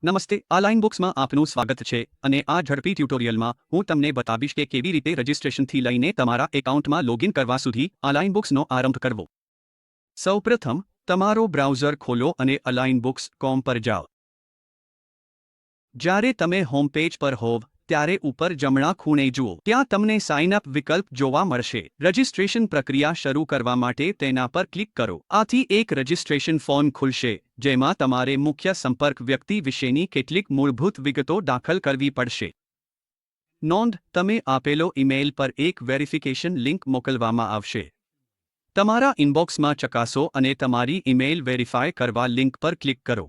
નમસ્તે, આ લાઇન બુક્સમાં આપનું સ્વાગત છે અને આ ઝડપી ટ્યુટોરિયલમાં હું તમને બતાવીશ કે કેવી રીતે રજિસ્ટ્રેશનથી લઈને તમારા એકાઉન્ટમાં લોગિન કરવા સુધી અલાઇન બુક્સનો આરંભ કરવો. સૌપ્રથમ, તમારો બ્રાઉઝર ખોલો અને align-books.com પર જાઓ. જ્યારે તમે હોમ પેજ પર હોવ ત્યારે ઉપર જમણા ખૂણે જુઓ. ત્યાં તમને સાઇન અપ વિકલ્પ જોવા મળશે. રજિસ્ટ્રેશન પ્રક્રિયા શરૂ કરવા માટે તેના પર ક્લિક કરો. આથી એક રજિસ્ટ્રેશન ફોર્મ ખુલશે, જેમાં તમારે મુખ્ય સંપર્ક વ્યક્તિ વિશેની કેટલીક મૂળભૂત વિગતો દાખલ કરવી પડશે. નોંધ: તમે આપેલો ઈમેલ પર એક વેરિફિકેશન લિંક મોકલવામાં આવશે. તમારા ઇનબોક્સમાં ચકાસો અને તમારી ઈમેલ વેરીફાય કરવા લિંક પર ક્લિક કરો.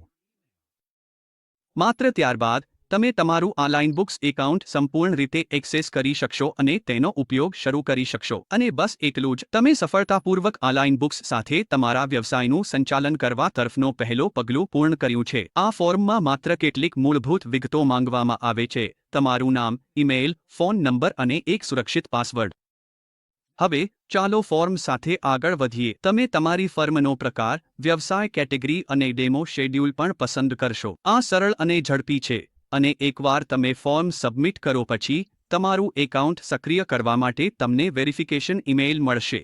માત્ર ત્યારબાદ તમે તમારું અલાઇન બુક્સ એકાઉન્ટ સંપૂર્ણ રીતે એક્સેસ કરી શકશો અને તેનો ઉપયોગ શરૂ કરી શકશો. અને બસ એટલું જ, તમે સફળતાપૂર્વક અલાઇન બુક્સ સાથે તમારા વ્યવસાયનું સંચાલન કરવા તરફનો પહેલો પગલું પૂર્ણ કર્યું છે. આ ફોર્મમાં માત્ર કેટલીક મૂળભૂત વિગતો માંગવામાં આવે છે: તમારું નામ, ઈમેલ, ફોન નંબર અને એક સુરક્ષિત પાસવર્ડ. હવે ચાલો ફોર્મ સાથે આગળ વધીએ. તમે તમારી ફર્મનો પ્રકાર, વ્યવસાય કેટેગરી અને ડેમો શેડ્યુલ પણ પસંદ કરશો. આ સરળ અને ઝડપી છે, અને એકવાર તમે ફોર્મ સબમિટ કરો પછી તમારું એકાઉન્ટ સક્રિય કરવા માટે તમને વેરિફિકેશન ઈમેલ મળશે.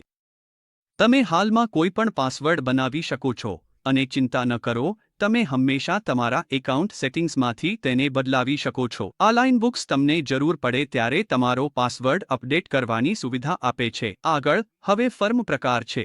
તમે હાલમાં કોઈપણ પાસવર્ડ બનાવી શકો છો, અને ચિંતા ન કરો, તમે હંમેશા તમારા એકાઉન્ટ સેટિંગ્સમાંથી તેને બદલાવી શકો છો. અલાઇન બુક્સ તમને જરૂર પડે ત્યારે તમારો પાસવર્ડ અપડેટ કરવાની સુવિધા આપે છે. આગળ, હવે ફર્મ પ્રકાર છે.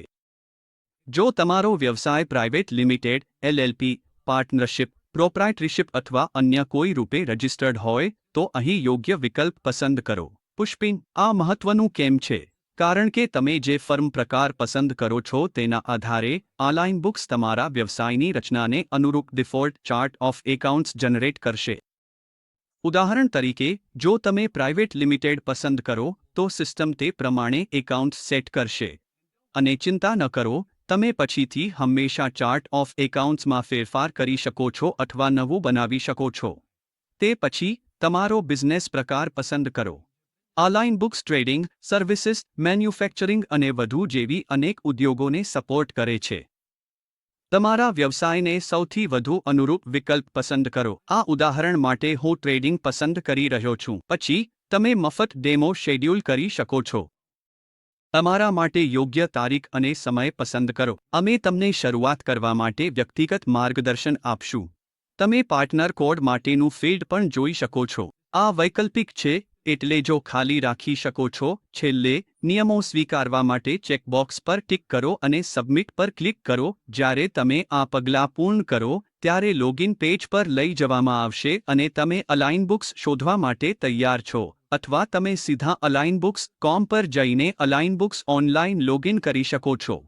જો તમારો વ્યવસાય પ્રાઇવેટ લિમિટેડ, LLP, પાર્ટનરશિપ, પ્રોપ્રાઇટરશિપ અથવા અન્ય કોઈ રૂપે રજિસ્ટર્ડ હોય, તો અહીં યોગ્ય વિકલ્પ પસંદ કરો. પુષ્પિન, આ મહત્વનું કેમ છે? કારણ કે તમે જે ફર્મ પ્રકાર પસંદ કરો છો તેના આધારે અલાઇન બુક્સ તમારા વ્યવસાયની રચનાને અનુરૂપ default chart of accounts generate કરશે. ઉદાહરણ તરીકે, જો તમે પ્રાઇવેટ લિમિટેડ પસંદ કરો, તો સિસ્ટમ તે પ્રમાણે એકાઉન્ટ સેટ કરશે. અને ચિંતા ન કરો, તમે પછીથી હંમેશા ચાર્ટ ઓફ એકાઉન્ટ્સમાં ફેરફાર કરી શકો છો અથવા નવું બનાવી શકો છો. તે પછી, તમારો બિઝનેસ પ્રકાર પસંદ કરો. Align books trading, services, manufacturing અને વધુ જેવી અનેક ઉદ્યોગોને સપોર્ટ કરે છે. તમારા વ્યવસાયને સૌથી વધુ અનુરૂપ વિકલ્પ પસંદ કરો. આ ઉદાહરણ માટે હું ટ્રેડિંગ પસંદ કરી રહ્યો છું. પછી, તમે મફત ડેમો શેડ્યુલ કરી શકો છો. તમારા માટે યોગ્ય તારીખ અને સમય પસંદ કરો. અમે તમને શરૂઆત કરવા માટે વ્યક્તિગત માર્ગદર્શન આપશું. તમે પાર્ટનર કોડ માટેનું ફિલ્ડ પણ જોઈ શકો છો. આ વૈકલ્પિક છે, એટલે જો ખાલી રાખી શકો છો. છેલ્લે, નિયમો સ્વીકારવા માટે ચેકબોક્સ પર ટિક કરો અને સબમિટ પર ક્લિક કરો. જ્યારે તમે આ પગલાં પૂર્ણ કરો, ત્યારે લોગિન પેજ પર લઈ જવામાં આવશે અને તમે અલાઇન બુક્સ શોધવા માટે તૈયાર છો. અથવા તમે સીધા align-books.com પર જઈને અલાઇન બુક્સ ઓનલાઇન લોગિન કરી શકો છો.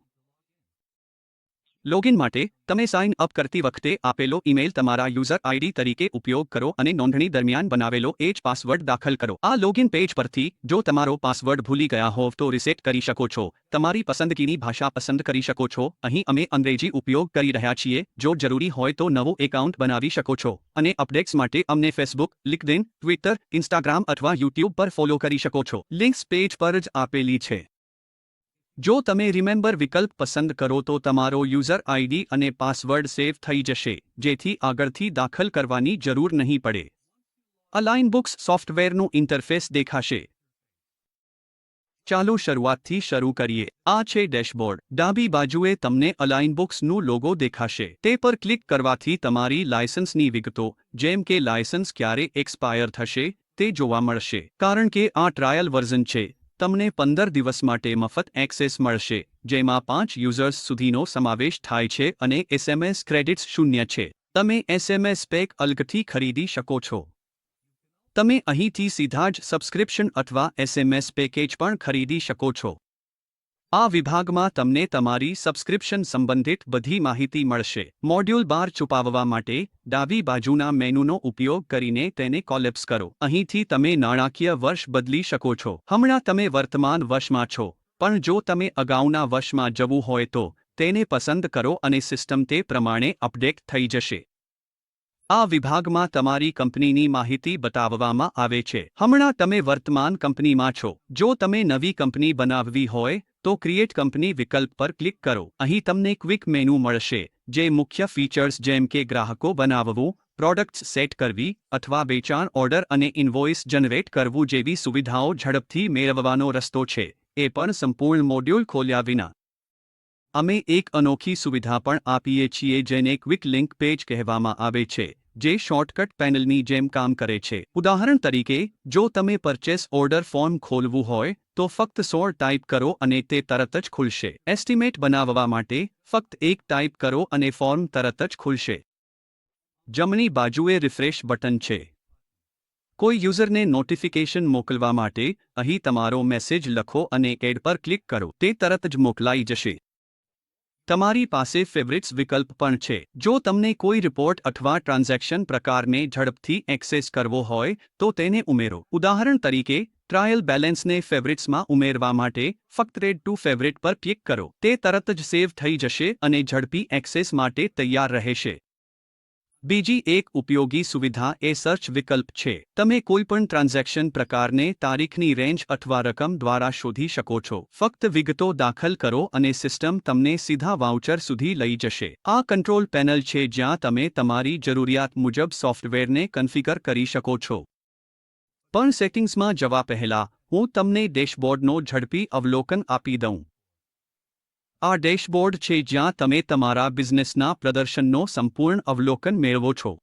લોગિન માટે, તમે સાઇન અપ કરતી વખતે આપેલો ઈમેલ તમારા યુઝર આઈડી તરીકે ઉપયોગ કરો અને નોંધણી દરમિયાન બનાવેલો એ જ પાસવર્ડ દાખલ કરો. આ લોગિન પેજ પરથી, જો તમારો પાસવર્ડ ભૂલી ગયા હોવ તો રીસેટ કરી શકો છો. તમારી પસંદગીની ભાષા પસંદ કરી શકો છો. અહીં અમે અંગ્રેજી ઉપયોગ કરી રહ્યા છીએ. જો જરૂરી હોય તો નવું એકાઉન્ટ બનાવી શકો છો. અને અપડેટ્સ માટે અમને ફેસબુક, લિંક્ડઇન, ટ્વિટર, ઇન્સ્ટાગ્રામ અથવા યુટ્યુબ પર ફોલો કરી શકો છો. લિંક્સ પેજ પર જ આપેલી છે. જો તમે રિમેમ્બર વિકલ્પ પસંદ કરો તો તમારો યુઝર આઈડી અને પાસવર્ડ સેવ થઈ જશે, જેથી આગળથી દાખલ કરવાની જરૂર નહીં પડે. અલાઇન બુક્સ સોફ્ટવેરનું ઇન્ટરફેસ દેખાશે. ચાલો શરૂઆતથી શરૂ કરીએ. આ છે ડેશબોર્ડ. ડાબી બાજુએ તમને અલાઇન બુક્સનું લોગો દેખાશે. તે પર ક્લિક કરવાથી તમારી લાયસન્સની વિગતો, જેમ કે લાયસન્સ ક્યારે એક્સપાયર થશે, તે જોવા મળશે. કારણ કે આ ટ્રાયલ વર્ઝન છે, તમને 15 દિવસ માટે મફત એક્સેસ મળશે, જેમાં 5 યુઝર્સ સુધીનો સમાવેશ થાય છે અને SMS ક્રેડિટ્સ 0 છે. તમે SMS પેક અલગથી ખરીદી શકો છો. તમે અહીંથી સીધા જ સબસ્ક્રિપ્શન અથવા SMS પેકેજ પણ ખરીદી શકો છો. આ વિભાગમાં તમને તમારી સબસ્ક્રિપ્શન સંબંધિત બધી માહિતી મળશે. મોડ્યુલ બાર છુપાવવા માટે, ડાબી બાજુના મેનુનો ઉપયોગ કરીને તેને કોલેપ્સ કરો. અહીંથી તમે નાણાકીય વર્ષ બદલી શકો છો. હમણાં તમે વર્તમાન વર્ષમાં છો, પણ જો તમે અગાઉના વર્ષમાં જવું હોય તો, તેને પસંદ કરો અને સિસ્ટમ તે પ્રમાણે અપડેટ થઈ જશે. આ વિભાગમાં તમારી કંપનીની માહિતી બતાવવામાં આવે છે. હમણાં તમે વર્તમાન કંપનીમાં છો. જો તમે નવી કંપની બનાવવી હોય, તો ક્રિએટ કંપની વિકલ્પ પર ક્લિક કરો. અહીં તમને ક્વિક મેનુ મળશે, જે મુખ્ય ફીચર્સ જેમ કે ગ્રાહકો બનાવવું, પ્રોડક્ટ્સ સેટ કરવી અથવા વેચાણ ઓર્ડર અને ઇન્વોઇસ જનરેટ કરવું જેવી સુવિધાઓ ઝડપથી મેળવવાનો રસ્તો છે, એ પણ સંપૂર્ણ મોડ્યુલ ખોલ્યા વિના. અમે એક અનોખી સુવિધા પણ આપીએ છીએ જેને ક્વિક લિંક પેજ કહેવામાં આવે છે, જે શોર્ટકટ પેનલની જેમ કામ કરે છે. ઉદાહરણ તરીકે, જો તમે પરચેસ ઓર્ડર ફોર્મ ખોલવું હોય, તો ફક્ત 16 ટાઈપ કરો અને તે તરત જ ખુલશે. એસ્ટિમેટ બનાવવા માટે ફક્ત 1 ટાઈપ કરો અને ફોર્મ તરત જ ખુલશે. જમણી બાજુએ રિફ્રેશ બટન છે. કોઈ યુઝરને નોટિફિકેશન મોકલવા માટે અહીં તમારો મેસેજ લખો અને એડ પર ક્લિક કરો. તે તરત જ મોકલાઈ જશે. તમારી પાસે ફેવરિટ્સ વિકલ્પ પણ છે. જો તમને કોઈ રિપોર્ટ અથવા ટ્રાન્ઝેક્શન પ્રકારને ઝડપથી એક્સેસ કરવો હોય તો તેને ઉમેરો. ઉદાહરણ તરીકે, ટ્રાયલ બેલેન્સને ફેવરિટ્સમાં ઉમેરવા માટે ફક્ત એડ ટુ ફેવરિટ પર ક્લિક કરો. તે તરત જ સેવ થઈ જશે અને ઝડપી એક્સેસ માટે તૈયાર રહેશે. બીજી એક ઉપયોગી સુવિધા એ સર્ચ વિકલ્પ છે. તમે કોઈપણ ટ્રાન્ઝેક્શન પ્રકારને તારીખની રેન્જ અથવા રકમ દ્વારા શોધી શકો છો. ફક્ત વિગતો દાખલ કરો અને સિસ્ટમ તમને સીધા વાઉચર સુધી લઈ જશે. આ કંટ્રોલ પેનલ છે જ્યાં તમે તમારી જરૂરિયાત મુજબ સોફ્ટવેરને કન્ફિગર કરી શકો છો. પણ સેટિંગ્સમાં જવા પહેલા, હું તમને ડેશબોર્ડનો ઝડપી અવલોકન આપી દઉં. આ ડેશબોર્ડ છે જ્યાં તમે તમારા બિઝનેસના પ્રદર્શનનો સંપૂર્ણ અવલોકન મેળવો છો.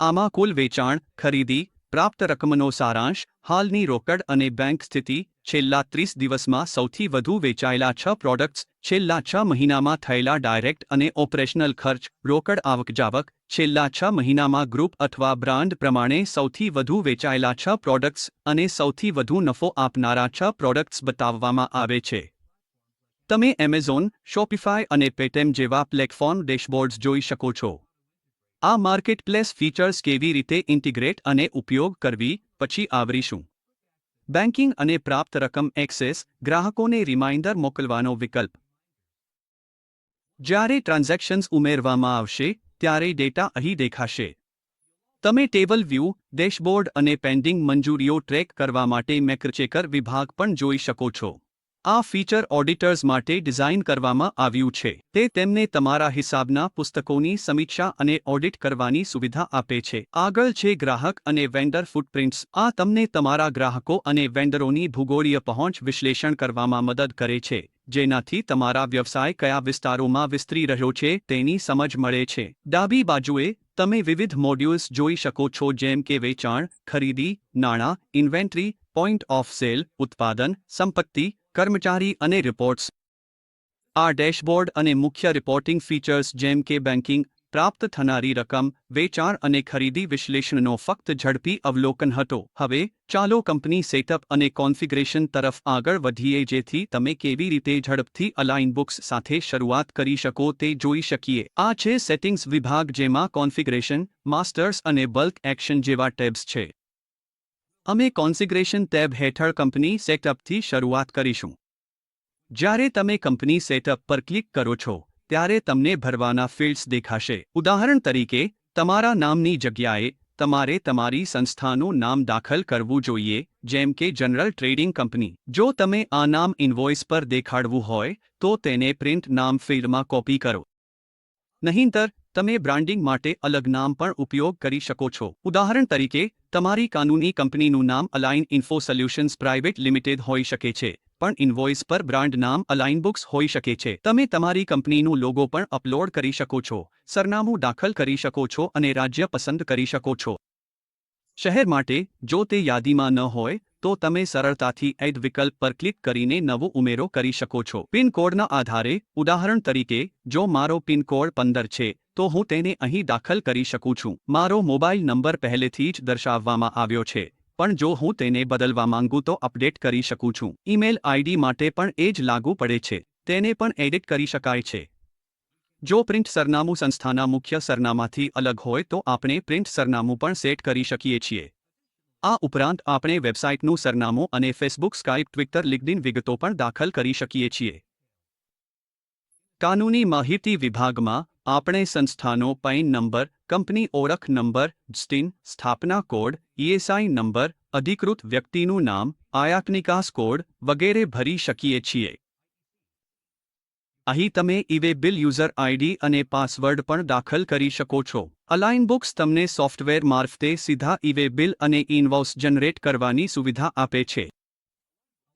આમાં કુલ વેચાણ, ખરીદી, પ્રાપ્ત રકમનો સારાંશ, હાલની રોકડ અને બેંક સ્થિતિ, છેલ્લા 30 દિવસમાં સૌથી વધુ વેચાયેલા 6 પ્રોડક્ટ્સ, છેલ્લા 6 મહિનામાં થયેલા ડાયરેક્ટ અને ઓપરેશનલ ખર્ચ, રોકડ આવક-જાવક, છેલ્લા 6 મહિનામાં ગ્રુપ અથવા બ્રાન્ડ પ્રમાણે સૌથી વધુ વેચાયેલા 6 પ્રોડક્ટ્સ અને સૌથી વધુ નફો આપનારા 6 પ્રોડક્ટ્સ બતાવવામાં આવે છે. તમે એમેઝોન, શોપિફાય અને પેટીએમ જેવા પ્લેટફોર્મ ડેશબોર્ડ્સ જોઈ શકો છો. આ માર્કેટપ્લેસ ફીચર્સ કેવી રીતે ઇન્ટિગ્રેટ અને ઉપયોગ કરવી પછી આવરીશું. બેન્કિંગ અને પ્રાપ્ત રકમ એક્સેસ, ગ્રાહકોને રિમાઇન્ડર મોકલવાનો વિકલ્પ. જ્યારે ટ્રાન્ઝેક્શન્સ ઉમેરવામાં આવશે, ત્યારે ડેટા અહીં દેખાશે. તમે ટેબલ વ્યૂ, ડેશબોર્ડ અને પેન્ડિંગ મંજૂરીઓ ટ્રેક કરવા માટે મેક્રચેકર વિભાગ પણ જોઈ શકો છો. આ ફીચર ઓડિટર્સ માટે ડિઝાઇન કરવામાં આવ્યું છે. તે તેમને તમારા હિસાબના પુસ્તકોની સમીક્ષા અને ઓડિટ કરવાની સુવિધા આપે છે. આગળ છે ગ્રાહક અને વેન્ડર ફૂટપ્રિન્ટ્સ. આ તમને તમારા ગ્રાહકો અને વેન્ડરોની ભૂગોળીય પહોંચ વિશ્લેષણ કરવામાં મદદ કરે છે, જેનાથી તમારા વ્યવસાય કયા વિસ્તારોમાં વિસ્તરી રહ્યો છે તેની સમજ મળે છે. ડાબી બાજુએ, તમે વિવિધ મોડ્યુલ્સ જોઈ શકો છો જેમ કે વેચાણ, ખરીદી, નાણાં, ઇન્વેન્ટરી, પોઈન્ટ ઓફ સેલ, ઉત્પાદન, સંપત્તિ, કર્મચારી અને રિપોર્ટ્સ. આ ડેશબોર્ડ અને મુખ્ય રિપોર્ટિંગ ફીચર્સ જેમ કે બેન્કિંગ, પ્રાપ્ત થનારી રકમ, વેચાણ અને ખરીદી વિશ્લેષણનો ફક્ત ઝડપી અવલોકન હતો. હવે, ચાલો કંપની સેટઅપ અને કોન્ફિગરેશન તરફ આગળ વધીએ જેથી તમે કેવી રીતે ઝડપથી અલાઇન બુક્સ સાથે શરૂઆત કરી શકો તે જોઈ શકીએ. આ છે સેટિંગ્સ વિભાગ જેમાં કોન્ફિગરેશન, માસ્ટર્સ અને બલ્ક એક્શન જેવા ટેબ્સ છે. અમે કોન્ફિગરેશન ટેબ હેઠળ કંપની સેટઅપથી શરૂઆત કરીશું. જ્યારે તમે કંપની સેટઅપ પર ક્લિક કરો છો, ત્યારે તમને ભરવાના ફિલ્ડ્સ દેખાશે. ઉદાહરણ તરીકે, તમારા નામની જગ્યાએ, તમારે તમારી સંસ્થાનું નામ દાખલ કરવું જોઈએ, જેમ કે જનરલ ટ્રેડિંગ કંપની. જો તમે આ નામ ઇન્વોઇસ પર દેખાડવું હોય, તો તેને પ્રિન્ટ નામ ફિલ્ડમાં કોપી કરો. નહીંતર, તમે બ્રાન્ડિંગ માટે અલગ નામ પણ ઉપયોગ કરી શકો છો. ઉદાહરણ તરીકે, તમારી કાનૂની કંપનીનું નામ align info solutions private limited હોઈ શકે છે, પણ ઇન્વોઇસ પર બ્રાન્ડ નામ અલાઇન બુક્સ હોઈ શકે છે. તમે તમારી કંપનીનું લોગો પણ અપલોડ કરી શકો છો, સરનામું દાખલ કરી શકો છો અને રાજ્ય પસંદ કરી શકો છો. શહેર માટે, જો તે યાદીમાં ન હોય, તો તમે સરળતાથી એડ વિકલ્પ પર ક્લિક કરીને નવો ઉમેરો કરી શકો છો. પિન કોડના આધારે, ઉદાહરણ તરીકે, જો મારો પિન કોડ 15 છે, તો હું તેને અહીં દાખલ કરી શકું છું. મારો મોબાઈલ નંબર પહેલેથી જ દર્શાવવામાં આવ્યો છે, પણ જો હું તેને બદલવા માંગુ તો અપડેટ કરી શકું છું. ઈમેલ આઈડી માટે પણ એ જ લાગુ પડે છે, તેને પણ એડિટ કરી શકાય છે. જો પ્રિન્ટ સરનામું સંસ્થાના મુખ્ય સરનામાથી અલગ હોય તો આપણે પ્રિન્ટ સરનામું પણ સેટ કરી શકીએ છીએ. આ ઉપરાંત આપણે વેબસાઇટનું સરનામું અને ફેસબુક, સ્કાઇપ, ટ્વિટર, લિંક્ડઇન વિગતો પણ દાખલ કરી શકીએ છીએ. કાનૂની માહિતી વિભાગમાં, આપણે સંસ્થાનો પેન નંબર, કંપની ઓળખ નંબર, સ્ટીન, સ્થાપના કોડ, ઈએસઆઈ નંબર, અધિકૃત વ્યક્તિનું નામ, આયાત નિકાસ કોડ વગેરે ભરી શકીએ છીએ. અહીં તમે ઇવે બિલ યુઝર આઈડી અને પાસવર્ડ પણ દાખલ કરી શકો છો. અલાઇન બુક્સ તમને સોફ્ટવેર મારફતે સીધા ઇવે બિલ અને ઇનવોઇસ જનરેટ કરવાની સુવિધા આપે છે.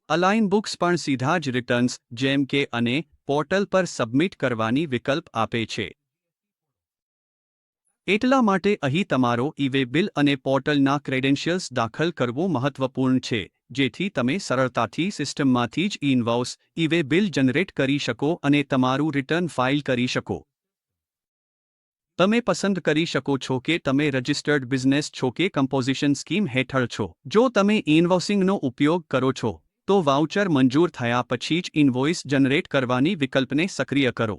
અલાઇન બુક્સ પણ સીધા જ રિટર્ન્સ જેમ કે અને પોર્ટલ પર સબમિટ કરવાની વિકલ્પ આપે છે. એટલા માટે અહીં તમારો ઇવે બિલ અને પોર્ટલના ક્રેડેન્શિયલ્સ દાખલ કરવું મહત્વપૂર્ણ છે, જેથી તમે સરળતાથી સિસ્ટમમાંથી જ ઇનવોઇસ, ઇવે બિલ જનરેટ કરી શકો અને તમારું રિટર્ન ફાઇલ કરી શકો. તમે પસંદ કરી શકો છો કે તમે રજિસ્ટર્ડ બિઝનેસ છો કે કમ્પોઝિશન સ્કીમ હેઠળ છો. જો તમે ઇનવોઇસિંગનો ઉપયોગ કરો છો, તો વાઉચર મંજૂર થયા પછી જ ઇનવોઇસ જનરેટ કરવાની વિકલ્પને સક્રિય કરો.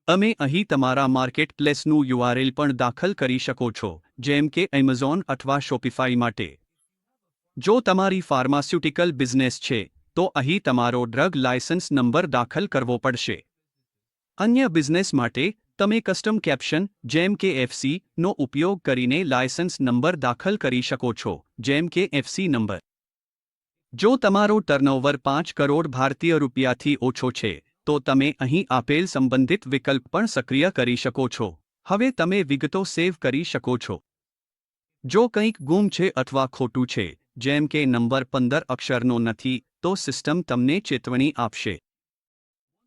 તમે અહીં તમારા માર્કેટપ્લેસનું યુઆરએલ પણ દાખલ કરી શકો છો, જેમ કે એમેઝોન અથવા શોપિફાઈ માટે. જો તમારી ફાર્માસ્યુટિકલ બિઝનેસ છે, તો અહીં તમારો ડ્રગ લાયસન્સ નંબર દાખલ કરવો પડશે. અન્ય બિઝનેસ માટે, તમે કસ્ટમ કેપ્શન, જેમ કે એફસી, નો ઉપયોગ કરીને લાયસન્સ નંબર દાખલ કરી શકો છો, જેમ કે એફસી નંબર. જો તમારો ટર્નઓવર 5 કરોડ ભારતીય રૂપિયાથી ઓછો છે, તો તમે અહીં આપેલ સંબંધિત વિકલ્પ પણ સક્રિય કરી શકો છો. હવે તમે વિગતો સેવ કરી શકો છો. જો કંઈક ગુમ છે અથવા ખોટું છે, જેમ કે નંબર 15 અક્ષરનો નથી, તો સિસ્ટમ તમને ચેતવણી આપશે.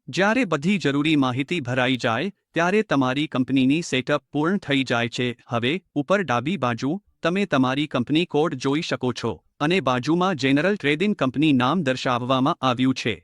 જ્યારે બધી જરૂરી માહિતી ભરાઈ જાય, ત્યારે તમારી કંપનીની સેટઅપ પૂર્ણ થઈ જાય છે. હવે ઉપર ડાબી બાજુ, તમે તમારી કંપની કોડ જોઈ શકો છો, અને બાજુમાં જનરલ ટ્રેડિંગ કંપની નામ દર્શાવવામાં આવ્યું છે.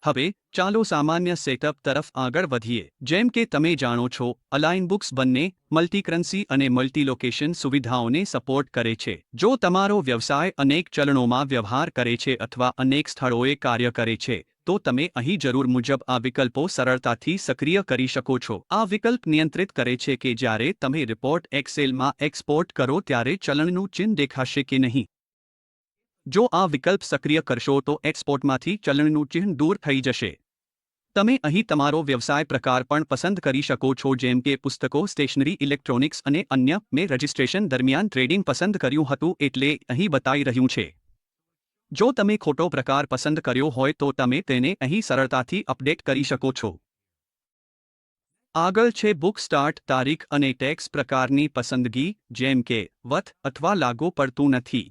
હવે ચાલો સામાન્ય સેટઅપ તરફ આગળ વધીએ. જેમ કે તમે જાણો છો, અલાઇન બુક્સ બંને મલ્ટીકરન્સી અને મલ્ટીલોકેશન સુવિધાઓને સપોર્ટ કરે છે. જો તમારો વ્યવસાય અનેક ચલણોમાં વ્યવહાર કરે છે અથવા અનેક સ્થળોએ કાર્ય કરે છે, તો તમે અહીં જરૂર મુજબ આ વિકલ્પો સરળતાથી સક્રિય કરી શકો છો. આ વિકલ્પ નિયંત્રિત કરે છે કે જ્યારે તમે રિપોર્ટ એક્સેલમાં એક્સપોર્ટ કરો ત્યારે ચલણનું ચિહ્ન દેખાશે કે નહીં. જો આ વિકલ્પ સક્રિય કરશો તો એક્સપોર્ટમાંથી ચલણનું ચિહ્ન દૂર થઈ જશે. તમે અહીં તમારો વ્યવસાય પ્રકાર પણ પસંદ કરી શકો છો, જેમ કે પુસ્તકો, સ્ટેશનરી, ઇલેક્ટ્રોનિક્સ અને અન્ય. મેં રજિસ્ટ્રેશન દરમિયાન ટ્રેડિંગ પસંદ કર્યું હતું, એટલે અહીં બતાવી રહ્યું છે. જો તમે ખોટો પ્રકાર પસંદ કર્યો હોય તો તમે તેને અહીં સરળતાથી અપડેટ કરી શકો છો. આગળ છે બુક સ્ટાર્ટ તારીખ અને ટેક્સ પ્રકારની પસંદગી, જેમ કે વથ અથવા લાગુ પડતું નથી.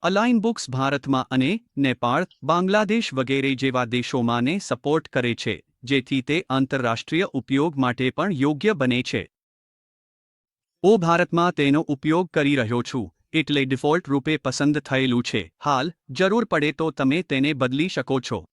અલાઇન બુક્સ ભારતમાં અને નેપાળ, બાંગ્લાદેશ વગેરે જેવા દેશોમાં ને સપોર્ટ કરે છે, જેથી તે આંતરરાષ્ટ્રીય ઉપયોગ માટે પણ યોગ્ય બને છે. હું ભારતમાં તેનો ઉપયોગ કરી રહ્યો છું, એટલે ડિફોલ્ટ રૂપે પસંદ થયેલું છે. હાલ, જરૂર પડે તો તમે તેને બદલી શકો છો.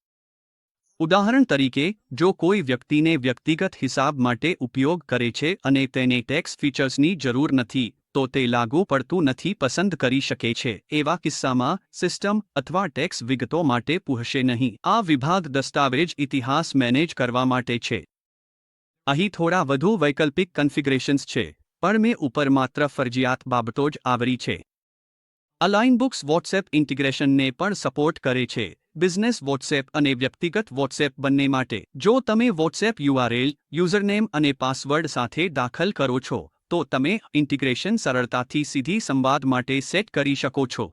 ઉદાહરણ તરીકે, જો કોઈ વ્યક્તિને વ્યક્તિગત હિસાબ માટે ઉપયોગ કરે છે અને તેને ટેક્સ ફીચર્સની જરૂર નથી, તો તે લાગુ પડતું નથી પસંદ કરી શકે છે. એવા કિસ્સામાં સિસ્ટમ અથવા ટેક્સ વિગતો માટે પૂછશે નહીં. આ વિભાગ દસ્તાવેજ ઇતિહાસ મેનેજ કરવા માટે છે. અહીં થોડા વધુ વૈકલ્પિક કન્ફિગરેશન્સ છે, પણ મેં ઉપર માત્ર ફરજિયાત બાબતો જ આવરી છે. અલાઇન બુક્સ વોટ્સએપ ઇન્ટિગ્રેશનને પણ સપોર્ટ કરે છે, બિઝનેસ વોટ્સએપ અને વ્યક્તિગત વોટ્સએપ બંને માટે. જો તમે વોટ્સએપ યુઆરએલ, યુઝરનેમ અને પાસવર્ડ સાથે દાખલ કરો છો, તો તમે ઇન્ટિગ્રેશન સરળતાથી સીધી સંવાદ માટે સેટ કરી શકો છો.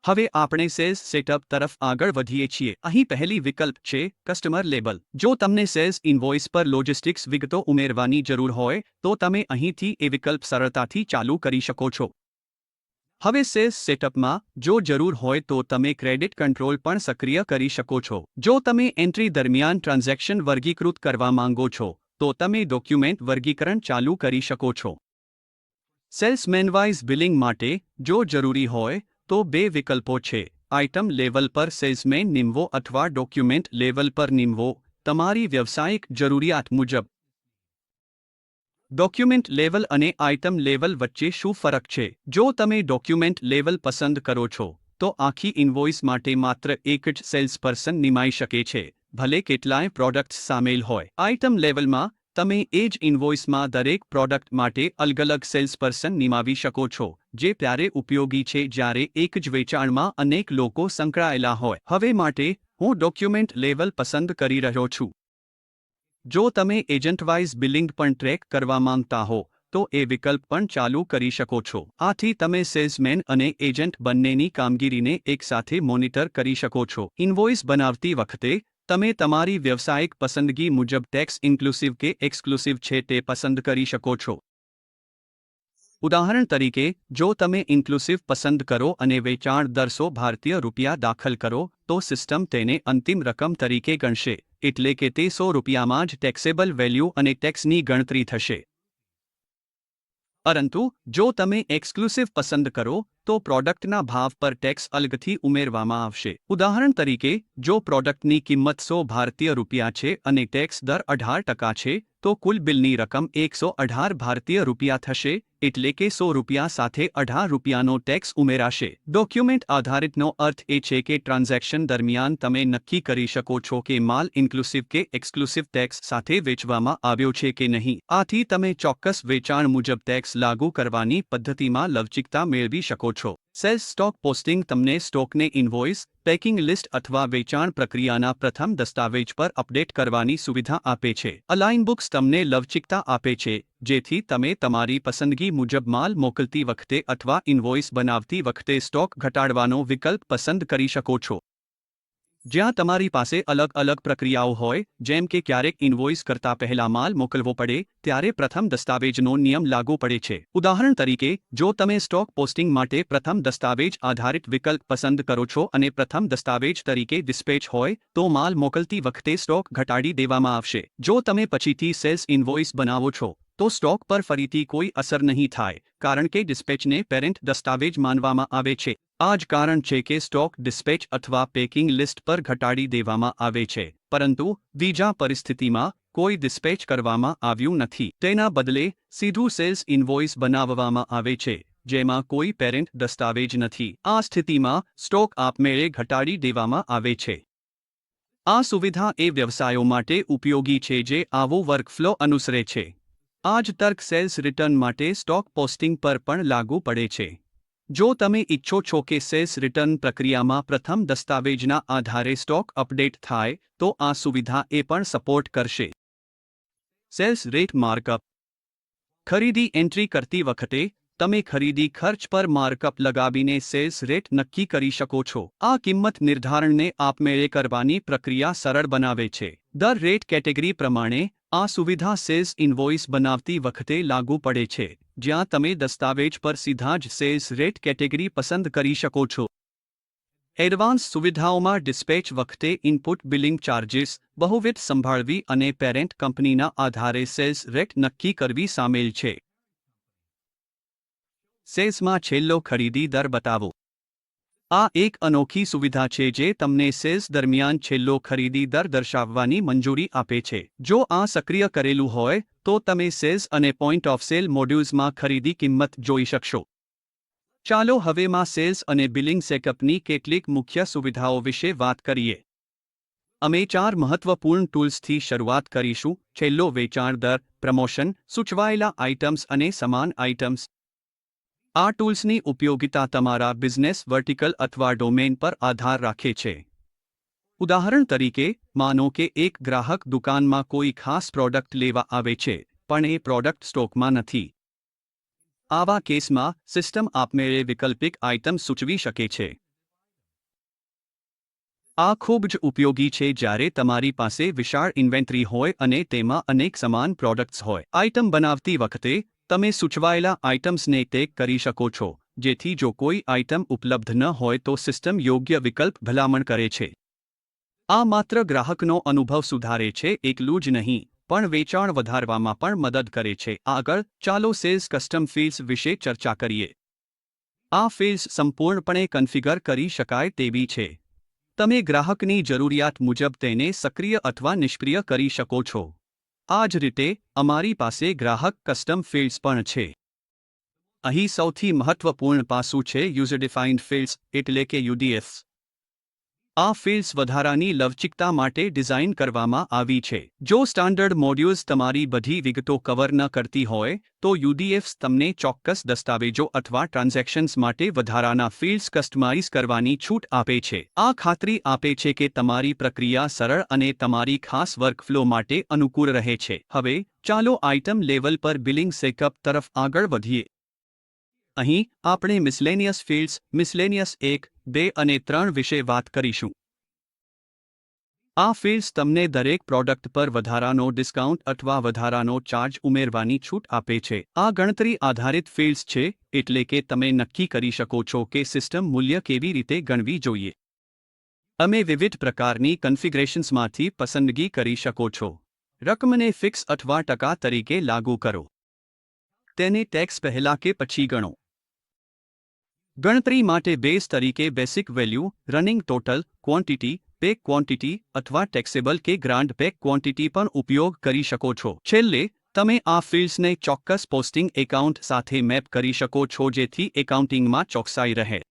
હવે આપણે સેલ્સ સેટઅપ તરફ આગળ વધીએ છીએ. અહીં પહેલી વિકલ્પ છે કસ્ટમર લેબલ. જો તમને સેલ્સ ઇનવોઇસ પર લોજિસ્ટિક્સ વિગતો ઉમેરવાની જરૂર હોય, તો તમે અહીંથી એ વિકલ્પ સરળતાથી ચાલુ કરી શકો છો. હવે સેલ્સ સેટઅપમાં, જો જરૂર હોય તો તમે ક્રેડિટ કંટ્રોલ પણ સક્રિય કરી શકો છો. જો તમે એન્ટ્રી દરમિયાન ટ્રાન્ઝેક્શન વર્ગીકૃત કરવા માંગો છો, તો તમે ડોક્યુમેન્ટ વર્ગીકરણ ચાલુ કરી શકો છો. સેલ્સમેનવાઇઝ બિલિંગ માટે, જો જરૂરી હોય, તો બે વિકલ્પો છે. આઇટમ લેવલ પર સેલ્સમેન નિમવો અથવા ડોક્યુમેન્ટ લેવલ પર નિમવો, તમારી વ્યવસાયિક જરૂરિયાત મુજબ. ડોક્યુમેન્ટ લેવલ અને આઇટમ લેવલ વચ્ચે શું ફરક છે? જો તમે ડોક્યુમેન્ટ લેવલ પસંદ કરો છો, તો આખી ઇનવોઇસ માટે માત્ર એક જ સેલ્સપર્સન નિમાઈ શકે છે, ભલે કેટલાય પ્રોડક્ટ્સ સામેલ હોય. આઇટમ લેવલમાં, તમે એ જ ઇનવોઇસમાં દરેક પ્રોડક્ટ માટે અલગ-અલગ સેલ્સપર્સન નિમાવી શકો છો, જે ત્યારે ઉપયોગી છે જ્યારે એક જ વેચાણમાં અનેક લોકો સંકળાયેલા હોય. હવે માટે, હું ડોક્યુમેન્ટ લેવલ પસંદ કરી રહ્યો છું. જો તમે એજન્ટવાઇઝ બિલિંગ પણ ટ્રેક કરવા માંગતા હો, તો એ વિકલ્પ પણ ચાલુ કરી શકો છો. આથી તમે સેલ્સમેન અને એજન્ટ બંનેની કામગીરીને એકસાથે મોનિટર કરી શકો છો. ઇનવોઇસ બનાવતી વખતે તમે તમારી વ્યવસાયિક પસંદગી મુજબ ટેક્સ ઇન્ક્લુસિવ કે એક્સક્લુસિવ છે તે પસંદ કરી શકો છો. ઉદાહરણ તરીકે, જો તમે ઇન્ક્લુસિવ પસંદ કરો અને વેચાણ દર ₹100 દાખલ કરો, તો સિસ્ટમ તેને અંતિમ રકમ તરીકે ગણશે, એટલે કે તે ₹100માં જ ટેક્સેબલ વેલ્યુ અને ટેક્સની ગણતરી થશે. પરંતુ જો તમે એક્સક્લુસિવ પસંદ કરો, તો પ્રોડક્ટના ભાવ પર ટેક્સ અલગથી ઉમેરવામાં આવશે. ઉદાહરણ તરીકે, જો પ્રોડક્ટની કિંમત ₹100 છે અને ટેક્સ દર 18% છે, તો કુલ બિલની રકમ ₹118 થશે, એટલે કે ₹100 સાથે ₹18નો ટેક્સ ઉમેરાશે. ડોક્યુમેન્ટ આધારિતનો અર્થ એ છે કે ટ્રાન્ઝેક્શન દરમિયાન તમે નક્કી કરી શકો છો કે માલ ઇન્ક્લુસિવ કે એક્સક્લુસિવ ટેક્સ સાથે વેચવામાં આવ્યો છે કે નહીં. આથી તમે ચોક્કસ વેચાણ મુજબ ટેક્સ લાગુ કરવાની પદ્ધતિમાં લવચીકતા મેળવી શકો છો. સેલ્સ સ્ટોક પોસ્ટિંગ તમને સ્ટોકને ઇનવોઇસ, પેકિંગ લિસ્ટ અથવા વેચાણ પ્રક્રિયાના પ્રથમ દસ્તાવેજ પર અપડેટ કરવાની સુવિધા આપે છે. અલાઇન બુક્સ તમને લવચીકતા આપે છે, જેથી તમે તમારી પસંદગી મુજબ માલ મોકલતી વખતે અથવા ઇનવોઇસ બનાવતી વખતે સ્ટોક ઘટાડવાનો વિકલ્પ પસંદ કરી શકો છો. જ્યાં તમારી પાસે અલગ અલગ પ્રક્રિયાઓ હોય, જેમ કે ક્યારેક ઇનવોઇસ કરતા પહેલા માલ મોકલવો પડે, ત્યારે પ્રથમ દસ્તાવેજનો નિયમ લાગુ પડે છે. ઉદાહરણ તરીકે, જો તમે સ્ટોક પોસ્ટિંગ માટે પ્રથમ દસ્તાવેજ આધારિત વિકલ્પ પસંદ કરો છો અને પ્રથમ દસ્તાવેજ તરીકે ડિસ્પેચ હોય, તો માલ મોકલતી વખતે સ્ટોક ઘટાડી દેવામાં આવશે. જો તમે પછીથી સેલ્સ ઇનવોઇસ બનાવો છો, તો સ્ટોક પર ફરીથી કોઈ અસર નહીં થાય, કારણ કે ડિસ્પેચને પેરેન્ટ દસ્તાવેજ માનવામાં આવે છે. આ જ કારણ છે કે સ્ટોક ડિસ્પેચ અથવા પેકિંગ લિસ્ટ પર ઘટાડી દેવામાં આવે છે, પરંતુ બીજા પરિસ્થિતિમાં કોઈ ડિસ્પેચ કરવામાં આવ્યું નથી. તેના બદલે સીધું સેલ્સ ઇનવોઇસ બનાવવામાં આવે છે, જેમાં કોઈ પેરેન્ટ દસ્તાવેજ નથી. આ સ્થિતિમાં સ્ટોક આપમેળે ઘટાડી દેવામાં આવે છે. આ સુવિધા એ વ્યવસાયો માટે ઉપયોગી છે જે આવો વર્કફ્લો અનુસરે છે. આ જ તર્ક સેલ્સ રિટર્ન માટે સ્ટોક પોસ્ટિંગ પર પણ લાગુ પડે છે. જો તમે ઈચ્છો છો કે સેલ્સ રિટર્ન પ્રક્રિયામાં પ્રથમ દસ્તાવેજના આધારે સ્ટોક અપડેટ થાય, તો આ સુવિધા એ પણ સપોર્ટ કરશે. Sales rate markup. ખરીદી એન્ટ્રી કરતી વખતે તમે ખરીદી ખર્ચ પર માર્કઅપ લગાવીને સેલ્સ રેટ નક્કી કરી શકો છો. આ કિંમત નિર્ધારણને આપમેળે કરવાની પ્રક્રિયા સરળ બનાવે છે. દર રેટ કેટેગરી પ્રમાણે આ સુવિધા સેલ્સ ઇનવોઇસ બનાવતી વખતે લાગુ પડે છે, જ્યાં તમે દસ્તાવેજ પર સીધા જ સેલ્સ રેટ કેટેગરી પસંદ કરી શકો છો. એડવાન્સ સુવિધાઓમાં ડિસ્પેચ વખતે ઇનપુટ બિલિંગ ચાર્જિસ, બહુવિધ સંભાળવી અને પેરેન્ટ કંપનીના આધારે સેલ્સ રેટ નક્કી કરવી સામેલ છે. સેલ્સમાં છેલ્લો ખરીદી દર બતાવો. આ એક અનોખી સુવિધા છે જે તમને સેલ્સ દરમિયાન છેલ્લો ખરીદી દર દર્શાવવાની મંજૂરી આપે છે. જો આ સક્રિય કરેલું હોય, તો તમે સેલ્સ અને પોઈન્ટ ઓફ સેલ મોડ્યુલ્સમાં ખરીદી કિંમત જોઈ શકશો. ચાલો હવેમાં સેલ્સ અને બિલિંગ સેટઅપની કેટલીક મુખ્ય સુવિધાઓ વિશે વાત કરીએ. અમે 4 મહત્વપૂર્ણ ટૂલ્સથી શરૂઆત કરીશું: છેલ્લો વેચાણ દર, પ્રમોશન, સૂચવાયેલા આઇટમ્સ અને સમાન આઇટમ્સ. આ ટૂલ્સની ઉપયોગિતા તમારા બિઝનેસ વર્ટિકલ અથવા ડોમેન પર આધાર રાખે છે. ઉદાહરણ તરીકે, માનો કે એક ગ્રાહક દુકાનમાં કોઈ ખાસ પ્રોડક્ટ લેવા આવે છે, પણ એ પ્રોડક્ટ સ્ટોકમાં નથી. આવા કેસમાં સિસ્ટમ આપમેળે વૈકલ્પિક આઇટમ સૂચવી શકે છે. આ ખૂબ જ ઉપયોગી છે જ્યારે તમારી પાસે વિશાળ ઇન્વેન્ટરી હોય અને તેમાં અનેક સમાન પ્રોડક્ટ્સ હોય. આઇટમ બનાવતી વખતે તમે સૂચવાયેલા આઇટમ્સને ટેગ કરી શકો છો, જેથી જો કોઈ આઇટમ ઉપલબ્ધ ન હોય તો સિસ્ટમ યોગ્ય વિકલ્પ ભલામણ કરે છે. આ માત્ર ગ્રાહકનો અનુભવ સુધારે છે એટલું જ નહીં, પણ વેચાણ વધારવામાં પણ મદદ કરે છે. આગળ, ચાલો સેલ્સ કસ્ટમ ફિલ્ડ્સ વિશે ચર્ચા કરીએ. આ ફિલ્ડ્સ સંપૂર્ણપણે કન્ફિગર કરી શકાય તેવી છે. તમે ગ્રાહકની જરૂરિયાત મુજબ તેને સક્રિય અથવા નિષ્ક્રિય કરી શકો છો. આ જ રીતે, અમારી પાસે ગ્રાહક કસ્ટમ ફિલ્ડ્સ પણ છે. અહીં સૌથી મહત્વપૂર્ણ પાસું છે યુઝર ડિફાઇન્ડ ફિલ્ડ્સ, એટલે કે યુડીએફ. આ ફિલ્ડ્સ વધારાની લવચિકતા માટે ડિઝાઇન કરવામાં આવી છે. જો સ્ટાન્ડર્ડ મોડ્યુલ્સ તમારી બધી વિગતો કવર ન કરતી હોય તો યુડીએફ્સ તમને ચોક્કસ દસ્તાવેજો અથવા ટ્રાન્ઝેક્શન્સ માટે વધારાના ફિલ્ડ્સ કસ્ટમાઇઝ કરવાની છૂટ આપે છે. આ ખાતરી આપે છે કે તમારી પ્રક્રિયા સરળ અને તમારી ખાસ વર્કફ્લો માટે અનુકૂળ રહે છે. હવે ચાલો આઇટમ લેવલ પર બિલિંગ સેટઅપ તરફ આગળ વધીએ. અહીં આપણે મિસલેનિયસ ફિલ્ડ્સ મિસલેનિયસ 1, 2 અને 3 વિશે વાત કરીશું. આ ફિલ્ડ્સ તમને દરેક પ્રોડક્ટ પર વધારાનો ડિસ્કાઉન્ટ અથવા વધારાનો ચાર્જ ઉમેરવાની છૂટ આપે છે. આ ગણતરી આધારિત ફિલ્ડ્સ છે, એટલે કે તમે નક્કી કરી શકો છો કે સિસ્ટમ મૂલ્ય કેવી રીતે ગણવી જોઈએ. તમે વિવિધ પ્રકારની કન્ફિગરેશન્સમાંથી પસંદગી કરી શકો છો. રકમને ફિક્સ અથવા ટકા તરીકે લાગુ કરો. તેને ટેક્સ પહેલા કે પછી ગણો. ગણતરી માટે બેઝ તરીકે basic value, running total, quantity, pack quantity અથવા ટેક્સેબલ કે ગ્રાન્ટ પેક ક્વોન્ટિટી પણ ઉપયોગ કરી શકો છો. છેલ્લે, તમે આ ફિલ્ડ્સને ચોક્કસ પોસ્ટિંગ એકાઉન્ટ સાથે મેપ કરી શકો છો જેથી એકાઉન્ટિંગમાં ચોકસાઈ રહે.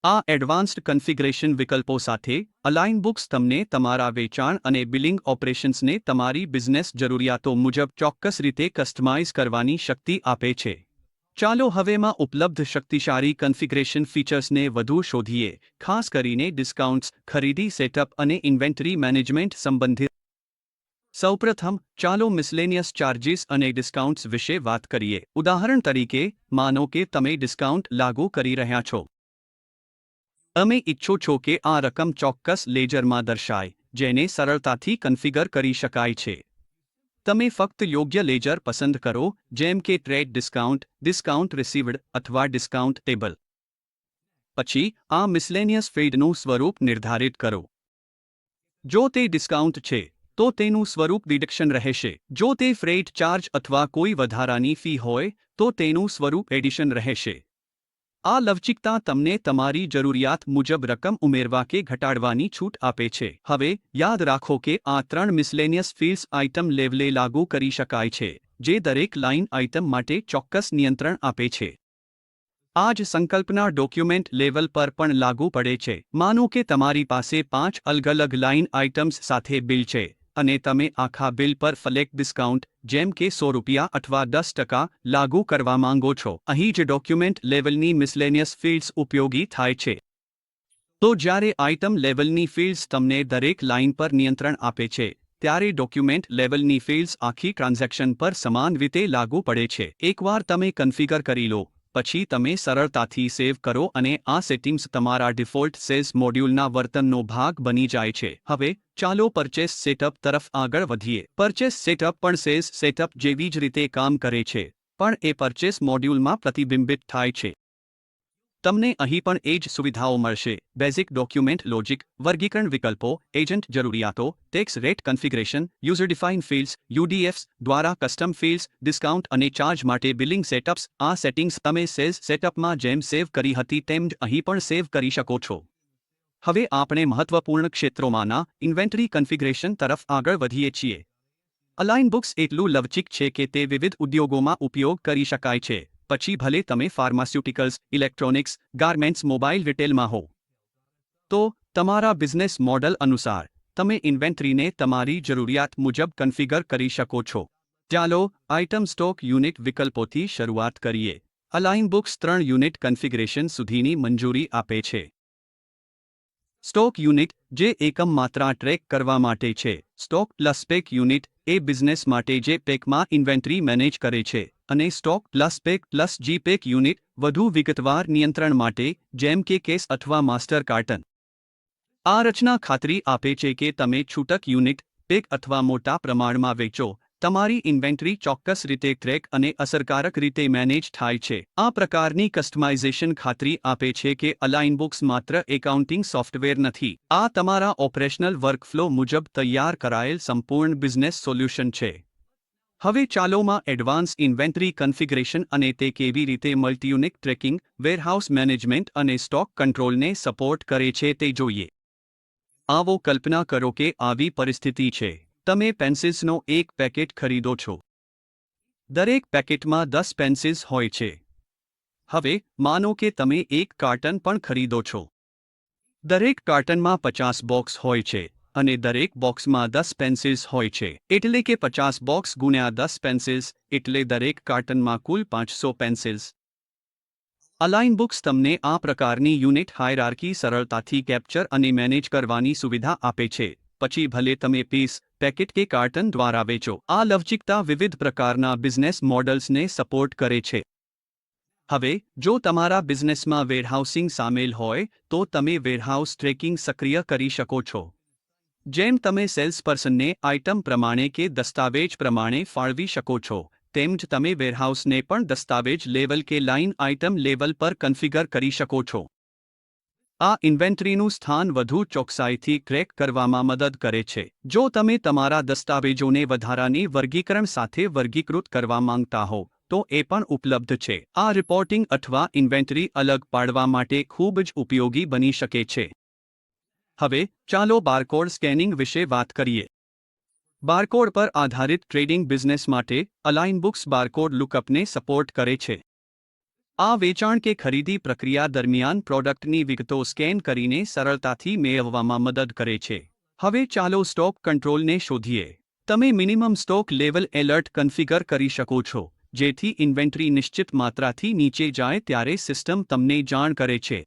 આ એડવાન્સ્ડ કન્ફિગરેશન વિકલ્પો સાથે, અલાઇન બુક્સ તમને તમારા વેચાણ અને બિલિંગ ઓપરેશન્સને તમારી બિઝનેસ જરૂરિયાતો મુજબ ચોક્કસ રીતે કસ્ટમાઇઝ કરવાની શક્તિ આપે છે. ચાલો હવેમાં ઉપલબ્ધ શક્તિશાળી કન્ફિગરેશન ફીચર્સને વધુ શોધીએ, ખાસ કરીને ડિસ્કાઉન્ટ્સ, ખરીદી સેટઅપ અને ઇન્વેન્ટરી મેનેજમેન્ટ સંબંધિત. સૌપ્રથમ, ચાલો મિસલેનિયસ ચાર્જીસ અને ડિસ્કાઉન્ટ્સ વિશે વાત કરીએ. ઉદાહરણ તરીકે, માનો કે તમે ડિસ્કાઉન્ટ લાગુ કરી રહ્યા છો. તમે ઈચ્છો છો કે આ રકમ ચોક્કસ લેજરમાં દર્શાય, જેને સરળતાથી કન્ફિગર કરી શકાય છે. તમે ફક્ત યોગ્ય લેજર પસંદ કરો, જેમ કે ટ્રેડ ડિસ્કાઉન્ટ, ડિસ્કાઉન્ટ રિસીવ્ડ અથવા ડિસ્કાઉન્ટ ટેબલ. પછી, આ મિસલેનિયસ ફિલ્ડનું સ્વરૂપ નિર્ધારિત કરો. જો તે ડિસ્કાઉન્ટ છે, તો તેનું સ્વરૂપ ડિડક્શન રહેશે. જો તે ફ્રેટ ચાર્જ અથવા કોઈ વધારાની ફી હોય, તો તેનું સ્વરૂપ એડિશન રહેશે. આ લવચિકતા તમને તમારી જરૂરિયાત મુજબ રકમ ઉમેરવા કે ઘટાડવાની છૂટ આપે છે. હવે, યાદ રાખો કે આ 3 મિસલેનિયસ ફિલ્ડ્સ આઇટમ લેવલે લાગુ કરી શકાય છે, જે દરેક લાઇન આઇટમ માટે ચોક્કસ નિયંત્રણ આપે છે. આ જ સંકલ્પના ડોક્યુમેન્ટ લેવલ પર પણ લાગુ પડે છે. માનો કે તમારી પાસે 5 અલગ-અલગ લાઇન આઇટમ્સ સાથે બિલ છે, અને તમે આખા બિલ પર ફ્લેટ ડિસ્કાઉન્ટ, જેમ કે ₹100 અથવા 10% લાગુ કરવા માંગો છો. અહીં જ ડોક્યુમેન્ટ લેવલની મિસલેનિયસ ફિલ્ડ્સ ઉપયોગી થાય છે. તો જ્યારે આઇટમ લેવલની ફિલ્ડ્સ તમને દરેક લાઇન પર નિયંત્રણ આપે છે, ત્યારે ડોક્યુમેન્ટ લેવલની ફિલ્ડ્સ આખી ટ્રાન્ઝેક્શન પર સમાન રીતે લાગુ પડે છે. એકવાર તમે કન્ફિગર કરી લો, પછી તમે સરળતાથી સેવ કરો અને આ સેટિંગ્સ તમારા ડિફોલ્ટ સેલ્સ મોડ્યુલના વર્તનનો ભાગ બની જાય છે. હવે, ચાલો પરચેસ સેટઅપ તરફ આગળ વધીએ. પરચેસ સેટઅપ પણ સેલ્સ સેટઅપ જેવી જ રીતે કામ કરે છે, પણ એ પરચેસ મોડ્યુલમાં પ્રતિબિંબિત થાય છે. તમને અહીં પણ એ જ સુવિધાઓ મળશે: બેઝિક ડોક્યુમેન્ટ લોજિક, વર્ગીકરણ વિકલ્પો, એજન્ટ જરૂરિયાતો, tax rate configuration, user define fields, UDFs દ્વારા કસ્ટમ ફિલ્ડ્સ, ડિસ્કાઉન્ટ અને ચાર્જ માટે બિલિંગ સેટઅપ્સ. આ સેટિંગ્સ તમે સેલ્સ સેટઅપમાં જેમ સેવ કરી હતી તેમ જ અહીં પણ સેવ કરી શકો છો. હવે આપણે મહત્વપૂર્ણ ક્ષેત્રોમાંના ઇન્વેન્ટરી કન્ફિગરેશન તરફ આગળ વધીએ છીએ. અલાઇન બુક્સ એટલું લવચીક છે કે તે વિવિધ ઉદ્યોગોમાં ઉપયોગ કરી શકાય છે, પછી ભલે તમે ફાર્માસ્યુટિકલ્સ, ઇલેક્ટ્રોનિક્સ, ગાર્મેન્ટ્સ, મોબાઈલ રિટેલમાં હો. તો તમારા બિઝનેસ મોડલ અનુસાર, તમે ઇન્વેન્ટરીને તમારી જરૂરિયાત મુજબ કન્ફિગર કરી શકો છો. ચાલો આઇટમ સ્ટોક યુનિટ વિકલ્પોથી શરૂઆત કરીએ. અલાઇન બુક્સ 3 યુનિટ કન્ફિગરેશન સુધીની મંજૂરી આપે છે. સ્ટોક યુનિટ, જે એકમ માત્રા ટ્રેક કરવા માટે છે. સ્ટોક પ્લસ પેક યુનિટ, એ બિઝનેસ માટે જે પેકમાં ઇન્વેન્ટરી મેનેજ કરે છે. અને સ્ટોક પ્લસ પેક પ્લસ જી પેક યુનિટ, વધુ વિગતવાર નિયંત્રણ માટે, જેમ કે કેસ અથવા માસ્ટર કાર્ટન. આ રચના ખાતરી આપે છે કે તમે છૂટક યુનિટ, પેક અથવા મોટા પ્રમાણમાં વેચો, તમારી ઇન્વેન્ટરી ચોક્કસ રીતે ટ્રેક અને અસરકારક રીતે મેનેજ થાય છે. આ પ્રકારની કસ્ટમાઇઝેશન ખાતરી આપે છે કે અલાઇન બુક્સ માત્ર એકાઉન્ટિંગ સોફ્ટવેર નથી, આ તમારા ઓપરેશનલ વર્કફ્લો મુજબ તૈયાર કરાયેલ સંપૂર્ણ બિઝનેસ સોલ્યુશન છે. હવે ચાલોમાં એડવાન્સ ઇન્વેન્ટરી કન્ફિગરેશન અને તે કેવી રીતે મલ્ટીયુનિટ ટ્રેકિંગ, વેરહાઉસ મેનેજમેન્ટ અને સ્ટોક કંટ્રોલને સપોર્ટ કરે છે તે જોઈએ. આવો કલ્પના કરો કે આવી પરિસ્થિતિ છે. તમે પેન્સિલ્સનો એક પેકેટ ખરીદો છો. દરેક પેકેટમાં 10 પેન્સિલ્સ હોય છે. હવે, માનો કે તમે એક કાર્ટન પણ ખરીદો છો. દરેક કાર્ટનમાં 50 બોક્સ હોય છે અને દરેક બોક્સમાં 10 પેન્સિલ્સ હોય છે, એટલે કે 50 બોક્સ ગુણ્યા 10 પેન્સિલ્સ, એટલે દરેક કાર્ટનમાં કુલ 500 પેન્સિલ્સ. અલાઇન બુક્સ તમને આ પ્રકારની યુનિટ હાયરાર્કી સરળતાથી કેપ્ચર અને મેનેજ કરવાની સુવિધા આપે છે, પછી ભલે તમે પીસ, પેકેટ કે કાર્ટન દ્વારા વેચો. આ લવચિકતા વિવિધ પ્રકારના બિઝનેસ મોડલ્સને સપોર્ટ કરે છે. હવે, જો તમારા બિઝનેસમાં વેરહાઉસિંગ સામેલ હોય, તો તમે વેરહાઉસ ટ્રેકિંગ સક્રિય કરી શકો છો. જેમ તમે સેલ્સપર્સનને આઇટમ પ્રમાણે કે દસ્તાવેજ પ્રમાણે ફાળવી શકો છો, તેમ જ તમે વેરહાઉસને પણ દસ્તાવેજ લેવલ કે લાઇન આઇટમ લેવલ પર કન્ફિગર કરી શકો છો. આ ઇન્વેન્ટરીનું સ્થાન વધુ ચોકસાઈથી ટ્રેક કરવામાં મદદ કરે છે. જો તમે તમારા દસ્તાવેજોને વધારાની વર્ગીકરણ સાથે વર્ગીકૃત કરવા માંગતા હો, તો એ પણ ઉપલબ્ધ છે. આ રિપોર્ટિંગ અથવા ઇન્વેન્ટરી અલગ પાડવા માટે ખૂબ જ ઉપયોગી બની શકે છે. હવે, ચાલો બારકોડ સ્કેનિંગ વિશે વાત કરીએ. બારકોડ પર આધારિત ટ્રેડિંગ બિઝનેસ માટે અલાઇન બુક્સ બારકોડ લુકઅપને સપોર્ટ કરે છે. આ વેચાણ કે ખરીદી પ્રક્રિયા દરમિયાન પ્રોડક્ટની વિગતો સ્કેન કરીને સરળતાથી મેળવવામાં મદદ કરે છે. હવે ચાલો સ્ટોક કંટ્રોલને શોધીએ. તમે minimum stock level alert configure કરી શકો છો, જેથી ઇન્વેન્ટરી નિશ્ચિત માત્રાથી નીચે જાય ત્યારે સિસ્ટમ તમને જાણ કરે છે.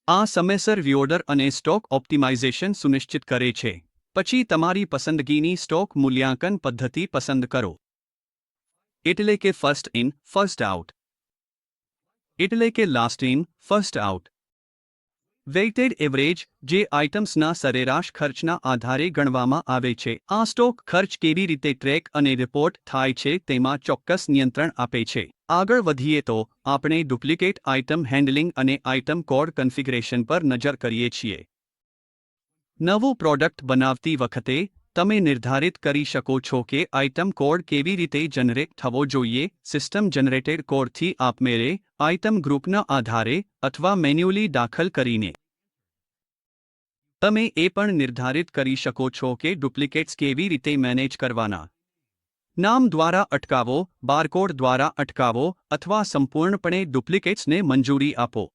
આ સમયસર રીઓર્ડર અને સ્ટોક ઓપ્ટિમાઇઝેશન સુનિશ્ચિત કરે છે. પછી તમારી પસંદગીની સ્ટોક મૂલ્યાંકન પદ્ધતિ પસંદ કરો. એટલે કે ફર્સ્ટ ઇન, ફર્સ્ટ આઉટ. એટલે કે last in, first out. Weighted average, જે આઇટમ્સના સરેરાશ ખર્ચના આધારે ગણવામાં આવે છે. આ સ્ટોક ખર્ચ કેવી રીતે ટ્રેક અને રિપોર્ટ થાય છે તેમાં ચોક્કસ નિયંત્રણ આપે છે. આગળ વધીએ તો, આપણે ડુપ્લિકેટ આઇટમ હેન્ડલિંગ અને આઇટમ કોડ કન્ફિગરેશન પર નજર કરીએ છીએ. નવું પ્રોડક્ટ બનાવતી વખતે, તમે નિર્ધારિત કરી શકો છો કે આઇટમ કોડ કેવી રીતે જનરેટ થવો જોઈએ. સિસ્ટમ જનરેટેડ કોડથી આપમેળે, આઇટમ ગ્રુપના આધારે, અથવા મેન્યુઅલી દાખલ કરીને. તમે એ પણ નિર્ધારિત કરી શકો છો કે ડુપ્લિકેટ્સ કેવી રીતે મેનેજ કરવાના. નામ દ્વારા અટકાવો, બારકોડ દ્વારા અટકાવો, અથવા સંપૂર્ણપણે ડુપ્લિકેટ્સને મંજૂરી આપો.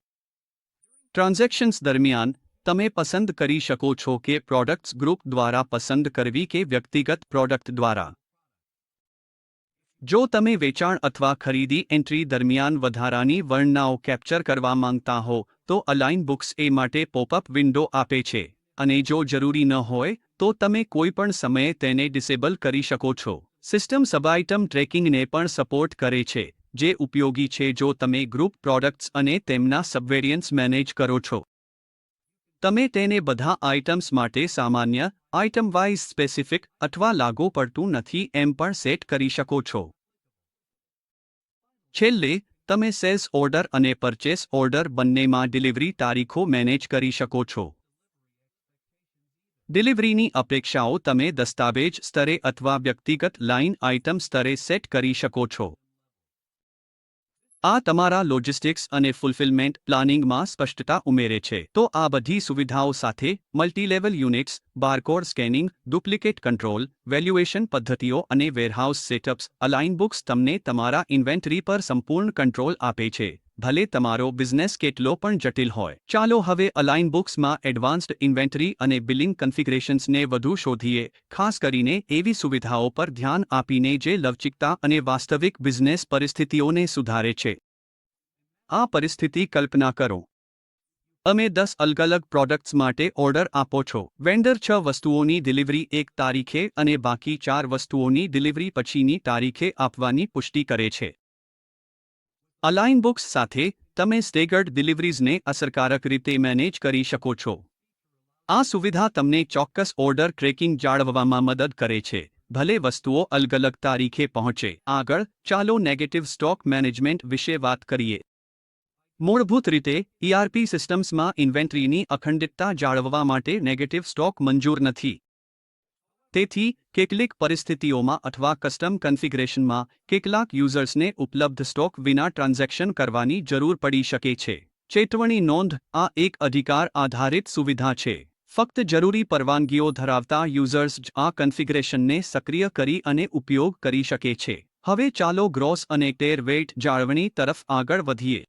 ટ્રાન્ઝેક્શન્સ દરમિયાન, તમે પસંદ કરી શકો છો કે પ્રોડક્ટ્સ ગ્રુપ દ્વારા પસંદ કરવી કે વ્યક્તિગત પ્રોડક્ટ દ્વારા. જો તમે વેચાણ અથવા ખરીદી એન્ટ્રી દરમિયાન વધારાની વર્ણનાઓ કેપ્ચર કરવા માંગતા હો, તો અલાઇન બુક્સ એ માટે પોપઅપ વિન્ડો આપે છે, અને જો જરૂરી ન હોય, તો તમે કોઈપણ સમયે તેને ડિસેબલ કરી શકો છો. સિસ્ટમ સબઆઇટમ ટ્રેકિંગને પણ સપોર્ટ કરે છે, જે ઉપયોગી છે જો તમે ગ્રુપ પ્રોડક્ટ્સ અને તેમના સબવેરિયન્ટ્સ મેનેજ કરો છો. તમે તેને બધા આઇટમ્સ માટે સામાન્ય, આઇટમ વાઇઝ સ્પેસિફિક અથવા લાગુ પડતું નથી એમ પણ સેટ કરી શકો છો. છેલ્લે, તમે સેલ્સ ઓર્ડર અને પરચેસ ઓર્ડર બંનેમાં ડિલિવરી તારીખો મેનેજ કરી શકો છો. ડિલિવરીની અપેક્ષાઓ તમે દસ્તાવેજ સ્તરે અથવા વ્યક્તિગત લાઇન આઇટમ સ્તરે સેટ કરી શકો છો. આ તમારા લોજિસ્ટિક્સ અને ફુલફિલમેન્ટ પ્લાનિંગમાં સ્પષ્ટતા ઉમેરે છે. તો આ બધી સુવિધાઓ સાથે, multilevel units, barcode scanning, duplicate control, valuation પદ્ધતિઓ અને વેરહાઉસ સેટઅપ્સ, અલાઇન બુક્સ તમને તમારા ઇન્વેન્ટરી પર સંપૂર્ણ કંટ્રોલ આપે છે, ભલે તમારો બિઝનેસ કેટલો પણ જટિલ હોય. ચાલો હવે અલાઇન બુક્સમાં એડવાન્સ્ડ ઇન્વેન્ટરી અને બિલિંગ કન્ફિગરેશન્સને વધુ શોધીએ, ખાસ કરીને એવી સુવિધાઓ પર ધ્યાન આપીને જે લવચિકતા અને વાસ્તવિક બિઝનેસ પરિસ્થિતિઓને સુધારે છે. આ પરિસ્થિતિ કલ્પના કરો. તમે 10 અલગ-અલગ પ્રોડક્ટ્સ માટે ઓર્ડર આપો છો. વેન્ડર 6 વસ્તુઓની ડિલિવરી એક તારીખે અને બાકી 4 વસ્તુઓની ડિલિવરી પછીની તારીખે આપવાની પુષ્ટિ કરે છે. અલાઇન બુક્સ સાથે, તમે સ્ટેગર્ડ ડિલિવરીઝને અસરકારક રીતે મેનેજ કરી શકો છો. આ સુવિધા તમને ચોક્કસ ઓર્ડર ટ્રેકિંગ જાળવવામાં મદદ કરે છે, ભલે વસ્તુઓ અલગ-અલગ તારીખે પહોંચે. આગળ, ચાલો નેગેટિવ સ્ટોક મેનેજમેન્ટ વિશે વાત કરીએ. મૂળભૂત રીતે, ERP સિસ્ટમ્સમાં ઇન્વેન્ટરીની અખંડિતતા જાળવવા માટે નેગેટિવ સ્ટોક મંજૂર નથી. તેથી, કેટલીક પરિસ્થિતિઓમાં અથવા કસ્ટમ કન્ફિગરેશનમાં, કેટલાક યુઝર્સને ઉપલબ્ધ સ્ટોક વિના ટ્રાન્ઝેક્શન કરવાની જરૂર પડી શકે છે. ચેતવણી નોંધ: આ એક અધિકાર આધારિત સુવિધા છે. ફક્ત જરૂરી પરવાનગીઓ ધરાવતા યુઝર્સ જ આ કન્ફિગરેશનને સક્રિય કરી અને ઉપયોગ કરી શકે છે. હવે ચાલો ગ્રોસ અને ટેર વેઇટ જાળવણી તરફ આગળ વધીએ.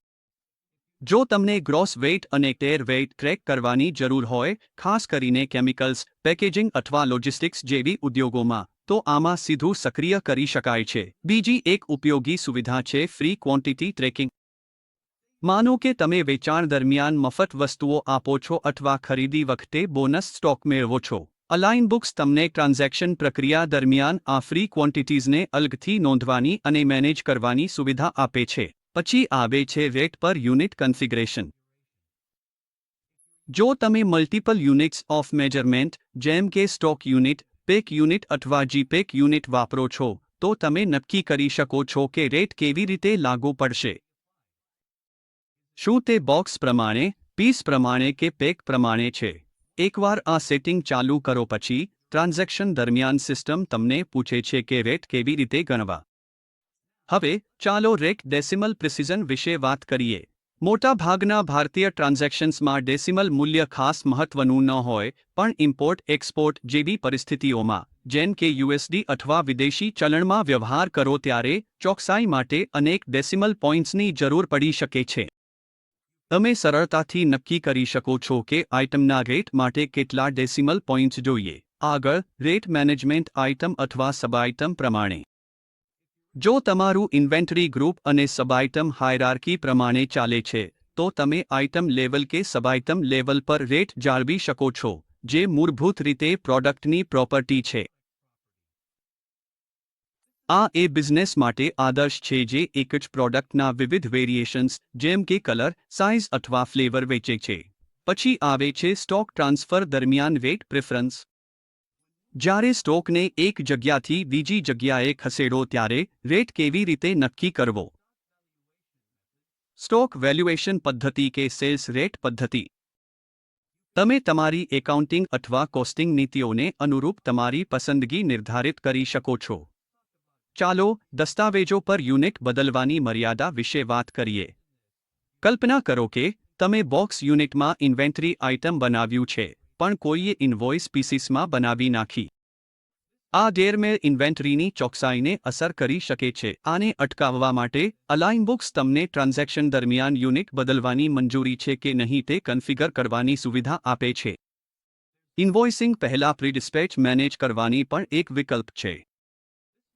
જો તમને ગ્રોસ વેઇટ અને ટેર વેઇટ ટ્રેક કરવાની જરૂર હોય, ખાસ કરીને કેમિકલ્સ, પેકેજિંગ અથવા લોજિસ્ટિક્સ જેવી ઉદ્યોગોમાં, તો આમાં સીધું સક્રિય કરી શકાય છે. બીજી એક ઉપયોગી સુવિધા છે ફ્રી ક્વોન્ટિટી ટ્રેકિંગ. માનો કે તમે વેચાણ દરમિયાન મફત વસ્તુઓ આપો છો અથવા ખરીદી વખતે બોનસ સ્ટોક મેળવો છો. અલાઇન બુક્સ તમને ટ્રાન્ઝેક્શન પ્રક્રિયા દરમિયાન આ ફ્રી ક્વોન્ટિટીઝને અલગથી નોંધવાની અને મેનેજ કરવાની સુવિધા આપે છે. પછી આવે છે રેટ પર યુનિટ કન્ફિગરેશન. જો તમે મલ્ટિપલ યુનિટ્સ ઓફ મેજરમેન્ટ જેમ કે સ્ટોક યુનિટ, પેક યુનિટ અથવા જીપેક યુનિટ વાપરો છો, તો તમે નક્કી કરી શકો છો કે રેટ કેવી રીતે લાગુ પડશે. શું તે બોક્સ પ્રમાણે, પીસ પ્રમાણે કે પેક પ્રમાણે છે. એકવાર આ સેટિંગ ચાલુ કરો પછી, ટ્રાન્ઝેક્શન દરમિયાન સિસ્ટમ તમને પૂછે છે કે રેટ કેવી રીતે ગણવા. હવે ચાલો રેટ ડેસિમલ પ્રિસિઝન વિશે વાત કરીએ. મોટાભાગના ભારતીય ટ્રાન્ઝેક્શન્સમાં ડેસિમલ મૂલ્ય ખાસ મહત્વનું ન હોય, પણ ઇમ્પોર્ટ એક્સપોર્ટ જેવી પરિસ્થિતિઓમાં, જેમ કે યુએસડી અથવા વિદેશી ચલણમાં વ્યવહાર કરો ત્યારે ચોકસાઈ માટે અનેક ડેસિમલ પોઇન્ટ્સની જરૂર પડી શકે છે. તમે સરળતાથી નક્કી કરી શકો છો કે આઇટમના રેટ માટે કેટલા ડેસિમલ પોઇન્ટ્સ જોઈએ. આગળ, રેટ મેનેજમેન્ટ આઇટમ અથવા સબઆઇટમ પ્રમાણે. જો તમારું ઇન્વેન્ટરી ગ્રુપ અને સબઆઇટમ હાયરાર્કી પ્રમાણે ચાલે છે, તો તમે આઇટમ લેવલ કે સબઆઇટમ લેવલ પર રેટ જાળવી શકો છો, જે મૂળભૂત રીતે પ્રોડક્ટની પ્રોપર્ટી છે. આ એ બિઝનેસ માટે આદર્શ છે જે એક જ પ્રોડક્ટના વિવિધ વેરિએશન્સ, જેમ કે કલર, સાઇઝ અથવા ફ્લેવર વેચે છે. પછી આવે છે સ્ટોક ટ્રાન્સફર દરમિયાન રેટ પ્રેફરન્સ. જ્યારે સ્ટોકને એક જગ્યાથી બીજી જગ્યાએ ખસેડો ત્યારે રેટ કેવી રીતે નક્કી કરવો. સ્ટોક વેલ્યુએશન પદ્ધતિ કે સેલ્સ રેટ પદ્ધતિ. તમે તમારી એકાઉન્ટિંગ અથવા કોસ્ટિંગ નીતિઓને અનુરૂપ તમારી પસંદગી નિર્ધારિત કરી શકો છો. ચાલો દસ્તાવેજો પર યુનિટ બદલવાની મર્યાદા વિશે વાત કરીએ. કલ્પના કરો કે તમે બોક્સ યુનિટમાં ઇન્વેન્ટરી આઇટમ બનાવ્યું છે, પણ કોઈએ ઇન્વોઇસ પીસીસમાં બનાવી નાખી. આ ગેરમેળ ઇન્વેન્ટરીની ચોકસાઈને અસર કરી શકે છે. આને અટકાવવા માટે અલાઇન બુક્સ તમને ટ્રાન્ઝેક્શન દરમિયાન યુનિટ બદલવાની મંજૂરી છે કે નહીં તે કન્ફિગર કરવાની સુવિધા આપે છે. ઇન્વોઇસિંગ પહેલા પ્રીડિસ્પેચ મેનેજ કરવાની પણ એક વિકલ્પ છે.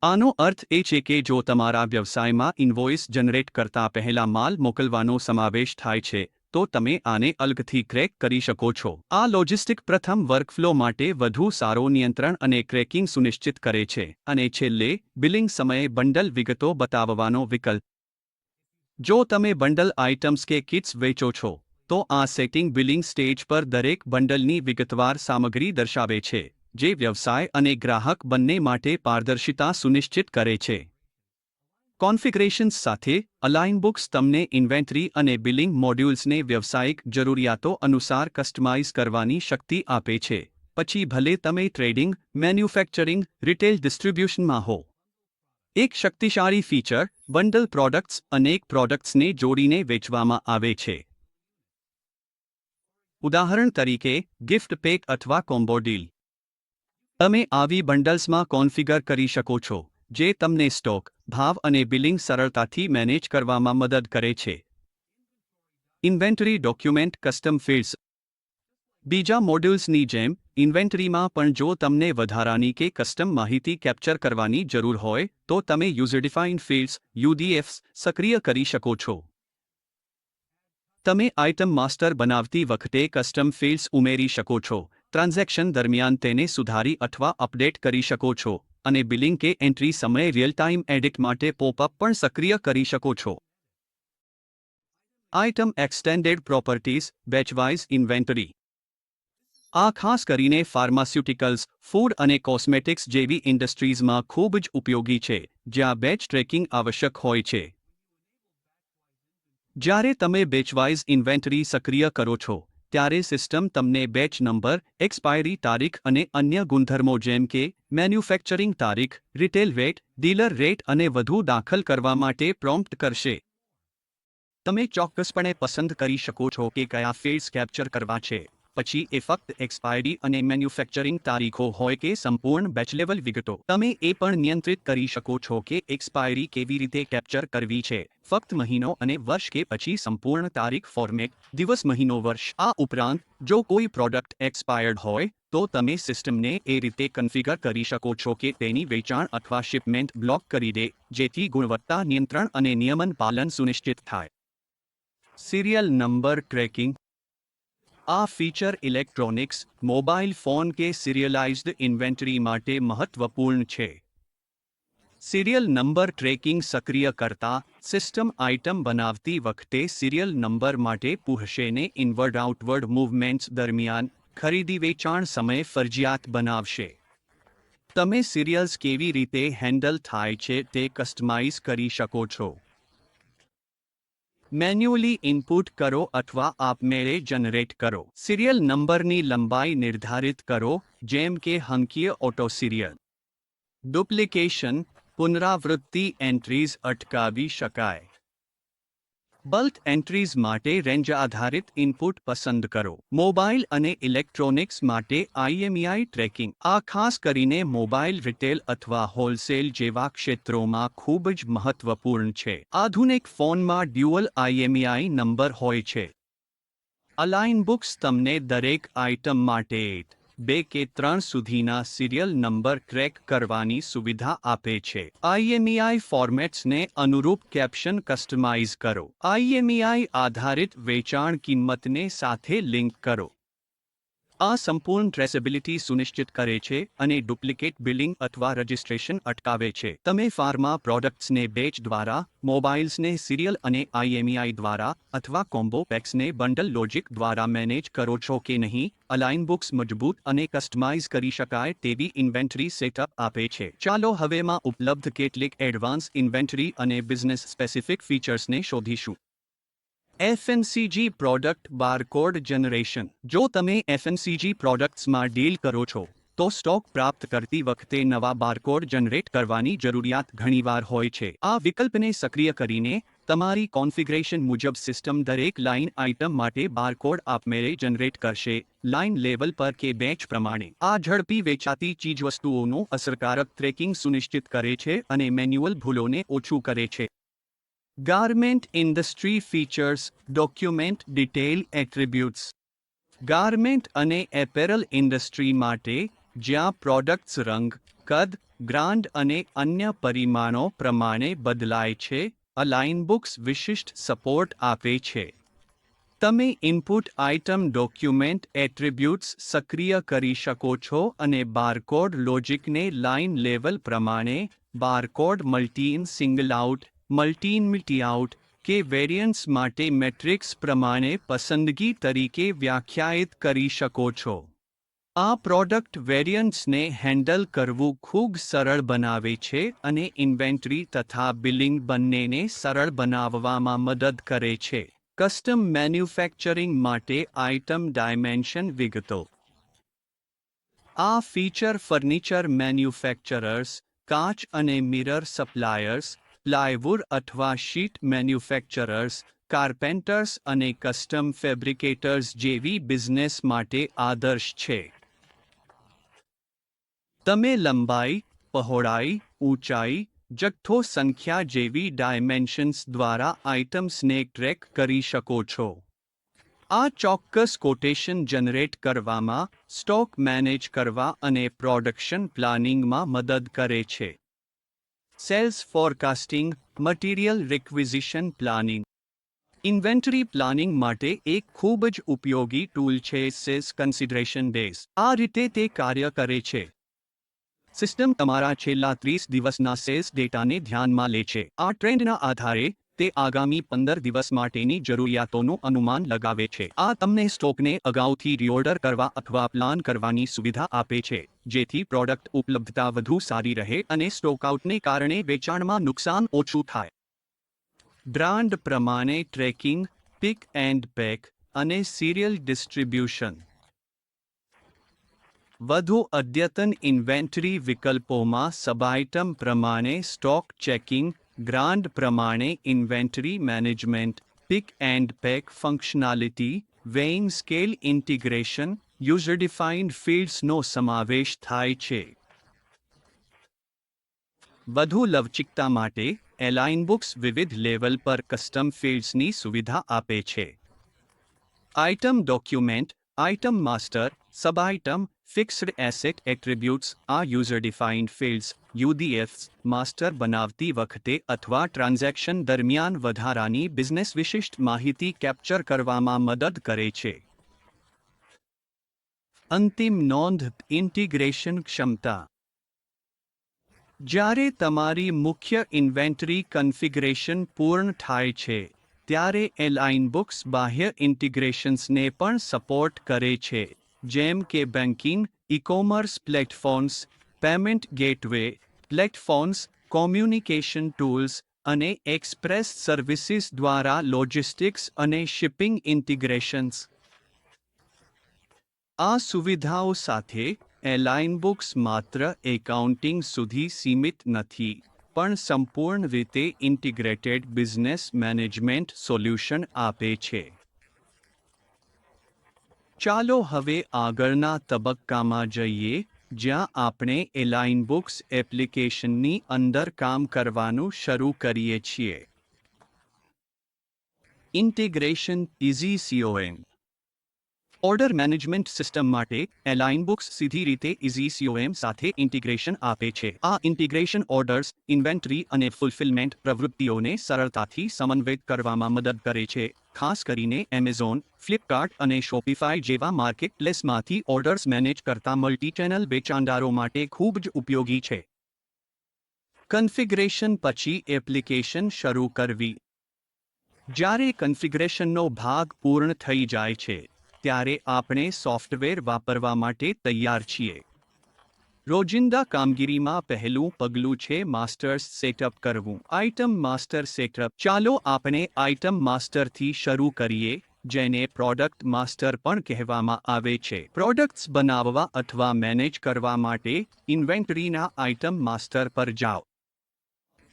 આનો અર્થ એ છે કે જો તમારા વ્યવસાયમાં ઇન્વોઇસ જનરેટ કરતા પહેલા માલ મોકલવાનો સમાવેશ થાય છે, તો તમે આને અલગથી ક્રેક કરી શકો છો. આ લોજિસ્ટિક પ્રથમ વર્કફ્લો માટે વધુ સારો નિયંત્રણ અને ક્રેકિંગ સુનિશ્ચિત કરે છે. અને છેલ્લે, બિલિંગ સમયે બંડલ વિગતો બતાવવાનો વિકલ્પ. જો તમે બંડલ આઇટમ્સ કે કિટ્સ વેચો છો, તો આ સેટિંગ બિલિંગ સ્ટેજ પર દરેક બંડલની વિગતવાર સામગ્રી દર્શાવે છે, જે વ્યવસાય અને ગ્રાહક બંને માટે પારદર્શિતા સુનિશ્ચિત કરે છે. કોન્ફિગરેશન્સ સાથે, અલાઇન બુક્સ તમને ઇન્વેન્ટરી અને બિલિંગ મોડ્યુલ્સને વ્યવસાયિક જરૂરિયાતો અનુસાર કસ્ટમાઇઝ કરવાની શક્તિ આપે છે, પછી ભલે તમે ટ્રેડિંગ, મેન્યુફેક્ચરિંગ, રિટેલ ડિસ્ટ્રીબ્યુશનમાં હો. એક શક્તિશાળી ફીચર, બંડલ પ્રોડક્ટ્સ અનેક પ્રોડક્ટ્સને જોડીને વેચવામાં આવે છે. ઉદાહરણ તરીકે, ગિફ્ટ પેક અથવા કોમ્બો ડીલ. તમે આવી બંડલ્સમાં કોન્ફિગર કરી શકો છો, જે તમને સ્ટોક, ભાવ અને બિલિંગ સરળતાથી મેનેજ કરવામાં મદદ કરે છે. Inventory document custom fields. બીજા મોડ્યુલ્સની જેમ, ઇન્વેન્ટરીમાં પણ જો તમને વધારાની કે કસ્ટમ માહિતી કેપ્ચર કરવાની જરૂર હોય, તો તમે યુઝર-ડિફાઇન્ડ ફિલ્ડ્સ (UDFs) સક્રિય કરી શકો છો. તમે આઇટમ માસ્ટર બનાવતી વખતે કસ્ટમ ફિલ્ડ્સ ઉમેરી શકો છો, ટ્રાન્ઝેક્શન દરમિયાન તેને સુધારી અથવા અપડેટ કરી શકો છો, અને બિલિંગ કે એન્ટ્રી સમયે રિયલ ટાઈમ એડિટ માટે પોપઅપ પણ સક્રિય કરી શકો છો. Item extended properties, batchwise inventory. આ ખાસ કરીને ફાર્માસ્યુટિકલ્સ, ફૂડ અને કોસ્મેટિક્સ જેવી ઇન્ડસ્ટ્રીઝમાં ખૂબ જ ઉપયોગી છે, જ્યાં બેચ ટ્રેકિંગ આવશ્યક હોય છે. જ્યારે તમે બેચવાઇઝ ઇન્વેન્ટરી સક્રિય કરો છો, ત્યારે સિસ્ટમ તમને બેચ નંબર, એક્સપાયરી તારીખ અને અન્ય ગુણધર્મો જેમ કે મેન્યુફેક્ચરિંગ તારીખ, રિટેલ રેટ, ડીલર રેટ અને વધુ દાખલ કરવા માટે પ્રોમ્પ્ટ કરશે. તમે ચોક્કસપણે પસંદ કરી શકો છો કે કયા ફિલ્ડ્સ કેપ્ચર કરવા છે. પછી એ ફક્ત એક્સપાયરી અને મેન્યુફેક્ચરિંગ તારીખો હોય કે સંપૂર્ણ બેચ લેવલ વિગતો, તમે એ પણ નિયંત્રિત કરી શકો છો કે એક્સપાયરી કેવી રીતે કેપ્ચર કરવી છે, ફક્ત મહિનો અને વર્ષ કે પછી સંપૂર્ણ તારીખ ફોર્મેટ, દિવસ મહિનો વર્ષ. આ ઉપરાંત જો કોઈ પ્રોડક્ટ એક્સપાયર્ડ હોય તો તમે સિસ્ટમને એ રીતે કન્ફિગર કરી શકો છો કે તેની વેચાણ અથવા શિપમેન્ટ બ્લોક કરી દે, જેથી ગુણવત્તા નિયંત્રણ અને નિયમન પાલન સુનિશ્ચિત થાય. Serial number tracking. આ ફીચર ઇલેક્ટ્રોનિક્સ, મોબાઈલ ફોન કે સિરિયલાઇઝ્ડ ઇન્વેન્ટરી માટે મહત્વપૂર્ણ છે. સિરિયલ નંબર ટ્રેકિંગ સક્રિય કરતા સિસ્ટમ આઇટમ બનાવતી વખતે સિરિયલ નંબર માટે પૂછશેને ઇનવર્ડ આઉટવર્ડ મૂવમેન્ટ્સ દરમિયાન ખરીદી વેચાણ સમયે ફરજિયાત બનાવશે. તમે સિરિયલ્સ કેવી રીતે હેન્ડલ થાય છે તે કસ્ટમાઇઝ કરી શકો છો. મેન્યુઅલી ઇનપુટ કરો અથવા આપમેળે જનરેટ કરો. સિરિયલ નંબરની લંબાઈ નિર્ધારિત કરો, જેમ કે અંકીય ઓટો સિરિયલ. ડુપ્લિકેશન, પુનરાવૃત્તિ એન્ટ્રીઝ અટકાવી શકાય. બલ્ક એન્ટ્રીઝ માટે રેન્જ આધારિત ઇનપુટ પસંદ કરો. મોબાઈલ અને ઇલેક્ટ્રોનિક્સ માટે IMEI ટ્રેકિંગ. આ ખાસ કરીને મોબાઈલ રિટેલ અથવા હોલસેલ જેવા ક્ષેત્રોમાં ખૂબ જ મહત્વપૂર્ણ છે. આધુનિક ફોનમાં ડ્યુઅલ IMEI નંબર હોય છે. અલાઇન બુક્સ તમને દરેક આઇટમ માટે 2 કે 3 સુધીના સિરિયલ નંબર ટ્રેક કરવાની સુવિધા આપે છે. IMEI ફોર્મેટ્સને અનુરૂપ કેપ્શન કસ્ટમાઇઝ કરો. IMEI આધારિત વેચાણ કિંમતને સાથે લિંક કરો. આ સંપૂર્ણ ટ્રેસેબિલિટી સુનિશ્ચિત કરે છે અને ડુપ્લિકેટ બિલિંગ અથવા રજિસ્ટ્રેશન અટકાવે છે. તમે ફાર્મા પ્રોડક્ટ્સને બેચ દ્વારા, મોબાઇલ્સને સિરિયલ અને IMEI દ્વારા, અથવા કોમ્બો પેક્સને બંડલ લોજિક દ્વારા મેનેજ કરો છો કે નહીં. અલાઇન બુક્સ મજબૂત અને કસ્ટમાઇઝ કરી શકાય તેવી ઇન્વેન્ટરી સેટઅપ આપે છે. ચાલો હવેમાં ઉપલબ્ધ કેટલીક એડવાન્સ ઇન્વેન્ટરી અને બિઝનેસ સ્પેસિફિક ફીચર્સને શોધીશું. FMCG product barcode generation. જો તમે FMCG પ્રોડક્ટ્સમાં ડીલ કરો છો, તો સ્ટોક પ્રાપ્ત કરતી વખતે નવા બારકોડ જનરેટ કરવાની જરૂરિયાત ઘણીવાર હોય છે. આ વિકલ્પને સક્રિય કરીને તમારી કોન્ફિગરેશન મુજબ સિસ્ટમ દરેક લાઇન આઇટમ માટે બારકોડ આપમેળે જનરેટ કરશે, લાઇન લેવલ પર કે બેચ પ્રમાણે. આ ઝડપી વેચાતી ચીજવસ્તુઓનું અસરકારક ટ્રેકિંગ સુનિશ્ચિત કરે છે અને મેન્યુઅલ ભૂલોને ઓછું કરે છે. Garment industry features. Document detail attributes. Garment અને એપેરલ ઇન્ડસ્ટ્રી માટે, જ્યાં પ્રોડક્ટ્સ રંગ, કદ, બ્રાન્ડ અને અન્ય પરિમાણો પ્રમાણે બદલાય છે, અલાઇન બુક્સ વિશિષ્ટ સપોર્ટ આપે છે. તમે ઇનપુટ આઇટમ ડોક્યુમેન્ટ એટ્રીબ્યુટ્સ સક્રિય કરી શકો છો અને બારકોડ લોજિકને લાઇન લેવલ પ્રમાણે બારકોડ મલ્ટીઇન સિંગલ આઉટ, મલ્ટીઇન મલ્ટીઆઉટ કે વેરિયન્ટ્સ માટે મેટ્રિક્સ પ્રમાણે પસંદગી તરીકે વ્યાખ્યાયિત કરી શકો છો. આ પ્રોડક્ટ વેરિયન્ટ્સને હેન્ડલ કરવું ખૂબ સરળ બનાવે છે અને ઇન્વેન્ટરી તથા બિલિંગ બંનેને સરળ બનાવવામાં મદદ કરે છે. કસ્ટમ મેન્યુફેક્ચરિંગ માટે આઇટમ ડાયમેન્શન વિગતો. આ ફીચર ફર્નિચર મેન્યુફેક્ચરર્સ, કાચ અને મિરર સપ્લાયર્સ, પ્લાયવુડ અથવા શીટ મેન્યુફેક્ચરર્સ, કાર્પેન્ટર્સ અને કસ્ટમ ફેબ્રિકેટર્સ જેવી બિઝનેસ માટે આદર્શ છે. તમે લંબાઈ, પહોળાઈ, ઊંચાઈ, જથ્થો સંખ્યા જેવી ડાયમેન્શન્સ દ્વારા આઇટમ્સને ટ્રેક કરી શકો છો. આ ચોક્કસ કોટેશન જનરેટ કરવામાં, સ્ટોક મેનેજ કરવા અને પ્રોડક્શન પ્લાનિંગમાં મદદ કરે છે. Sales forecasting, material requisition planning. Inventory planning માટે એક ખૂબ જ ઉપયોગી ટૂલ છે સેલ્સ કન્સિડરેશન ડેઝ. આ રીતે તે કાર્ય કરે છે. સિસ્ટમ તમારા છેલ્લા 30 દિવસના સેલ્સ ડેટાને ધ્યાનમાં લે છે. આ ટ્રેન્ડના આધારે તે આગામી 15 દિવસ માટેની જરૂરિયાતોનું અનુમાન લગાવે છે. આ તમને સ્ટોકને અગાઉથી રીઓર્ડર કરવા અથવા પ્લાન કરવાની સુવિધા આપે છે, જેથી પ્રોડક્ટ ઉપલબ્ધતા વધુ સારી રહે અને સ્ટોકઆઉટને કારણે વેચાણમાં નુકસાન ઓછું થાય. બ્રાન્ડ પ્રમાણે ટ્રેકિંગ, પિક એન્ડ પેક અને સિરિયલ ડિસ્ટ્રીબ્યુશન. વધુ અદ્યતન ઇન્વેન્ટરી વિકલ્પોમાં સબાઇટમ પ્રમાણે સ્ટોક ચેકિંગ, બ્રાન્ડ પ્રમાણે inventory management, pick and pack functionality, weighing scale integration user defined ફિલ્ડ્સનો સમાવેશ થાય છે. વધુ લવચિકતા માટે એલાઇન બુક્સ વિવિધ લેવલ પર કસ્ટમ ફિલ્ડ્સની સુવિધા આપે છે. Item document, item master, sub item, fixed asset attributes આ user defined fields UDFs master બનાવતી વખતે અથવા ટ્રાન્ઝેક્શન દરમિયાન વધારાની બિઝનેસ વિશિષ્ટ માહિતી કેપ્ચર કરવામાં મદદ કરે છે. અંતિમ નોંધ ઇન્ટિગ્રેશન ક્ષમતા. જ્યારે તમારી મુખ્ય ઇન્વેન્ટરી કન્ફિગરેશન પૂર્ણ થાય છે ત્યારે એલાઇન બુક્સ બાહ્ય ઇન્ટિગ્રેશન્સને પણ સપોર્ટ કરે છે, જેમ કે banking, e-commerce platforms, payment gateway platforms, communication tools અને એક્સપ્રેસ સર્વિસીસ દ્વારા લોજિસ્ટિક્સ અને શિપિંગ ઇન્ટિગ્રેશન્સ. આ સુવિધાઓ સાથે એલાઇન બુક્સ માત્ર એકાઉન્ટિંગ સુધી સીમિત નથી, પણ સંપૂર્ણ રીતે ઇન્ટિગ્રેટેડ બિઝનેસ મેનેજમેન્ટ સોલ્યુશન આપે છે. ચાલો હવે આગળના તબક્કામાં જઈએ, જ્યાં આપણે એલાઇન બુક્સ એપ્લિકેશનની અંદર કામ કરવાનું શરૂ કરીએ છીએ. Integration easy COM. Order management system માટે એલાઇન બુક્સ સીધી રીતે ઇઝી COM સાથે ઇન્ટિગ્રેશન આપે છે. આ ઇન્ટિગ્રેશન ઓર્ડર્સ, ઇન્વેન્ટરી અને ફુલફિલમેન્ટ પ્રવૃત્તિઓને સરળતાથી સમન્વયિત કરવામાં મદદ કરે છે, ખાસ કરીને એમેઝોન, ફ્લિપકાર્ટ અને શોપિફાય જેવા માર્કેટપ્લેસમાંથી ઓર્ડર્સ મેનેજ કરતા મલ્ટી-ચેનલ વેચાણદારો માટે ખૂબ જ ઉપયોગી છે. કન્ફિગરેશન પછી એપ્લિકેશન શરૂ કરવી. જ્યારે કન્ફિગરેશનનો ભાગ પૂર્ણ થઈ જાય છે ત્યારે આપણે સોફ્ટવેર વાપરવા માટે તૈયાર છીએ. રોજિંદા કામગીરીમાં પહેલું પગલું છે માસ્ટર્સ સેટઅપ કરવું. Item master setup. ચાલો આપણે આઇટમ માસ્ટરથી શરૂ કરીએ, જેને પ્રોડક્ટ માસ્ટર પણ કહેવામાં આવે છે. પ્રોડક્ટ્સ બનાવવા અથવા મેનેજ કરવા માટે ઇન્વેન્ટરીના આઇટમ માસ્ટર પર જાઓ.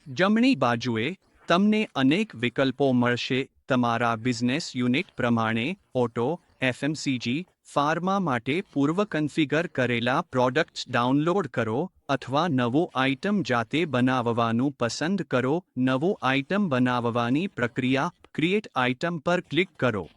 જમણી બાજુએ તમને અનેક વિકલ્પો મળશે. તમારા બિઝનેસ યુનિટ પ્રમાણે ઓટો, FMCG, ફાર્મા માટે પૂર્વ કન્ફિગર કરેલા પ્રોડક્ટ્સ ડાઉનલોડ કરો અથવા નવો આઇટમ જાતે બનાવવાનું પસંદ કરો. નવો આઇટમ બનાવવાની પ્રક્રિયા ક્રિએટ આઇટમ પર ક્લિક કરો.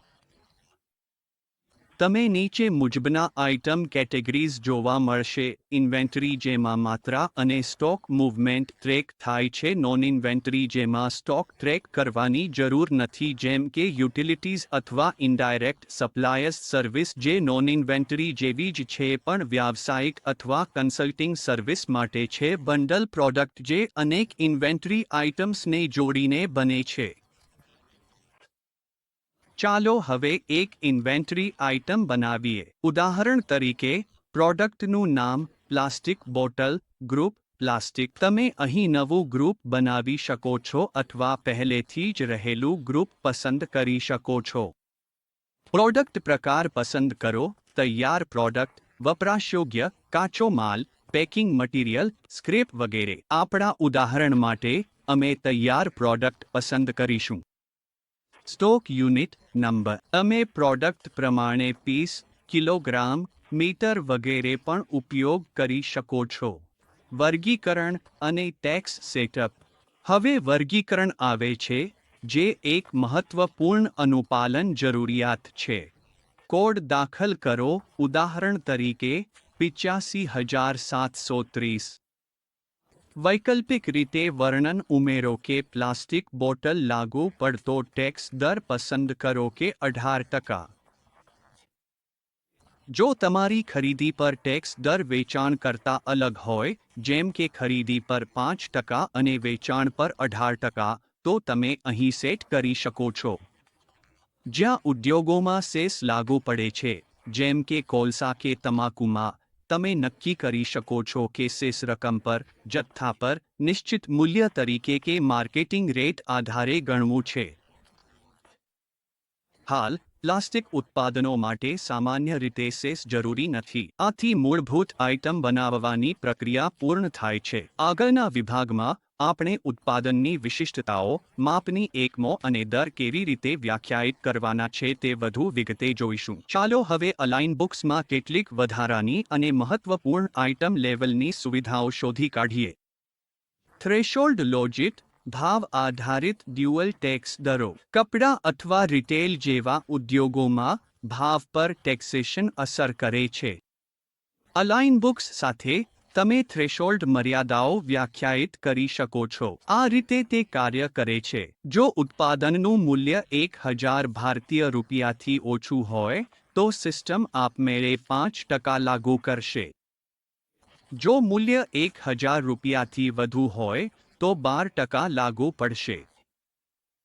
તમે નીચે મુજબના આઇટમ કેટેગરીઝ જોવા મળશે. ઇન્વેન્ટરી જેમાં માત્રા અને સ્ટોક મૂવમેન્ટ ટ્રેક થાય છે. નોન ઇન્વેન્ટરી જેમાં સ્ટોક ટ્રેક કરવાની જરૂર નથી, જેમ કે યુટિલિટીઝ અથવા ઇનડાયરેક્ટ સપ્લાયર્સ સર્વિસ જે નોન ઇન્વેન્ટરી જેવી જ છે પણ વ્યાવસાયિક અથવા કન્સલ્ટિંગ સર્વિસ માટે છે. બંડલ પ્રોડક્ટ જે અનેક ઇન્વેન્ટરી આઇટમ્સને જોડીને બને છે. ચાલો હવે એક ઇન્વેન્ટરી આઇટમ બનાવીએ. ઉદાહરણ તરીકે, પ્રોડક્ટનું નામ પ્લાસ્ટિક બોટલ ગ્રુપ પ્લાસ્ટિક. તમે અહીં નવું ગ્રુપ બનાવી શકો છો અથવા પહેલેથી જ રહેલું ગ્રુપ પસંદ કરી શકો છો. પ્રોડક્ટ પ્રકાર પસંદ કરો. તૈયાર પ્રોડક્ટ, વપરાશયોગ્ય, કાચો માલ, પેકિંગ મટીરિયલ, સ્ક્રેપ વગેરે. આપણા ઉદાહરણ માટે અમે તૈયાર પ્રોડક્ટ પસંદ કરીશું. Stock unit number. તમે પ્રોડક્ટ પ્રમાણે પીસ, કિલોગ્રામ, મીટર વગેરે પણ ઉપયોગ કરી શકો છો. વર્ગીકરણ અને ટેક્સ સેટઅપ. હવે વર્ગીકરણ આવે છે, જે એક મહત્વપૂર્ણ અનુપાલન જરૂરિયાત છે. કોડ દાખલ કરો. ઉદાહરણ તરીકે 85730. વૈકલ્પિક રીતે વર્ણન ઉમેરો કે પ્લાસ્ટિક બોટલ લાગુ પડતો ટેક્સ દર પસંદ કરો કે 18%. જો તમારી ખરીદી પર ટેક્સ દર વેચાણ કરતાં અલગ હોય, જેમ કે ખરીદી પર 5% અને વેચાણ પર 18%, તો તમે અહીં સેટ કરી શકો છો. જ્યાં ઉદ્યોગોમાં સેસ લાગુ પડે છે, જેમ કે કોલસા કે તમાકુમાં, તમે નક્કી કરી શકો છો કે સેસ રકમ પર, જથ્થા પર, નિશ્ચિત મૂલ્ય તરીકે કે માર્કેટિંગ રેટ આધારે ગણવું છે. હાલ, પ્લાસ્ટિક ઉત્પાદનો માટે સામાન્ય રીતે સેસ જરૂરી નથી. આથી મૂળભૂત આઇટમ બનાવવાની પ્રક્રિયા પૂર્ણ થાય છે. આગળના વિભાગમાં આપણે ઉત્પાદનની વિશિષ્ટતાઓ, માપની એકમો અને દર કેવી રીતે વ્યાખ્યાયિત કરવાના છે તે વધુ વિગતે જોઈશું. ચાલો હવે અલાઇન બુક્સમાં કેટલીક વધારાની અને મહત્વપૂર્ણ આઇટમ લેવલની સુવિધાઓ શોધી કાઢીએ. થ્રેશોલ્ડ લોજિટ, ભાવ આધારિત ડ્યુઅલ ટેક્સ દરો. કપડાં અથવા રિટેલ જેવા ઉદ્યોગોમાં ભાવ પર ટેક્સેશન અસર કરે છે. અલાઇન બુક્સ સાથે તમે થ્રેશોલ્ડ મર્યાદાઓ વ્યાખ્યાયિત કરી શકો છો. આ રીતે તે કાર્ય કરે છે. જો ઉત્પાદનનું મૂલ્ય 1000 ભારતીય રૂપિયાથી ઓછું હોય તો સિસ્ટમ આપમેળે 5% લાગુ કરશે. જો મૂલ્ય 1000 રૂપિયાથી વધુ હોય તો 12% લાગુ પડશે.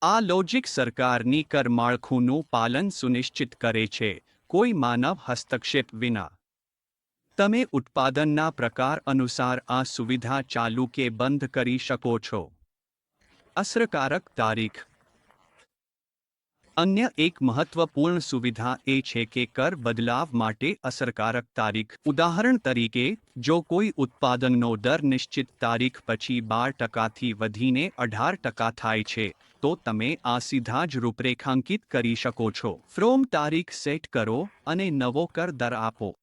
આ લોજિક સરકારની કર માળખુંનું પાલન સુનિશ્ચિત કરે છે, કોઈ માનવ હસ્તક્ષેપ વિના. તમે ઉત્પાદનના પ્રકાર અનુસાર આ સુવિધા ચાલુ કે બંધ કરી શકો છો. અસરકારક તારીખ. અન્ય એક મહત્વપૂર્ણ સુવિધા એ છે કે કર બદલાવ માટે અસરકારક તારીખ. ઉદાહરણ તરીકે, જો કોઈ ઉત્પાદનનો દર નિશ્ચિત તારીખ પછી 12%થી વધીને 18% થાય છે, તો તમે આ સીધા જ રૂપરેખાંકિત કરી શકો છો. ફ્રોમ તારીખ સેટ કરો અને નવો કર દર આપો.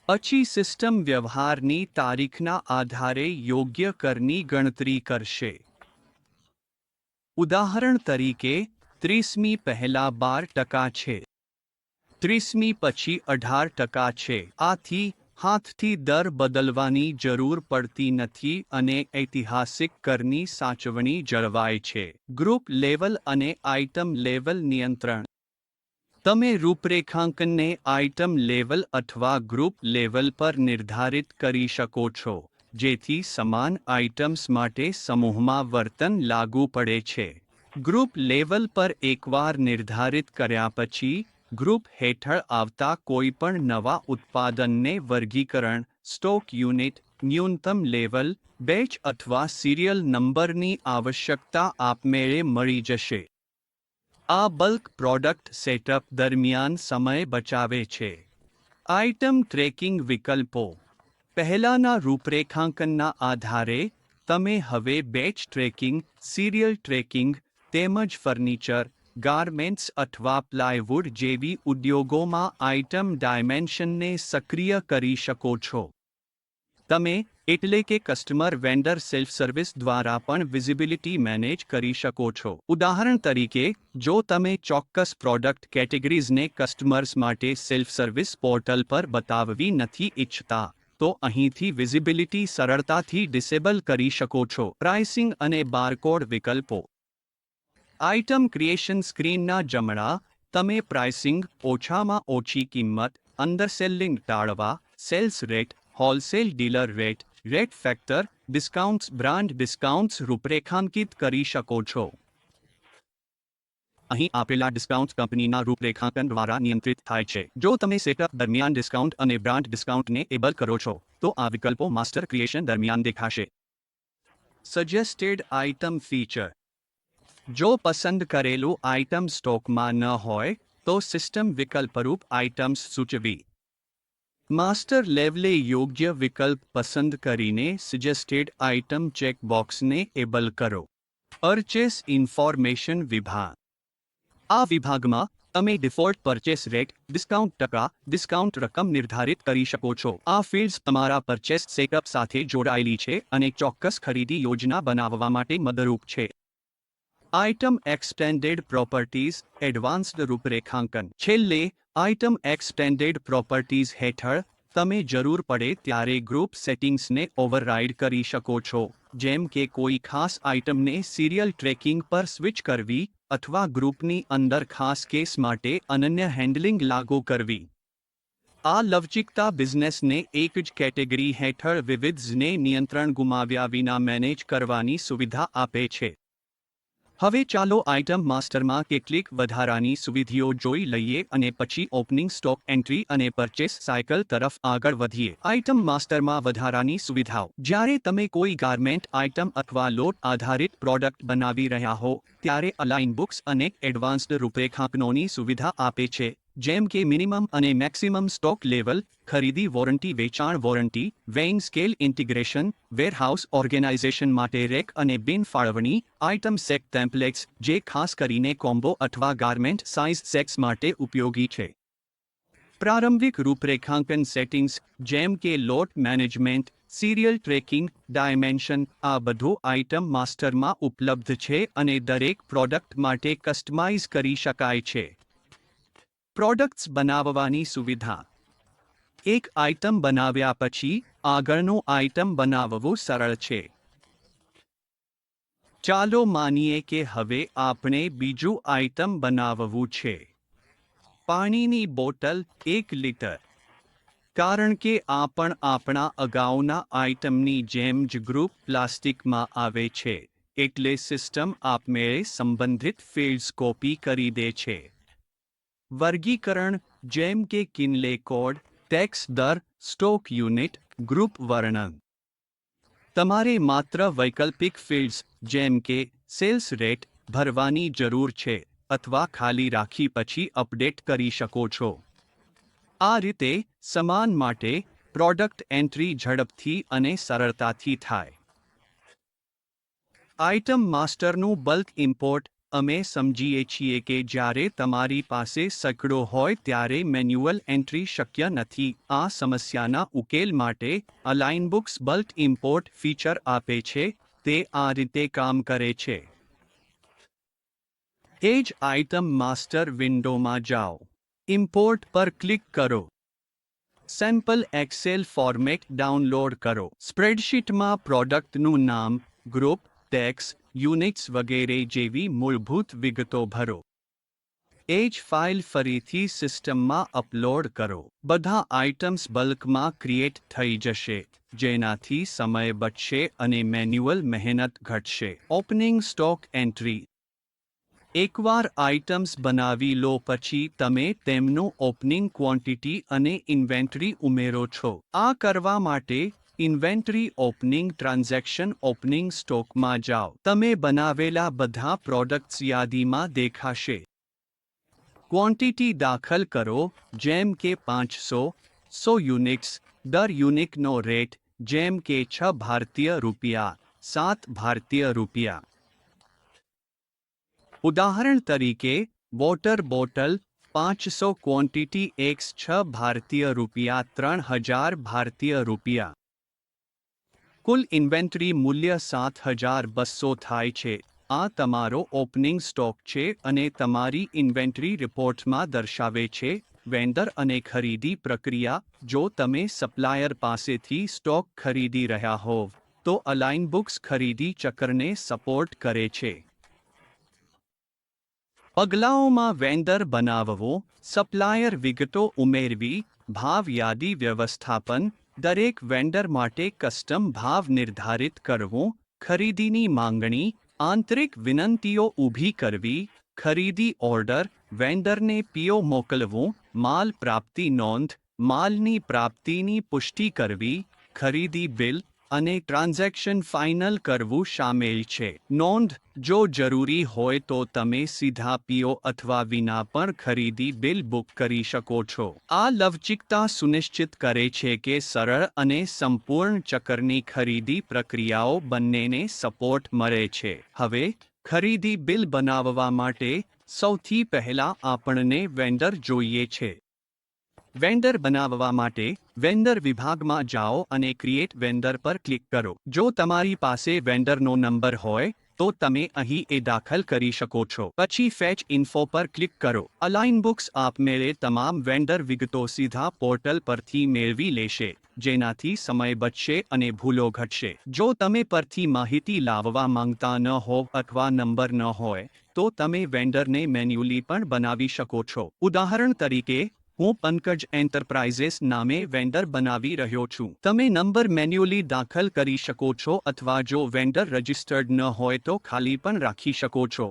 પછી સિસ્ટમ વ્યવહારની તારીખના આધારે યોગ્ય કરની ગણતરી કરશે. ઉદાહરણ તરીકે, 30મી પહેલા 12% છે, 30મી પછી 18% છે. આથી હાથથી દર બદલવાની જરૂર પડતી નથી અને ઐતિહાસિક કરની સાચવણી જળવાય છે. ગ્રુપ લેવલ અને આઇટમ લેવલ નિયંત્રણ. તમે રૂપરેખાંકનને આઇટમ લેવલ અથવા ગ્રુપ લેવલ પર નિર્ધારિત કરી શકો છો, જેથી સમાન આઇટમ્સ માટે સમૂહમાં વર્તન લાગુ પડે છે. ગ્રુપ લેવલ પર એકવાર નિર્ધારિત કર્યા પછી, ગ્રુપ હેઠળ આવતા કોઈપણ નવા ઉત્પાદનને વર્ગીકરણ, સ્ટોક યુનિટ, ન્યૂનતમ લેવલ, બેચ અથવા સિરિયલ નંબરની આવશ્યકતા આપમેળે મળી જશે. આ બલ્ક પ્રોડક્ટ સેટઅપ દરમિયાન સમય બચાવે છે. આઇટમ ટ્રેકિંગ વિકલ્પો. પહેલાના રૂપરેખાંકનના આધારે, તમે હવે બેચ ટ્રેકિંગ, સિરિયલ ટ્રેકિંગ તેમજ ફર્નિચર, ગાર્મેન્ટ્સ અથવા પ્લાયવુડ જેવી ઉદ્યોગોમાં આઇટમ ડાયમેન્શનને સક્રિય કરી શકો છો. તમે એટલે કે કસ્ટમર વેન્ડર સેલ્ફ સર્વિસ દ્વારા પણ વિઝિબિલિટી મેનેજ કરી શકો છો. ઉદાહરણ તરીકે, જો તમે ચોક્કસ પ્રોડક્ટ કેટેગરીઝને કસ્ટમર્સ માટે સેલ્ફ સર્વિસ પોર્ટલ પર બતાવવી નથી ઈચ્છતા, તો અહીંથી વિઝિબિલિટી સરળતાથી ડિસેબલ કરી શકો છો. પ્રાઇસિંગ અને બારકોડ વિકલ્પો. આઇટમ ક્રિએશન સ્ક્રીનના જમણા, તમે પ્રાઇસિંગ, ઓછામાં ઓછી કિંમત, અંડરસેલિંગ ટાળવા, sales rate, wholesale dealer rate, rate factor, discounts, brand discounts રૂપરેખાંકિત કરી શકો છો. અહીં આપેલા ડિસ્કાઉન્ટ કંપનીના રૂપરેખાંકન દ્વારા નિયંત્રિત થાય છે. જો તમે સેટઅપ દરમિયાન ડિસ્કાઉન્ટ અને બ્રાન્ડ ડિસ્કાઉન્ટને એબલ કરો છો, તો આ વિકલ્પો માસ્ટર ક્રિએશન દરમિયાન દેખાશે. Suggested item feature. જો પસંદ કરેલું આઇટમ સ્ટોકમાં ન હોય, તો સિસ્ટમ વિકલ્પરૂપ આઇટમ્સ સૂચવી. માસ્ટર લેવલે યોગ્ય વિકલ્પ પસંદ કરીને સજેસ્ટેડ આઇટમ ચેકબોક્સને એબલ કરો. પરચેસ ઇન્ફોર્મેશન વિભાગ. આ વિભાગમાં તમે ડિફોલ્ટ પરચેસ રેટ, ડિસ્કાઉન્ટ ટકા, ડિસ્કાઉન્ટ રકમ નિર્ધારિત કરી શકો છો. આ ફિલ્ડ્સ તમારા પરચેસ સેટઅપ સાથે જોડાયેલી છે અને ચોક્કસ ખરીદી યોજના બનાવવા માટે મદદરૂપ છે. આઇટમ એક્સટેન્ડેડ પ્રોપર્ટીઝ, એડવાન્સ્ડ રૂપરેખાંકન. છેલ્લે, આઇટમ એક્સટેન્ડેડ પ્રોપર્ટીઝ હેઠળ, તમે જરૂર પડે ત્યારે ગ્રુપ સેટિંગ્સને ઓવરરાઇડ કરી શકો છો, જેમ કે કોઈ ખાસ આઇટમને સિરિયલ ટ્રેકિંગ પર સ્વિચ કરવી અથવા ગ્રુપની અંદર ખાસ કેસ માટે અનન્ય હેન્ડલિંગ લાગુ કરવી. આ લવચિકતા બિઝનેસને એક જ કેટેગરી હેઠળ વિવિધને નિયંત્રણ ગુમાવ્યા વિના મેનેજ કરવાની સુવિધા આપે છે. હવે ચાલો આઇટમ માસ્ટરમાં કેટલીક વધારાની સુવિધાઓ જોઈ લઈએ અને પછી ઓપનિંગ સ્ટોક એન્ટ્રી અને પરચેસ સાયકલ તરફ આગળ વધીએ. આઇટમ માસ્ટરમાં વધારાની સુવિધાઓ. જ્યારે તમે કોઈ ગાર્મેન્ટ આઇટમ અથવા લોટ આધારિત પ્રોડક્ટ બનાવી રહ્યા હો, ત્યારે અલાઇન બુક્સ અનેક એડવાન્સ્ડ રૂપરેખાંકનોની સુવિધા આપે છે, જેમ કે મિનિમમ અને મેક્સિમમ સ્ટોક લેવલ, ખરીદી વોરંટી, વેચાણ warranty, weighing scale integration, warehouse organisation માટે રેક અને બિન ફાળવણી, આઇટમ સેક ટેમ્પલેટ્સ જે ખાસ કરીને કોમ્બો અથવા ગાર્મેન્ટ સાઇઝ સેક્સ માટે ઉપયોગી છે. પ્રારંભિક રૂપરેખાંકન સેટિંગ્સ જેમ કે લોટ મેનેજમેન્ટ, સિરિયલ ટ્રેકિંગ, ડાયમેન્શન આ બધું આઇટમ માસ્ટરમાં ઉપલબ્ધ છે અને દરેક પ્રોડક્ટ માટે કસ્ટમાઇઝ કરી શકાય છે. પ્રોડક્ટ્સ બનાવવાની સુવિધા. એક આઇટમ બનાવ્યા પછી આગળનું આઇટમ બનાવવું સરળ છે. ચાલો માનીએ કે હવે આપણે બીજું આઇટમ બનાવવું છે. પાણીની બોટલ 1 લિટર. કારણ કે આ પણ આપણા અગાઉના આઇટમની જેમ જ ગ્રુપ પ્લાસ્ટિકમાં આવે છે, એટલે સિસ્ટમ આપમેળે સંબંધિત ફિલ્ડ્સ કોપી કરી દે છે. વર્ગીકરણ જેમ કે કિનલે કોડ, ટેક્સ દર, સ્ટોક યુનિટ, ગ્રુપ વર્ણન. તમારે માત્ર વૈકલ્પિક ફિલ્ડ્સ જેમ કે સેલ્સ રેટ ભરવાની જરૂર છે અથવા ખાલી રાખી પછી અપડેટ કરી શકો છો. આ રીતે સમાન માટે પ્રોડક્ટ એન્ટ્રી ઝડપથી અને સરળતાથી થાય. આઇટમ માસ્ટરનું બલ્ક ઇમ્પોર્ટ. અમે સમજીએ છીએ કે જ્યારે તમારી પાસે સકડો હોય ત્યારે મેન્યુઅલ એન્ટ્રી શક્ય નથી. આ સમસ્યાના ઉકેલ માટે અલાઇનબુક્સ બલ્ક ઇમ્પોર્ટ ફીચર આપે છે. તે આ રીતે કામ કરે છે. એ જ આઇટમ માસ્ટર વિન્ડોમાં જાઓ. ઇમ્પોર્ટ પર ક્લિક કરો. સેમ્પલ એક્સેલ ફોર્મેટ ડાઉનલોડ કરો. સ્પ્રેડશીટમાં પ્રોડક્ટનું નામ, ગ્રુપ, ટેક્સ, યુનિટ્સ વગેરે જેવી મૂળભૂત વિગતો ભરો. એ જ ફાઇલ ફરીથી સિસ્ટમમાં અપલોડ કરો. બધા આઇટમ્સ બલ્કમાં ક્રિએટ થઈ જશે, જેનાથી સમય બચશે અને મેન્યુઅલ મહેનત ઘટશે. Opening stock entry. એકવાર આઇટમ્સ બનાવી લો પછી તમે તેમનું ઓપનિંગ ક્વોન્ટિટી અને ઇન્વેન્ટરી ઉમેરો છો. આ કરવા માટે ઇન્વેન્ટરી ઓપનિંગ ટ્રાન્ઝેક્શન ઓપનિંગ સ્ટોકમાં જાઓ. તમે બનાવેલા બધા પ્રોડક્ટ્સ યાદીમાં દેખાશે. ક્વોન્ટિટી દાખલ કરો જેમ કે 500, 100 યુનિટ્સ. દર યુનિટનો રેટ જેમ કે 6 ભારતીય રૂપિયા, 7 ભારતીય રૂપિયા. ઉદાહરણ તરીકે, વોટર બોટલ 500 ક્વોન્ટિટી x 6 ભારતીય રૂપિયા 3000 ભારતીય રૂપિયા. કુલ ઇન્વેન્ટરી મૂલ્ય 7200 થાય છે. આ તમારો ઓપનિંગ સ્ટોક છે અને તમારી ઇન્વેન્ટરી રિપોર્ટમાં દર્શાવે છે. વેન્ડર અને ખરીદી પ્રક્રિયા. જો તમે સપ્લાયર પાસેથી સ્ટોક ખરીદી રહ્યા હોવ તો અલાઇનબુક્સ ખરીદી ચક્રને સપોર્ટ કરે છે. પગલાઓમાં વેન્ડર બનાવવો, સપ્લાયર વિગતો ઉમેરવી, ભાવ યાદી વ્યવસ્થાપન, દરેક વેન્ડર માટે કસ્ટમ ભાવ નિર્ધારિત કરવો, ખરીદીની માંગણી, આંતરિક વિનંતીઓ ઊભી કરવી, ખરીદી ઓર્ડર, વેન્ડરને પીઓ મોકલવું, માલ પ્રાપ્તિ નોંધ, માલની પ્રાપ્તિની પુષ્ટિ કરવી, ખરીદી બિલ અને ટ્રાન્ઝેક્શન ફાઇનલ કરવું શામેલ છે. નોંધ, જો જરૂરી હોય તો તમે સીધા પીઓ અથવા વિના પણ ખરીદી બિલ બુક કરી શકો છો. આ લવચિકતા સુનિશ્ચિત કરે છે કે સરળ અને સંપૂર્ણ ચક્રની ખરીદી પ્રક્રિયાઓ બંનેને સપોર્ટ મળે છે. હવે, ખરીદી બિલ બનાવવા માટે સૌથી પહેલા આપણને વેન્ડર જોઈએ છે. વેન્ડર બનાવવા માટે વેન્ડર વિભાગમાં જાઓ અને ક્રિએટ વેન્ડર પર ક્લિક કરો. જો તમારી પાસે વેન્ડરનો નંબર હોય તો તમે અહીં એ દાખલ કરી શકો છો. પછી ફેચ ઇન્ફો પર ક્લિક કરો. અલાઇનબુક્સ આપમેળે તમામ વેન્ડર વિગતો સીધા પોર્ટલ પરથી મેળવી લેશે, જેનાથી સમય બચશે અને ભૂલો ઘટશે. જો તમે પરથી માહિતી લાવવા માંગતા ન હોવ અથવા નંબર ન હોય તો તમે વેન્ડરને મેન્યુઅલી પણ બનાવી શકો છો. ઉદાહરણ તરીકે, હું પંકજ એન્ટરપ્રાઇઝેસ નામે વેન્ડર બનાવી રહ્યો છું. તમે નંબર મેન્યુઅલી દાખલ કરી શકો છો અથવા જો વેન્ડર રજિસ્ટર્ડ ન હોય તો ખાલી પણ રાખી શકો છો.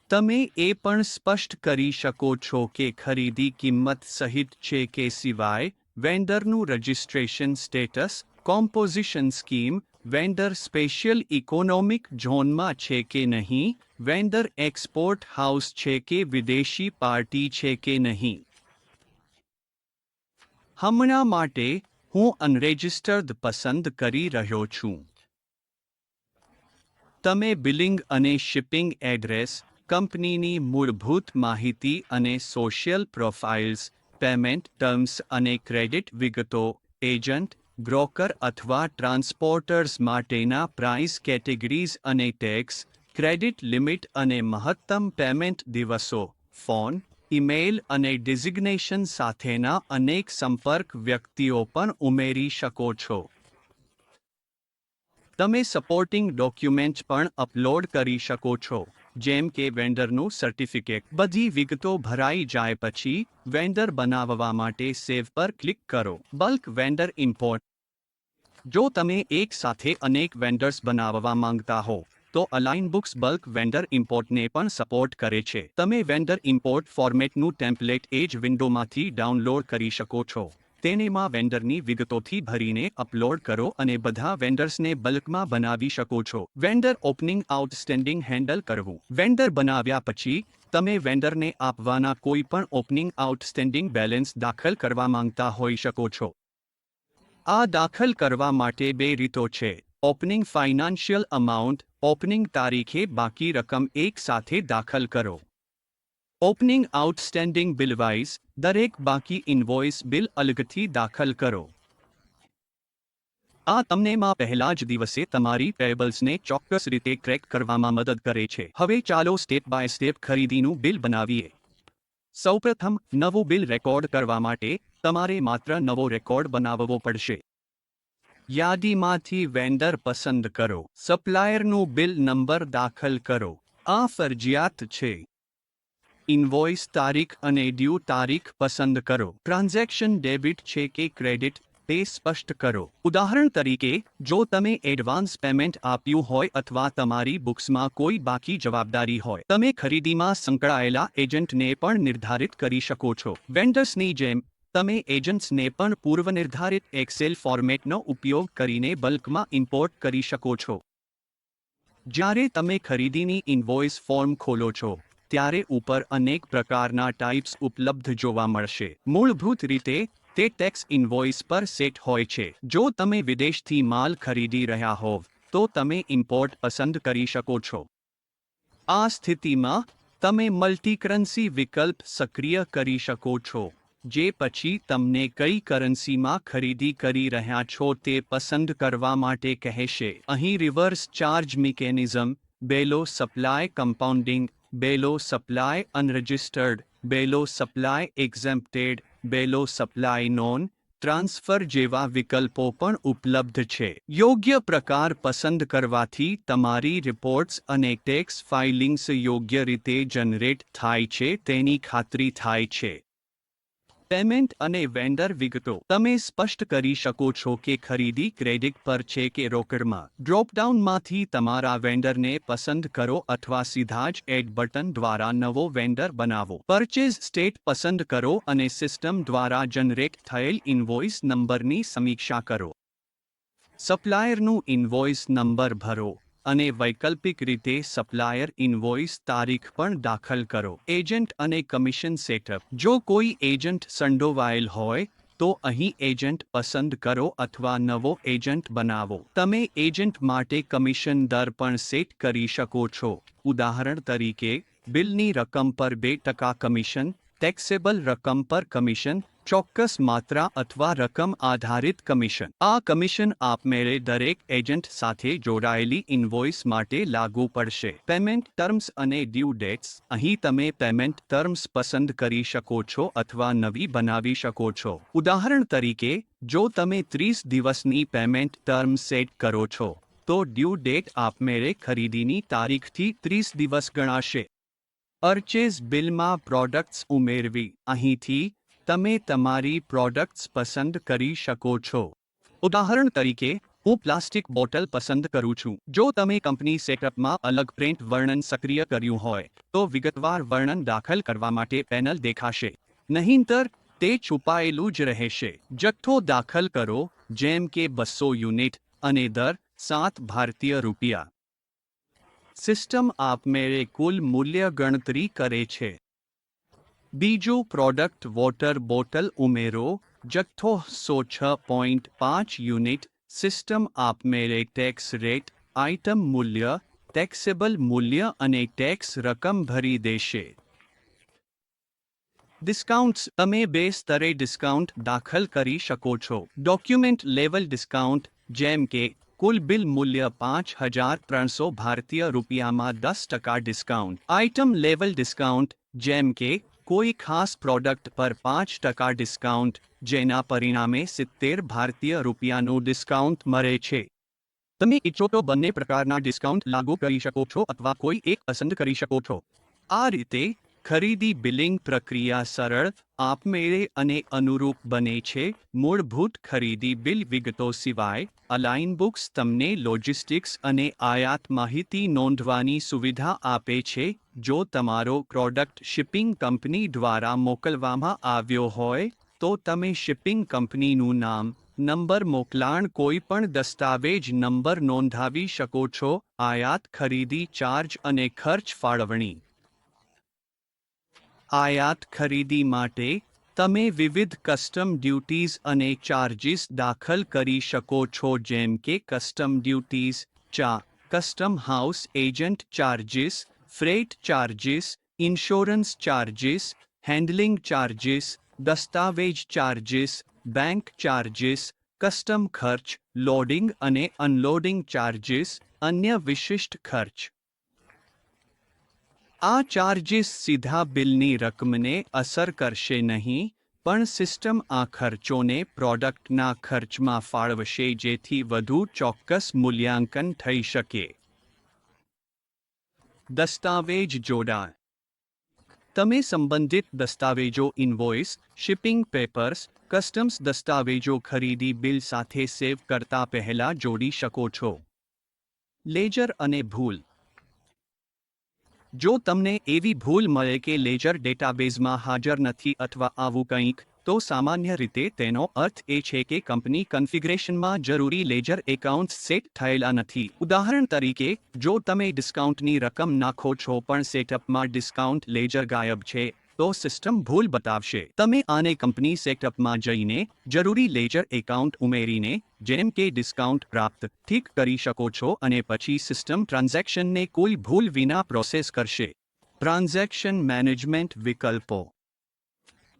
તમે એ પણ સ્પષ્ટ કરી શકો છો કે ખરીદી કિંમત સહિત છે કે સિવાય, વેન્ડરનું registration status, composition scheme, vendor special economic ઝોનમાં છે કે નહીં, વેન્ડર એક્સપોર્ટ હાઉસ છે કે વિદેશી પાર્ટી છે કે નહીં. હમણાં માટે હું અનરેજિસ્ટર્ડ પસંદ કરી રહ્યો છું. તમે બિલિંગ અને શિપિંગ એડ્રેસ, કંપનીની મૂળભૂત માહિતી અને સોશિયલ પ્રોફાઇલ્સ, પેમેન્ટ ટર્મ્સ અને ક્રેડિટ વિગતો, એજન્ટ, બ્રોકર અથવા ટ્રાન્સપોર્ટર્સ માટેના પ્રાઇસ કેટેગરીઝ અને ટેક્સ, ક્રેડિટ લિમિટ અને મહત્તમ પેમેન્ટ દિવસો, ફોન, ઈમેલ અને ડિઝિગ્નેશન સાથેના અનેક સંપર્ક વ્યક્તિઓ પણ ઉમેરી શકો છો. તમે સપોર્ટિંગ ડોક્યુમેન્ટ પણ અપલોડ કરી શકો છો, જેમ કે વેન્ડરનું સર્ટિફિકેટ. બધી વિગતો ભરાઈ જાય પછી વેન્ડર બનાવવા માટે સેવ પર ક્લિક કરો. Bulk vendor import. જો તમે એક સાથે અનેક વેન્ડર્સ બનાવવા માંગતા હો તો અલાઇનબુક્સ બલ્ક વેન્ડર ઇમ્પોર્ટને પણ સપોર્ટ કરે છે. તમે વેન્ડર ઇમ્પોર્ટ ફોર્મેટનું ટેમ્પલેટ એ જ વિન્ડોમાંથી ડાઉનલોડ કરી શકો છો. તેનેમાં વેન્ડરની વિગતોથી ભરીને અપલોડ કરો અને બધા વેન્ડર્સને બલ્કમાં બનાવી શકો છો. વેન્ડર ઓપનિંગ આઉટસ્ટેન્ડિંગ હેન્ડલ કરવું. વેન્ડર બનાવ્યા પછી તમે વેન્ડરને આપવાના કોઈ પણ ઓપનિંગ આઉટસ્ટેન્ડિંગ બેલેન્સ દાખલ કરવા માંગતા હોઈ શકો છો. આ દાખલ કરવા માટે બે રીતો છે. ઓપનિંગ ફાઇનાન્શિયલ અમાઉન્ટ, ઓપનિંગ તારીખે બાકી રકમ એક સાથે દાખલ કરો. ઓપનિંગ આઉટસ્ટેન્ડિંગ બિલવાઇઝ, દરેક બાકી ઇન્વોઇસ બિલ અલગથી દાખલ કરો. આ તમને પહેલા જ દિવસે તમારી પેયેબલ્સને ચોક્કસ રીતે ટ્રેક કરવામાં મદદ કરે છે. હવે ચાલો સ્ટેપ બાય સ્ટેપ ખરીદીનું બિલ બનાવીએ. સૌપ્રથમ, નવું બિલ રેકોર્ડ કરવા માટે તમારે માત્ર નવો રેકોર્ડ બનાવવો પડશે. યાદીમાંથી વેન્ડર પસંદ કરો. સપ્લાયરનું બિલ નંબર દાખલ કરો. આ ફરજિયાત છે. ઇન્વોઇસ તારીખ અને ડ્યુ તારીખ પસંદ કરો. ટ્રાન્ઝેક્શન ડેબિટ છે કે ક્રેડિટ તે સ્પષ્ટ કરો. ઉદાહરણ તરીકે, જો તમે એડવાન્સ પેમેન્ટ આપ્યું હોય અથવા તમારી બુક્સમાં કોઈ બાકી જવાબદારી હોય, તમે ખરીદીમાં સંકળાયેલા એજન્ટને પણ નિર્ધારિત કરી શકો છો. વેન્ડર્સની જેમ, તમે એજન્ટ્સને પણ પૂર્વનિર્ધારિત એક્સેલ ફોર્મેટનો ઉપયોગ કરીને બલ્કમાં ઇમ્પોર્ટ કરી શકો છો. જ્યારે તમે ખરીદીની ઇન્વોઇસ ફોર્મ ખોલો છો, ત્યારે ઉપર અનેક પ્રકારના ટાઇપ્સ ઉપલબ્ધ જોવા મળશે. મૂળભૂત રીતે, તે ટેક્સ ઇન્વોઇસ પર સેટ હોય છે. જો તમે વિદેશથી માલ ખરીદી રહ્યા હોવ, તો તમે ઇમ્પોર્ટ પસંદ કરી શકો છો. આ સ્થિતિમાં, તમે મલ્ટીકરન્સી વિકલ્પ સક્રિય કરી શકો છો, જે પછી તમને કઈ કરન્સીમાં ખરીદી કરી રહ્યા છો તે પસંદ કરવા માટે કહેશે. અહીં reverse charge mechanism, below supply compounding, below supply unregistered, below supply exempted, below supply non transfer જેવા વિકલ્પો પણ ઉપલબ્ધ છે. યોગ્ય પ્રકાર પસંદ કરવાથી તમારી રિપોર્ટ્સ અને ટેક્સ ફાઇલિંગ્સ યોગ્ય રીતે જનરેટ થાય છે તેની ખાતરી થાય છે. પેમેન્ટ અને વેન્ડર વિગતો. તમે સ્પષ્ટ કરી શકો છો કે ખરીદી ક્રેડિટ પર છે કે રોકડમાં. ડ્રોપડાઉનમાંથી તમારા વેન્ડરને પસંદ કરો અથવા સીધા જ એડ બટન દ્વારા નવો વેન્ડર બનાવો. પરચેઝ સ્ટેટ પસંદ કરો અને સિસ્ટમ દ્વારા જનરેટ થયેલ ઇન્વોઇસ નંબરની સમીક્ષા કરો. સપ્લાયરનું ઇન્વોઇસ નંબર ભરો અને વૈકલ્પિક રીતે સપ્લાયર ઇન્વોઇસ તારીખ પણ દાખલ કરો. એજન્ટ અને કમિશન સેટઅપ. જો કોઈ એજન્ટ સંડોવાયેલ હોય, તો અહીં એજન્ટ પસંદ કરો અથવા નવો એજન્ટ બનાવો. તમે એજન્ટ માટે કમિશન દર પણ સેટ કરી શકો છો. ઉદાહરણ તરીકે, બિલની રકમ પર 2% કમિશન, ટેક્સેબલ રકમ પર કમિશન, ચોક્કસ માત્રા અથવા રકમ આધારિત કમિશન. આ કમિશન આપમેળે દરેક એજન્ટ સાથે જોડાયેલી ઇન્વોઇસ માટે લાગુ પડશે. પેમેન્ટ ટર્મ્સ અને ડ્યુ ડેટ્સ. અહીં તમે પેમેન્ટ ટર્મ્સ પસંદ કરી શકો છો અથવા નવી બનાવી શકો છો. ઉદાહરણ તરીકે, જો તમે 30 દિવસની પેમેન્ટ ટર્મ સેટ કરો છો, તો ડ્યુ ડેટ આપમેળે ખરીદીની તારીખથી 30 દિવસ ગણાશે. પરચેઝ બિલમાં પ્રોડક્ટ્સ ઉમેરવી. અહીંથી, તમે તમારી પ્રોડક્ટ્સ પસંદ કરી શકો છો. ઉદાહરણ તરીકે, હું પ્લાસ્ટિક બોટલ પસંદ કરું છું. જો તમે કંપની સેટઅપમાં અલગ પ્રિન્ટ વર્ણન સક્રિય કર્યું હોય, તો વિગતવાર વર્ણન દાખલ કરવા માટે પેનલ દેખાશે. નહીંતર, તે છુપાયેલું જ રહેશે. જથ્થો દાખલ કરો, જેમ કે 200 યુનિટ, અને દર, 7 ભારતીય રૂપિયા. સિસ્ટમ આપમેળે કુલ મૂલ્ય ગણતરી કરે છે. બીજું, પ્રોડક્ટ વોટર બોટલ ઉમેરો, જથ્થો 106.5 યુનિટ. સિસ્ટમ આપમેળે ટેક્સ રેટ, આઇટમ મૂલ્ય, ટેક્સેબલ મૂલ્ય અને ટેક્સ રકમ ભરી દેશે. ડિસ્કાઉન્ટ્સ, તમે 2 સ્તરે ડિસ્કાઉન્ટ દાખલ કરી શકો છો. ડોક્યુમેન્ટ લેવલ ડિસ્કાઉન્ટ, જેમ કે કુલ બિલ મૂલ્ય 5,300 ભારતીય રૂપિયામાં 10% ડિસ્કાઉન્ટ. આઇટમ લેવલ ડિસ્કાઉન્ટ, જેમ કે કોઈ ખાસ પ્રોડક્ટ પર 5% ડિસ્કાઉન્ટ, જેના પરિણામે 70 ભારતીય રૂપિયાનું ડિસ્કાઉન્ટ મળે છે. તમે ઈચ્છો તો બંને પ્રકારના ડિસ્કાઉન્ટ લાગુ કરી શકો છો અથવા કોઈ એક પસંદ કરી શકો છો. આ રીતે ખરીદી બિલિંગ પ્રક્રિયા સરળ, આપમેળે અને અનુરૂપ બને છે. મૂળભૂત ખરીદી બિલ વિગતો સિવાય, અલાઇન બુક્સ તમને લોજિસ્ટિક્સ અને આયાત માહિતી નોંધવાની સુવિધા આપે છે. જો તમારો પ્રોડક્ટ શિપિંગ કંપની દ્વારા મોકલવામાં આવ્યો હોય, તો તમે શિપિંગ કંપનીનું નામ, નંબર, મોકલાણ કોઈપણ દસ્તાવેજ નંબર નોંધાવી શકો છો. આયાત ખરીદી ચાર્જ અને ખર્ચ ફાળવણી. આયાત ખરીદી માટે, તમે વિવિધ કસ્ટમ ડ્યુટીઝ અને ચાર્જીસ દાખલ કરી શકો છો, જેમ કે custom duties, custom house agent charges, freight charges, insurance charges, handling charges, દસ્તાવેજ ચાર્જીસ, બેંક ચાર્જીસ, કસ્ટમ ખર્ચ, લોડિંગ અને અનલોડિંગ ચાર્જીસ, અન્ય વિશિષ્ટ ખર્ચ. આ ચાર્જીસ સીધા બિલની રકમને અસર કરશે નહીં, પણ સિસ્ટમ આ ખર્ચોને પ્રોડક્ટના ખર્ચમાં ફાળવશે જેથી વધુ ચોક્કસ મૂલ્યાંકન થઈ શકે. દસ્તાવેજ જોડાણ. તમે સંબંધિત દસ્તાવેજો, ઇનવોઇસ, શિપિંગ પેપર્સ, કસ્ટમ્સ દસ્તાવેજો ખરીદી બિલ સાથે સેવ કરતા પહેલા જોડી શકો છો. લેજર અને ભૂલ. જો તમને એવી ભૂલ મળે કે લેજર ડેટાબેઝમાં હાજર નથી અથવા આવું કંઈક, તો સામાન્ય રીતે તેનો અર્થ એ છે કે કંપની કન્ફિગરેશનમાં જરૂરી લેજર એકાઉન્ટ્સ સેટ થયેલા નથી. ઉદાહરણ તરીકે, જો તમે ડિસ્કાઉન્ટની રકમ નાખો છો પણ સેટઅપમાં ડિસ્કાઉન્ટ લેજર ગાયબ છે, તો સિસ્ટમ ભૂલ બતાવશે. તમે આને કંપની સેટઅપમાં જઈને જરૂરી લેજર એકાઉન્ટ ઉમેરીને, જેમ કે ડિસ્કાઉન્ટ પ્રાપ્ત, ઠીક કરી શકો છો અને પછી સિસ્ટમ ટ્રાન્ઝેક્શનને કોઈ ભૂલ વિના પ્રોસેસ કરશે. ટ્રાન્ઝેક્શન મેનેજમેન્ટ વિકલ્પો.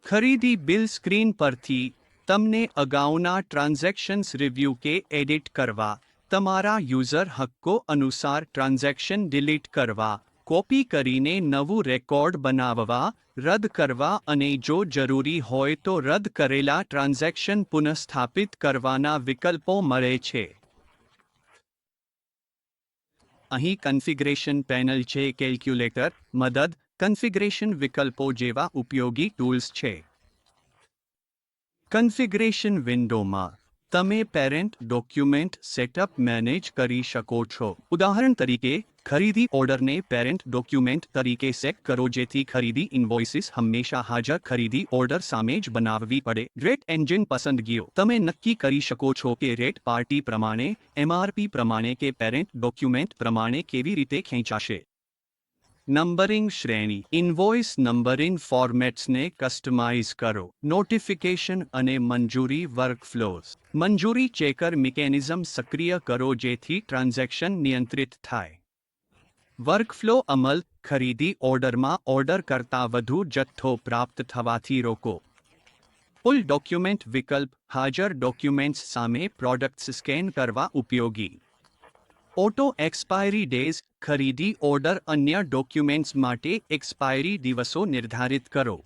ખરીદી બિલ સ્ક્રીન પરથી, તમને અગાઉના ટ્રાન્ઝેક્શન્સ રિવ્યૂ કે એડિટ કરવા, તમારા યુઝર હક્કો અનુસાર ટ્રાન્ઝેક્શન ડિલીટ કરવા, કોપી કરીને નવું રેકોર્ડ બનાવવા, રદ કરવા અને જો જરૂરી હોય તો રદ કરેલા ટ્રાન્ઝેક્શન પુનઃસ્થાપિત કરવાના વિકલ્પો મળે છે. અહીં કન્ફિગરેશન પેનલ છે. કેલ્ક્યુલેટર, મદદ, કન્ફિગરેશન વિકલ્પો જેવા ઉપયોગી ટૂલ્સ છે. કન્ફિગરેશન વિન્ડોમાં, તમે પેરેન્ટ ડોક્યુમેન્ટ સેટઅપ મેનેજ કરી શકો છો. ઉદાહરણ તરીકે, ખરીદી ઓર્ડરને પેરેન્ટ ડોક્યુમેન્ટ તરીકે સેટ કરો જેથી ખરીદી ઇન્વોઇસીસ હંમેશા હાજર ખરીદી ઓર્ડર સામે જ બનાવવી પડે. રેટ એન્જિન પસંદગીઓ. તમે નક્કી કરી શકો છો કે રેટ પાર્ટી પ્રમાણે, એમઆરપી પ્રમાણે કે પેરેન્ટ ડોક્યુમેન્ટ પ્રમાણે કેવી રીતે ખેંચાશે. નંબરિંગ શ્રેણી. ઇન્વોઇસ નંબરિંગ ફોર્મેટ્સને કસ્ટમાઇઝ કરો. નોટિફિકેશન અને મંજૂરી વર્કફ્લોઝ. મંજૂરી ચેકર મિકેનિઝમ સક્રિય કરો જેથી ટ્રાન્ઝેક્શન નિયંત્રિત થાય. વર્કફ્લો અમલ. ખરીદી ઓર્ડરમાં ઓર્ડર કરતાં વધુ જથ્થો પ્રાપ્ત થવાથી રોકો. ફૂલ ડોક્યુમેન્ટ વિકલ્પ. હાજર ડોક્યુમેન્ટ્સ સામે પ્રોડક્ટ્સ સ્કેન કરવા ઉપયોગી. Auto expiry days. ખરીદી ઓર્ડર અન્ય ડોક્યુમેન્ટ્સ માટે એક્સપાયરી દિવસો નિર્ધારિત કરો.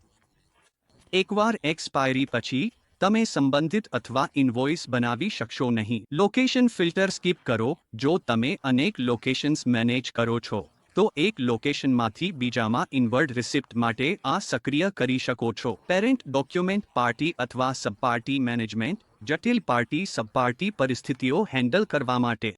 એકવાર એક્સપાયરી પછી, તમે સંબંધિત અથવા ઇન્વોઇસ બનાવી શકશો નહીં. લોકેશન ફિલ્ટર સ્કીપ કરો. જો તમે અનેક લોકેશન્સ મેનેજ કરો છો, તો એક લોકેશનમાંથી બીજામાં ઇનવર્ડ રિસિપ્ટ માટે આ સક્રિય કરી શકો છો. પેરેન્ટ ડોક્યુમેન્ટ પાર્ટી અથવા સબપાર્ટી મેનેજમેન્ટ. જટિલ પાર્ટી સબપાર્ટી પરિસ્થિતિઓ હેન્ડલ કરવા માટે.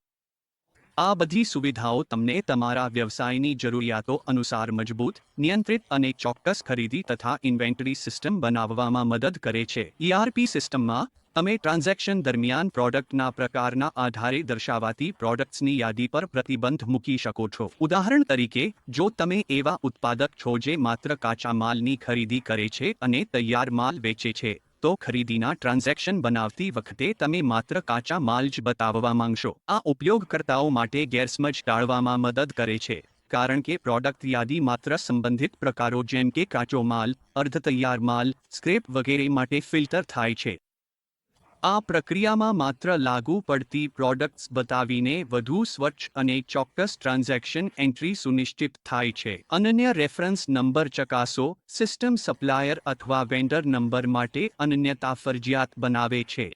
આ બધી સુવિધાઓ તમને તમારા વ્યવસાયની જરૂરિયાતો અનુસાર મજબૂત, નિયંત્રિત અને ચોક્કસ ખરીદી તથા ઇન્વેન્ટરી સિસ્ટમ બનાવવામાં મદદ કરે છે. ERP સિસ્ટમમાં, અમે ટ્રાન્ઝેક્શન દરમિયાન પ્રોડક્ટના પ્રકારના આધારે દર્શાવાતી પ્રોડક્ટ્સની યાદી પર પ્રતિબંધ મૂકી શકો છો. ઉદાહરણ તરીકે, જો તમે એવા ઉત્પાદક છો જે માત્ર કાચા માલની ખરીદી કરે છે અને તૈયાર માલ વેચે છે, તો ખરીદીના ટ્રાન્ઝેક્શન બનાવતી વખતે તમે માત્ર કાચા માલ જ બતાવવા માંગશો. આ ઉપયોગકર્તાઓ માટે ગેરસમજ ટાળવામાં મદદ કરે છે, કારણ કે પ્રોડક્ટ યાદી માત્ર સંબંધિત પ્રકારો જેમ કે કાચો માલ, અર્ધતૈયાર માલ, સ્ક્રેપ વગેરે માટે ફિલ્ટર થાય છે. આ પ્રક્રિયામાં માત્ર લાગુ પડતી પ્રોડક્ટ્સ બતાવીને વધુ સ્વચ્છ અને ચોક્કસ ટ્રાન્ઝેક્શન એન્ટ્રી સુનિશ્ચિત થાય છે. અનન્ય રેફરન્સ નંબર ચકાસો. સિસ્ટમ સપ્લાયર અથવા વેન્ડર નંબર માટે અનન્યતા ફરજિયાત બનાવે છે.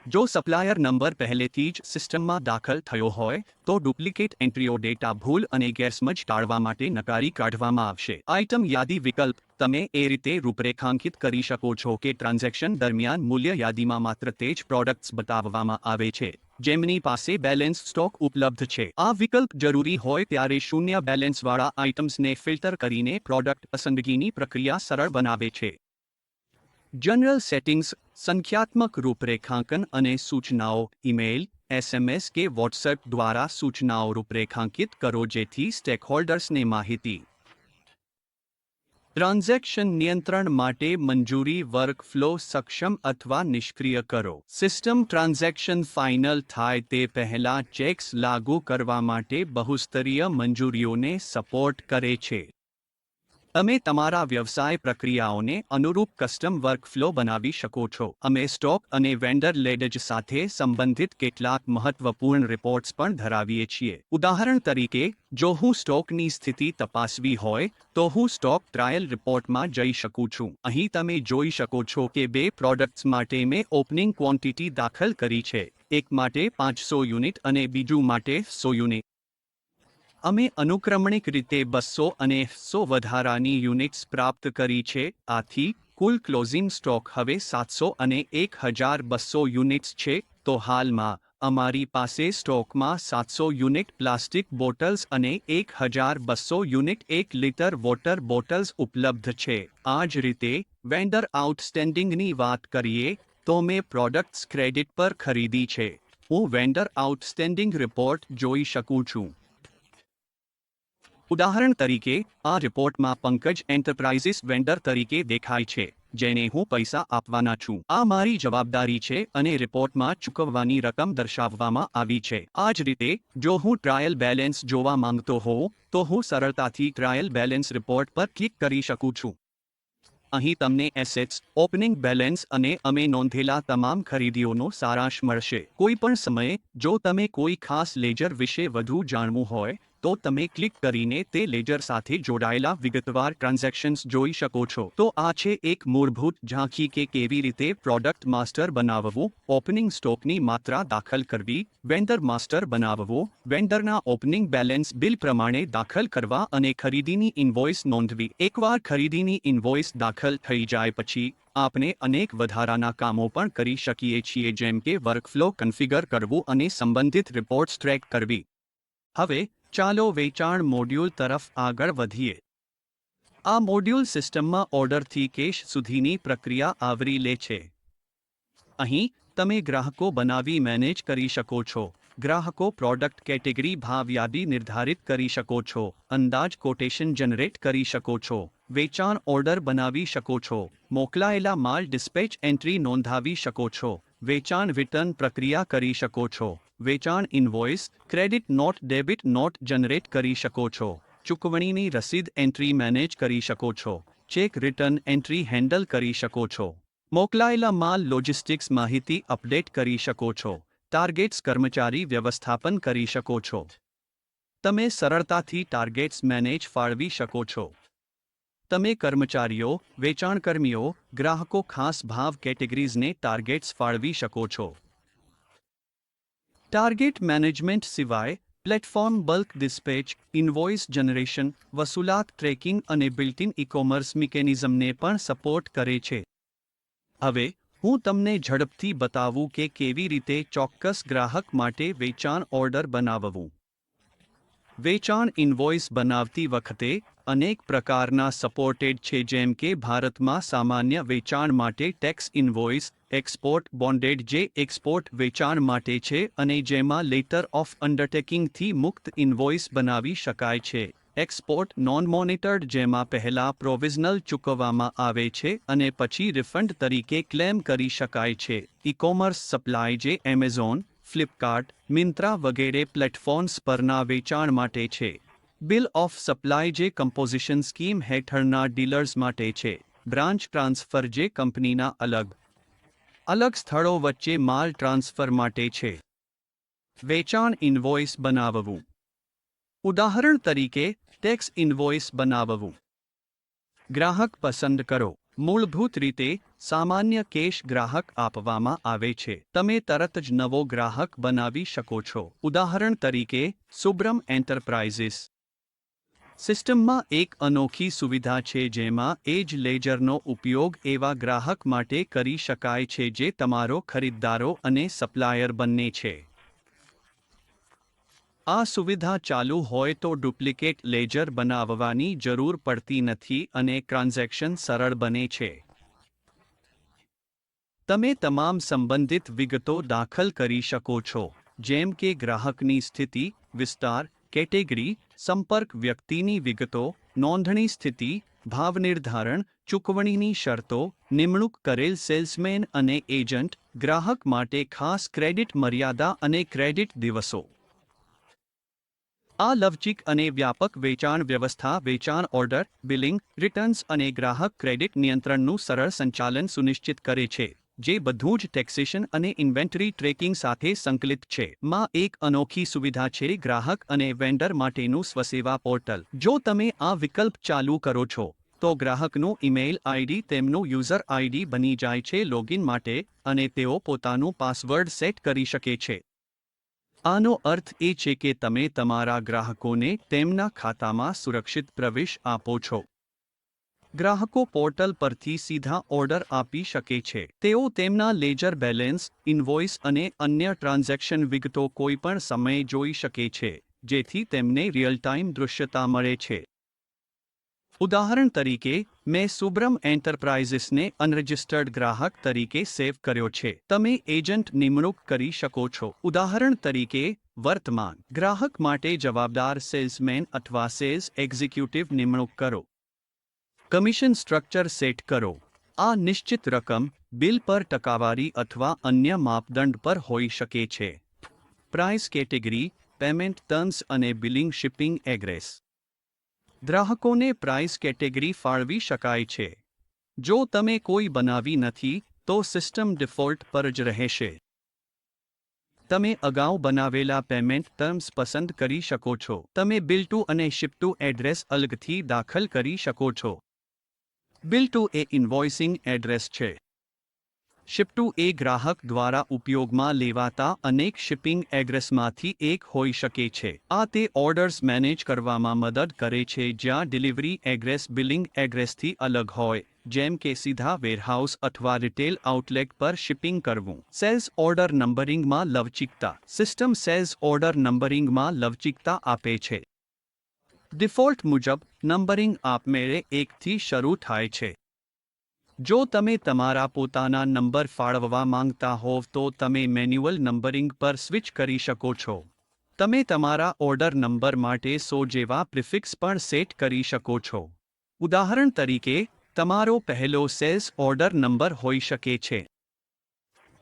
જો સપ્લાયર નંબર પહેલેથી જ સિસ્ટમમાં દાખલ થયો હોય, તો ડુપ્લિકેટ એન્ટ્રીઓ ડેટા ભૂલ અને ગેરસમજ ટાળવા માટે નકારી કાઢવામાં આવશે. આઇટમ યાદી વિકલ્પ. તમે એ રીતે રૂપરેખાંકિત કરી શકો છો કે ટ્રાન્ઝેક્શન દરમિયાન મૂલ્ય યાદીમાં માત્ર તે જ પ્રોડક્ટ્સ બતાવવામાં આવે છે જેમની પાસે બેલેન્સ સ્ટોક ઉપલબ્ધ છે. આ વિકલ્પ જરૂરી હોય ત્યારે શૂન્ય બેલેન્સવાળા આઇટમ્સને ફિલ્ટર કરીને પ્રોડક્ટ પસંદગીની પ્રક્રિયા સરળ બનાવે છે. General settings. સંખ્યાત્મક રૂપરેખાંકન અને સૂચનાઓ. ઈમેલ, એસએમએસ કે વોટ્સએપ દ્વારા સૂચનાઓ રૂપરેખાંકિત કરો જેથી સ્ટેકહોલ્ડર્સને માહિતી. ટ્રાન્ઝેક્શન નિયંત્રણ માટે મંજૂરી વર્કફ્લો સક્ષમ અથવા નિષ્ક્રિય કરો. સિસ્ટમ ટ્રાન્ઝેક્શન ફાઇનલ થાય તે પહેલાં ચેક્સ લાગુ કરવા માટે બહુસ્તરીય મંજૂરીઓને સપોર્ટ કરે છે. તમે તમારા વ્યવસાય પ્રક્રિયાઓને અનુરૂપ કસ્ટમ વર્કફ્લો બનાવી શકો છો. અમે સ્ટોક અને વેન્ડર લેડજ સાથે સંબંધિત કેટલાક મહત્વપૂર્ણ રિપોર્ટ્સ પણ ધરાવીએ છીએ. ઉદાહરણ તરીકે, જો હું સ્ટોકની સ્થિતિ તપાસવી હોય, તો હું સ્ટોક ટ્રાયલ રિપોર્ટમાં જઈ શકું છું. અહીં તમે જોઈ શકો છો કે 2 પ્રોડક્ટ્સ માટે મેં ઓપનિંગ ક્વોન્ટિટી દાખલ કરી છે, એક માટે 500 યુનિટ અને બીજું માટે 100 યુનિટ. અમે અનુક્રમણિક રીતે 200 અને 100 વધારાની યુનિટ્સ પ્રાપ્ત કરી છે. આથી કુલ ક્લોઝિંગ સ્ટોક હવે 700 અને 1200 યુનિટ્સ છે. તો હાલમાં અમારી પાસે સ્ટોકમાં 700 યુનિટ પ્લાસ્ટિક બોટલ્સ અને 1200 યુનિટ 1 લિટર વોટર બોટલ્સ ઉપલબ્ધ છે. આ જ રીતે વેન્ડર આઉટસ્ટેન્ડિંગની વાત કરીએ તો મેં પ્રોડક્ટ્સ ક્રેડિટ પર ખરીદી છે. હું વેન્ડર આઉટસ્ટેન્ડિંગ રિપોર્ટ જોઈ શકું છું. ઉદાહરણ તરીકે, આ રિપોર્ટમાં પંકજ એન્ટરપ્રાઇઝિસ વેન્ડર તરીકે દેખાય છે, જેને હું પૈસા આપવાના છું. આ મારી જવાબદારી છે અને રિપોર્ટમાં ચૂકવવાની રકમ દર્શાવવામાં આવી છે. આ જ રીતે, જો હું ટ્રાયલ બેલેન્સ જોવા માંગતો હોઉં, તો હું સરળતાથી ટ્રાયલ બેલેન્સ રિપોર્ટ પર ક્લિક કરી શકું છું. અહીં તમને એસેટ્સ, ઓપનિંગ બેલેન્સ અને અમે નોંધેલા તમામ ખરીદીઓનો સારાંશ મળશે. કોઈ પણ સમયે, જો તમે કોઈ ખાસ લેજર વિશે વધુ જાણવું હોય, તો તમે ક્લિક કરીને તે લેજર સાથે જોડાયેલા વિગતવાર ટ્રાન્ઝેક્શન્સ જોઈ શકો છો. તો આ છે એક મૂળભૂત ઝાંખી કે કેવી રીતે પ્રોડક્ટ માસ્ટર બનાવવું, ઓપનિંગ સ્ટોકની માત્રા દાખલ કરવી, વેન્ડર માસ્ટર બનાવવો, વેન્ડરના ઓપનિંગ બેલેન્સ બિલ પ્રમાણે દાખલ કરવા અને ખરીદીની ઇન્વોઇસ નોંધવી. એકવાર ખરીદીની ઇન્વોઇસ દાખલ થઈ જાય પછી, આપણે અનેક વધારાના કામો પણ કરી શકીએ છીએ જેમ કે વર્કફ્લો કન્ફિગર કરવું અને સંબંધિત રિપોર્ટ્સ ટ્રેક કરવી. હવે ચાલો વેચાણ મોડ્યુલ તરફ આગળ વધીએ. આ મોડ્યુલ સિસ્ટમમાં ઓર્ડરથી કેશ સુધીની પ્રક્રિયા આવરી લે છે. અહીં તમે ગ્રાહકો બનાવી મેનેજ કરી શકો છો. ગ્રાહકો પ્રોડક્ટ કેટેગરી ભાવ યાદી નિર્ધારિત કરી શકો છો. અંદાજ કોટેશન જનરેટ કરી શકો છો. વેચાણ ઓર્ડર બનાવી શકો છો. મોકલાયેલા માલ ડિસ્પેચ એન્ટ્રી નોંધાવી શકો છો. વેચાણ વિતરણ પ્રક્રિયા કરી શકો છો. વેચાણ invoice, credit note debit note generate કરી શકો છો. ચૂકવણીની રસીદ એન્ટ્રી મેનેજ કરી શકો છો. ચેક રિટર્ન એન્ટ્રી હેન્ડલ કરી શકો છો. મોકલાયેલા માલ લોજિસ્ટિક્સ માહિતી અપડેટ કરી શકો છો. ટાર્ગેટ્સ કર્મચારી વ્યવસ્થાપન કરી શકો છો. તમે સરળતાથી ટાર્ગેટ્સ મેનેજ ફાળવી શકો છો. તમે કર્મચારીઓ, વેચાણકર્મીઓ, ગ્રાહકો ખાસ ભાવ કેટેગરીઝને ટાર્ગેટ્સ ફાળવી શકો છો. ટાર્ગેટ મેનેજમેન્ટ સિવાય, platform bulk dispatch, invoice generation, વસૂલાત ટ્રેકિંગ અને બિલ્ટ-ઇન ઈ-કોમર્સ મિકેનિઝમને પણ સપોર્ટ કરે છે. હવે, હું તમને ઝડપથી બતાવું કે કેવી રીતે ચોક્કસ ગ્રાહક માટે વેચાણ ઓર્ડર બનાવવું. વેચાણ ઇન્વોઇસ બનાવતી વખતે, અનેક પ્રકારના સપોર્ટેડ છે, જેમ કે ભારતમાં સામાન્ય વેચાણ માટે ટેક્સ ઇન્વોઇસ, એક્સપોર્ટ બોન્ડેડ જે એક્સપોર્ટ વેચાણ માટે છે અને જેમાં લેટર ઓફ અન્ડરટેકિંગથી મુક્ત ઇન્વોઇસ બનાવી શકાય છે. એક્સપોર્ટ નોન મોનિટર્ડ જેમાં પહેલા પ્રોવિઝનલ ચૂકવવામાં આવે છે અને પછી રિફંડ તરીકે ક્લેમ કરી શકાય છે. ઈ-કોમર્સ સપ્લાય જે એમેઝોન, ફ્લિપકાર્ટ, મિન્ત્રા વગેરે પ્લેટફોર્મ્સ પરના વેચાણ માટે છે. બિલ ઓફ સપ્લાય જે કમ્પોઝિશન સ્કીમ હેઠળના ડીલર્સ માટે છે. બ્રાન્ચ ટ્રાન્સફર જે કંપનીના અલગ સ્થળો વચ્ચે માલ ટ્રાન્સફર માટે છે. વેચાણ ઇન્વોઇસ બનાવવું. ઉદાહરણ તરીકે ટેક્સ ઇન્વોઇસ બનાવવું. ગ્રાહક પસંદ કરો. મૂળભૂત રીતે સામાન્ય કેશ ગ્રાહક આપવામાં આવે છે. તમે તરત જ નવો ગ્રાહક બનાવી શકો છો. ઉદાહરણ તરીકે સુબ્રમ એન્ટરપ્રાઇઝિસ. સિસ્ટમમાં એક અનોખી સુવિધા છે જેમાં એ જ લેજરનો ઉપયોગ એવા ગ્રાહક માટે કરી શકાય છે જે તમારો ખરીદદારો અને સપ્લાયર બંને છે. આ સુવિધા ચાલુ હોય તો ડુપ્લિકેટ લેજર બનાવવાની જરૂર પડતી નથી અને ટ્રાન્ઝેક્શન સરળ બને છે. તમે તમામ સંબંધિત વિગતો દાખલ કરી શકો છો, જેમ કે ગ્રાહકની સ્થિતિ, વિસ્તાર, કેટેગરી, સંપર્ક વ્યક્તિની વિગતો, નોંધણી સ્થિતિ, ભાવ નિર્ધારણ, ચૂકવણીની શરતો, નિમણૂક કરેલ સેલ્સમેન અને એજન્ટ, ગ્રાહક માટે ખાસ ક્રેડિટ મર્યાદા અને ક્રેડિટ દિવસો. આ લવચીક અને વ્યાપક વેચાણ વ્યવસ્થા વેચાણ ઓર્ડર, બિલિંગ, રિટર્ન્સ અને ગ્રાહક ક્રેડિટ નિયંત્રણનું સરળ સંચાલન સુનિશ્ચિત કરે છે, જે બધું જ ટેક્સેશન અને ઇન્વેન્ટરી ટ્રેકિંગ સાથે સંકલિત છે. માં એક અનોખી સુવિધા છે ગ્રાહક અને વેન્ડર માટેનું સ્વસેવા પોર્ટલ. જો તમે આ વિકલ્પ ચાલુ કરો છો, તો ગ્રાહકનું ઈમેઇલ આઈડી તેમનું યુઝર આઈડી બની જાય છે લોગિન માટે અને તેઓ પોતાનું પાસવર્ડ સેટ કરી શકે છે. આનો અર્થ એ છે કે તમે તમારા ગ્રાહકોને તેમના ખાતામાં સુરક્ષિત પ્રવેશ આપો છો. ગ્રાહકો પોર્ટલ પરથી સીધા ઓર્ડર આપી શકે છે. તેઓ તેમના લેજર બેલેન્સ, ઇન્વોઇસ અને અન્ય ટ્રાન્ઝેક્શન વિગતો કોઈપણ સમયે જોઈ શકે છે, જેથી તેમને રિયલ ટાઈમ દૃશ્યતા મળે છે. ઉદાહરણ તરીકે, મેં સુબ્રમ એન્ટરપ્રાઇઝિસને અનરજિસ્ટર્ડ ગ્રાહક તરીકે સેવ કર્યો છે. તમે એજન્ટ નિમણૂક કરી શકો છો. ઉદાહરણ તરીકે, વર્તમાન ગ્રાહક માટે જવાબદાર સેલ્સમેન અથવા સેલ્સ એક્ઝિક્યુટિવ નિમણૂક કરો. કમિશન સ્ટ્રક્ચર સેટ કરો. આ નિશ્ચિત રકમ, બિલ પર ટકાવારી અથવા અન્ય માપદંડ પર હોઈ શકે છે. પ્રાઇસ કેટેગરી, પેમેન્ટ ટર્મ્સ અને બિલિંગ શિપિંગ એડ્રેસ. ગ્રાહકોને પ્રાઇસ કેટેગરી ફાળવી શકાય છે. જો તમે કોઈ બનાવી નથી, તો સિસ્ટમ ડિફોલ્ટ પર જ રહેશે. તમે અગાઉ બનાવેલા પેમેન્ટ ટર્મ્સ પસંદ કરી શકો છો. તમે બિલ ટુ અને શિપ ટુ એડ્રેસ અલગથી દાખલ કરી શકો છો. બિલ ટુ એ ઇન્વોઇસિંગ એડ્રેસ છે. શિપ ટુ એ ગ્રાહક દ્વારા ઉપયોગમાં લેવાતા અનેક શિપિંગ એડ્રેસમાંથી એક હોઈ શકે છે. આ તે ઓર્ડર્સ મેનેજ કરવામાં મદદ કરે છે જ્યાં ડિલિવરી એડ્રેસ બિલિંગ એડ્રેસથી અલગ હોય, જેમ કે સીધા વેરહાઉસ અથવા રિટેલ આઉટલેટ પર શિપિંગ કરવું. સેલ્સ ઓર્ડર નંબરિંગમાં લવચીકતા. સિસ્ટમ સેલ્સ ઓર્ડર નંબરિંગમાં લવચીકતા આપે છે. ડિફોલ્ટ મુજબ, નંબરિંગ આપમેળે 1થી શરૂ થાય છે. જો તમે તમારા પોતાના નંબર ફાળવવા માંગતા હોવ તો તમે મેન્યુઅલ નંબરિંગ પર સ્વિચ કરી શકો છો. તમે તમારા ઓર્ડર નંબર માટે 100 જેવા પ્રિફિક્સ પણ સેટ કરી શકો છો. ઉદાહરણ તરીકે, તમારો પહેલો સેલ્સ ઓર્ડર નંબર હોઈ શકે છે.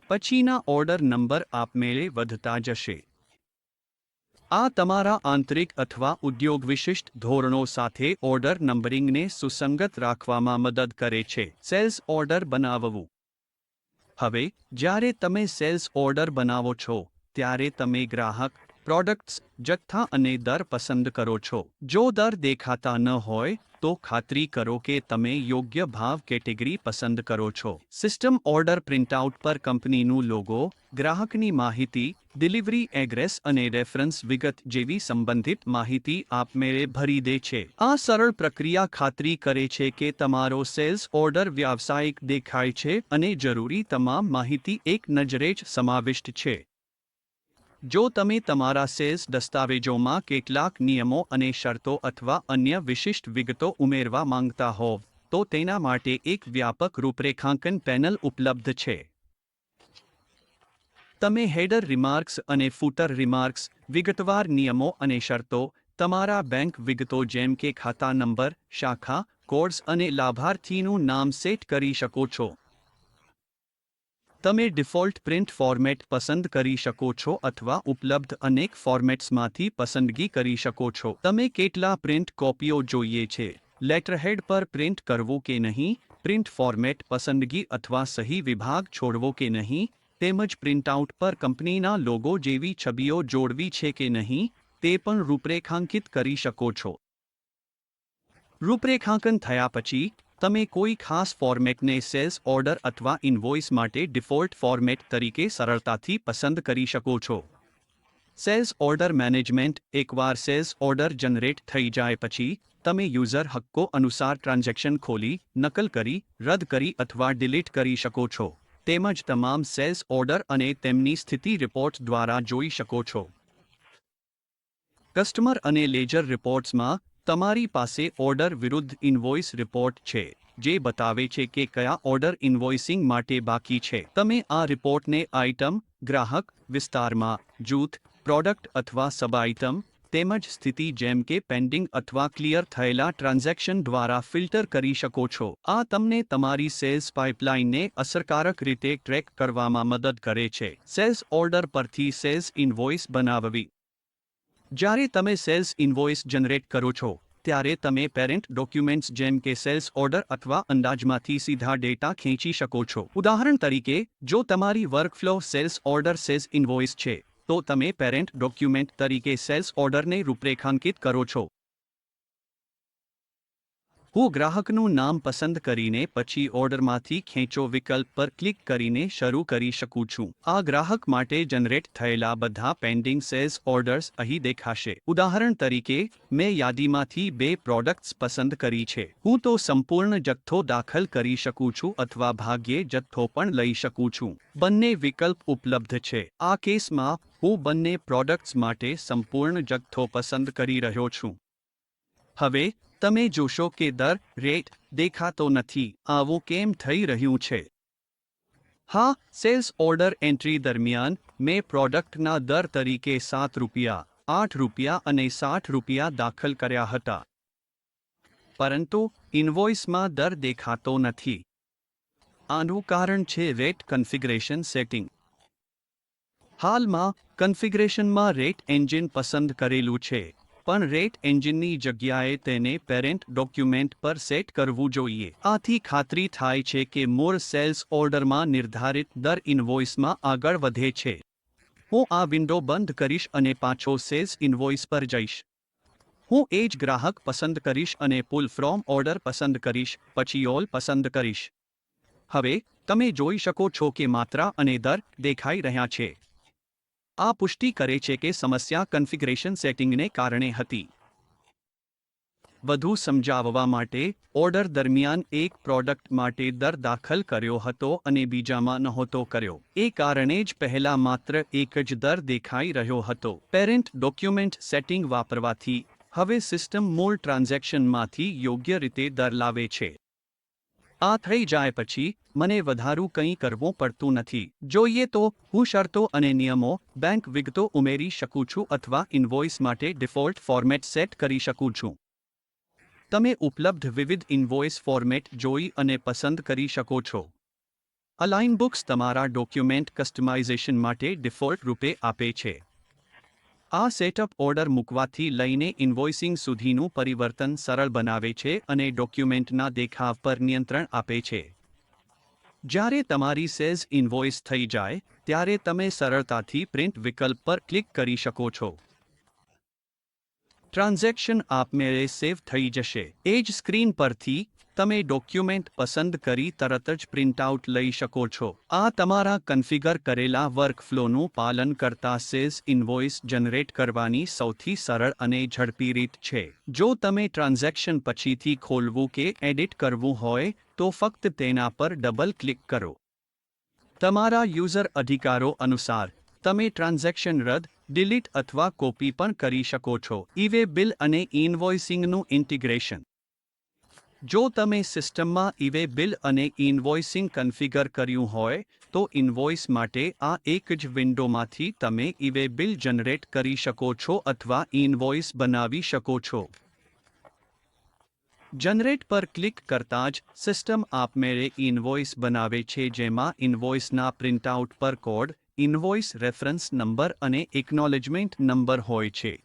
પછીના ઓર્ડર નંબર આપમેળે વધતા જશે. આ તમારા આંતરિક અથવા ઉદ્યોગ વિશિષ્ટ ધોરણો સાથે ઓર્ડર નંબરિંગને સુસંગત રાખવામાં મદદ કરે છે. સેલ્સ ઓર્ડર બનાવવું. હવે, જ્યારે તમે સેલ્સ ઓર્ડર બનાવો છો, ત્યારે તમે ગ્રાહક, પ્રોડક્ટ્સ, જથ્થા અને દર પસંદ કરો છો. જો દર દેખાતા ન હોય, તો ખાતરી કરો કે તમે યોગ્ય ભાવ કેટેગરી પસંદ કરો છો. સિસ્ટમ ઓર્ડર પ્રિન્ટઆઉટ પર કંપનીનું લોગો, ગ્રાહકની માહિતી, ડિલિવરી એડ્રેસ અને રેફરન્સ વિગત જેવી સંબંધિત માહિતી આપમેળે ભરી દે છે. આ સરળ પ્રક્રિયા ખાતરી કરે છે કે તમારો સેલ્સ ઓર્ડર વ્યાવસાયિક દેખાય છે અને જરૂરી તમામ માહિતી એક નજરે જ સમાવિષ્ટ છે. જો તમે તમારા સેલ્સ દસ્તાવેજોમાં કેટલાક નિયમો અને શરતો અથવા અન્ય વિશિષ્ટ વિગતો ઉમેરવા માંગતા હોવ તો તેના માટે એક વ્યાપક રૂપરેખાંકન પેનલ ઉપલબ્ધ છે. તમે હેડર રિમાર્ક્સ અને ફૂટર રિમાર્ક્સ, વિગતવાર નિયમો અને શરતો, તમારા બેંક વિગતો જેમ કે ખાતા નંબર, શાખા, કોડ્સ અને લાભાર્થીનું નામ સેટ કરી શકો છો. તમે ડિફોલ્ટ પ્રિન્ટ ફોર્મેટ પસંદ કરી શકો છો અથવા ઉપલબ્ધ અનેક ફોર્મેટ્સમાંથી પસંદગી કરી શકો છો. તમે કેટલા પ્રિન્ટ કોપીઓ જોઈએ છે, લેટરહેડ પર પ્રિન્ટ કરવું કે નહીં, પ્રિન્ટ ફોર્મેટ પસંદગી અથવા સહી વિભાગ છોડવો કે નહીં, તેમજ પ્રિન્ટઆઉટ પર કંપનીના લોગો જેવી છબીઓ જોડવી છે કે નહીં, તે પણ રૂપરેખાંકિત કરી શકો છો. રૂપરેખાંકન થયા પછી, તમે કોઈ ખાસ ફોર્મેટને સેલ્સ ઓર્ડર અથવા ઇન્વોઇસ માટે ડિફોલ્ટ ફોર્મેટ તરીકે સરળતાથી પસંદ કરી શકો છો. Sales order management. એકવાર સેલ્સ ઓર્ડર જનરેટ થઈ જાય પછી, તમે યુઝર હક્કો અનુસાર ટ્રાન્ઝેક્શન ખોલી, નકલ કરી, રદ કરી અથવા ડિલીટ કરી શકો છો. તેમજ તમામ સેલ્સ ઓર્ડર અને તેમની સ્થિતિ રિપોર્ટ્સ દ્વારા જોઈ શકો છો. કસ્ટમર અને લેજર રિપોર્ટ્સમાં, તમારી પાસે ઓર્ડર વિરુદ્ધ ઇન્વોઇસ રિપોર્ટ છે, જે બતાવે છે કે કયા ઓર્ડર ઇન્વોઇસિંગ માટે બાકી છે. તમે આ રિપોર્ટને આઇટમ, ગ્રાહક, વિસ્તારમાં, જૂથ, પ્રોડક્ટ અથવા સબ આઇટમ, તેમજ સ્થિતિ જેમ કે પેન્ડિંગ અથવા ક્લિયર થયેલા ટ્રાન્ઝેક્શન દ્વારા ફિલ્ટર કરી શકો છો. આ તમને તમારી સેલ્સ પાઇપલાઇનને અસરકારક રીતે ટ્રેક કરવામાં મદદ કરે છે. સેલ્સ ઓર્ડર પરથી સેલ્સ ઇન્વોઇસ બનાવવી. જ્યારે તમે સેલ્સ ઇન્વોઇસ જનરેટ કરો છો, ત્યારે તમે પેરેન્ટ ડોક્યુમેન્ટ્સ જેમ કે સેલ્સ ઓર્ડર અથવા અંદાજમાંથી સીધા ડેટા ખેંચી શકો છો. ઉદાહરણ તરીકે, જો તમારી workflow sales order sales invoice છે, તો તમે પેરેન્ટ ડોક્યુમેન્ટ તરીકે સેલ્સ ઓર્ડરને રૂપરેખાંકિત કરો છો. હું ગ્રાહકનું નામ પસંદ કરીને પછી ઓર્ડરમાંથી ખેંચો વિકલ્પ પર ક્લિક કરીને શરૂ કરી શકું છું. આ ગ્રાહક માટે જનરેટ થયેલા બધા પેન્ડિંગ સેલ્સ ઓર્ડર્સ અહીં દેખાશે. ઉદાહરણ તરીકે, મેં યાદીમાંથી 2 પ્રોડક્ટ્સ પસંદ કરી છે. હું તો સંપૂર્ણ જથ્થો દાખલ કરી શકું છું અથવા ભાગ્યે જથ્થો પણ લઈ શકું છું. બંને વિકલ્પ ઉપલબ્ધ છે. આ કેસમાં, હું બંને પ્રોડક્ટ્સ માટે સંપૂર્ણ જથ્થો પસંદ કરી રહ્યો છું. હવે, તમે જોશો કે રેટ દેખાતો નથી. આવું કેમ થઈ રહ્યું છે? હા, સેલ્સ ઓર્ડર એન્ટ્રી દરમિયાન, મેં પ્રોડક્ટના દર તરીકે ₹7, ₹8 અને ₹60 દાખલ કર્યા હતા. પરંતુ ઇન્વોઇસમાં દર દેખાતો નથી. આનું કારણ છે રેટ કન્ફિગરેશન સેટિંગ. હાલમાં, કન્ફિગરેશનમાં રેટ એન્જિન પસંદ કરેલું છે, પણ રેટ એન્જિનની જગ્યાએ તેને પેરેન્ટ ડોક્યુમેન્ટ પર સેટ કરવું જોઈએ. આથી ખાતરી થાય છે કે મૂળ સેલ્સ ઓર્ડરમાં નિર્ધારિત દર ઇન્વોઇસમાં આગળ વધે છે. હું આ વિન્ડો બંધ કરીશ અને પાછો સેલ્સ ઇન્વોઇસ પર જઈશ. હું એ જ ગ્રાહક પસંદ કરીશ અને પુલ ફ્રોમ ઓર્ડર પસંદ કરીશ, પછી ઓલ પસંદ કરીશ. હવે, તમે જોઈ શકો છો કે માત્રા અને દર દેખાઈ રહ્યા છે. આ પુષ્ટિ કરે છે કે સમસ્યા કન્ફિગરેશન સેટિંગને કારણે હતી. વધુ સમજાવવા માટે, ઓર્ડર દરમિયાન એક પ્રોડક્ટ માટે દર દાખલ કર્યો હતો અને બીજામાં નહોતો કર્યો. એ કારણે જ પહેલા માત્ર એક જ દર દેખાઈ રહ્યો હતો. પેરેન્ટ ડોક્યુમેન્ટ સેટિંગ વાપરવાથી, હવે સિસ્ટમ મૂળ ટ્રાન્ઝેક્શનમાંથી યોગ્ય રીતે દર લાવે છે. આ થઈ જાય પછી, મને વધારું કંઈ કરવું પડતું નથી. જોઈએ તો, હું શરતો અને નિયમો, બેંક વિગતો ઉમેરી શકું છું અથવા ઇન્વોઇસ માટે ડિફોલ્ટ ફોર્મેટ સેટ કરી શકું છું. તમે ઉપલબ્ધ વિવિધ ઇન્વોઇસ ફોર્મેટ જોઈ અને પસંદ કરી શકો છો. અલાઇન બુક્સ તમારા ડોક્યુમેન્ટ કસ્ટમાઇઝેશન માટે ડિફોલ્ટ રૂપે આપે છે. આ સેટઅપ ઓર્ડર મૂકવાથી લઈને ઇન્વોઇસિંગ સુધીનું પરિવર્તન સરળ બનાવે છે અને ડોક્યુમેન્ટના દેખાવ પર નિયંત્રણ આપે છે. જ્યારે તમારી સેલ્સ ઇન્વોઇસ થઈ જાય, ત્યારે તમે સરળતાથી પ્રિન્ટ વિકલ્પ પર ક્લિક કરી શકો છો. ટ્રાન્ઝેક્શન આપમેળે સેવ થઈ જશે. એ જ સ્ક્રીન પરથી, તમે ડોક્યુમેન્ટ પસંદ કરી તરત જ પ્રિન્ટઆઉટ લઈ શકો છો. આ તમારા કન્ફિગર કરેલા વર્કફ્લોનું પાલન કરતા સેલ્સ ઇન્વોઇસ જનરેટ કરવાની સૌથી સરળ અને ઝડપી રીત છે. જો તમે ટ્રાન્ઝેક્શન પછીથી ખોલવું કે એડિટ કરવું હોય, તો ફક્ત તેના પર ડબલ ક્લિક કરો. તમારા યુઝર અધિકારો અનુસાર, તમે ટ્રાન્ઝેક્શન રદ, ડિલીટ અથવા કોપી પણ કરી શકો છો. ઈ-વે બિલ અને ઇનવોઇસિંગનું ઇન્ટિગ્રેશન. જો તમે સિસ્ટમમાં ઈ-વે બિલ અને ઇનવોઇસિંગ કન્ફિગર કર્યું હોય તો ઇનવોઇસ માટે આ એક જ વિન્ડોમાંથી તમે ઈ-વે બિલ જનરેટ કરી શકો છો અથવા ઇનવોઇસ બનાવી શકો છો. જનરેટ પર ક્લિક કરતાં જ સિસ્ટમ આપમેળે ઇનવોઇસ બનાવે છે, જેમાં ઇનવોઇસના પ્રિન્ટઆઉટ પર કોડ, ઇનવોઇસ રેફરન્સ નંબર અને એકનોલેજમેન્ટ નંબર હોય છે.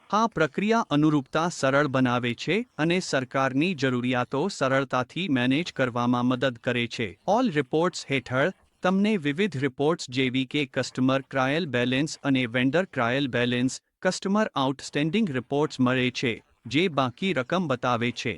આ પ્રક્રિયા અનુરૂપતા સરળ બનાવે છે અને સરકારની જરૂરિયાતો સરળતાથી મેનેજ કરવામાં મદદ કરે છે. ઓલ રિપોર્ટ્સ હેઠળ તમને વિવિધ રિપોર્ટ્સ જેવી કે કસ્ટમર ટ્રાયલ બેલેન્સ અને vendor trial balance, customer outstanding reports મળે છે, જે બાકી રકમ બતાવે છે.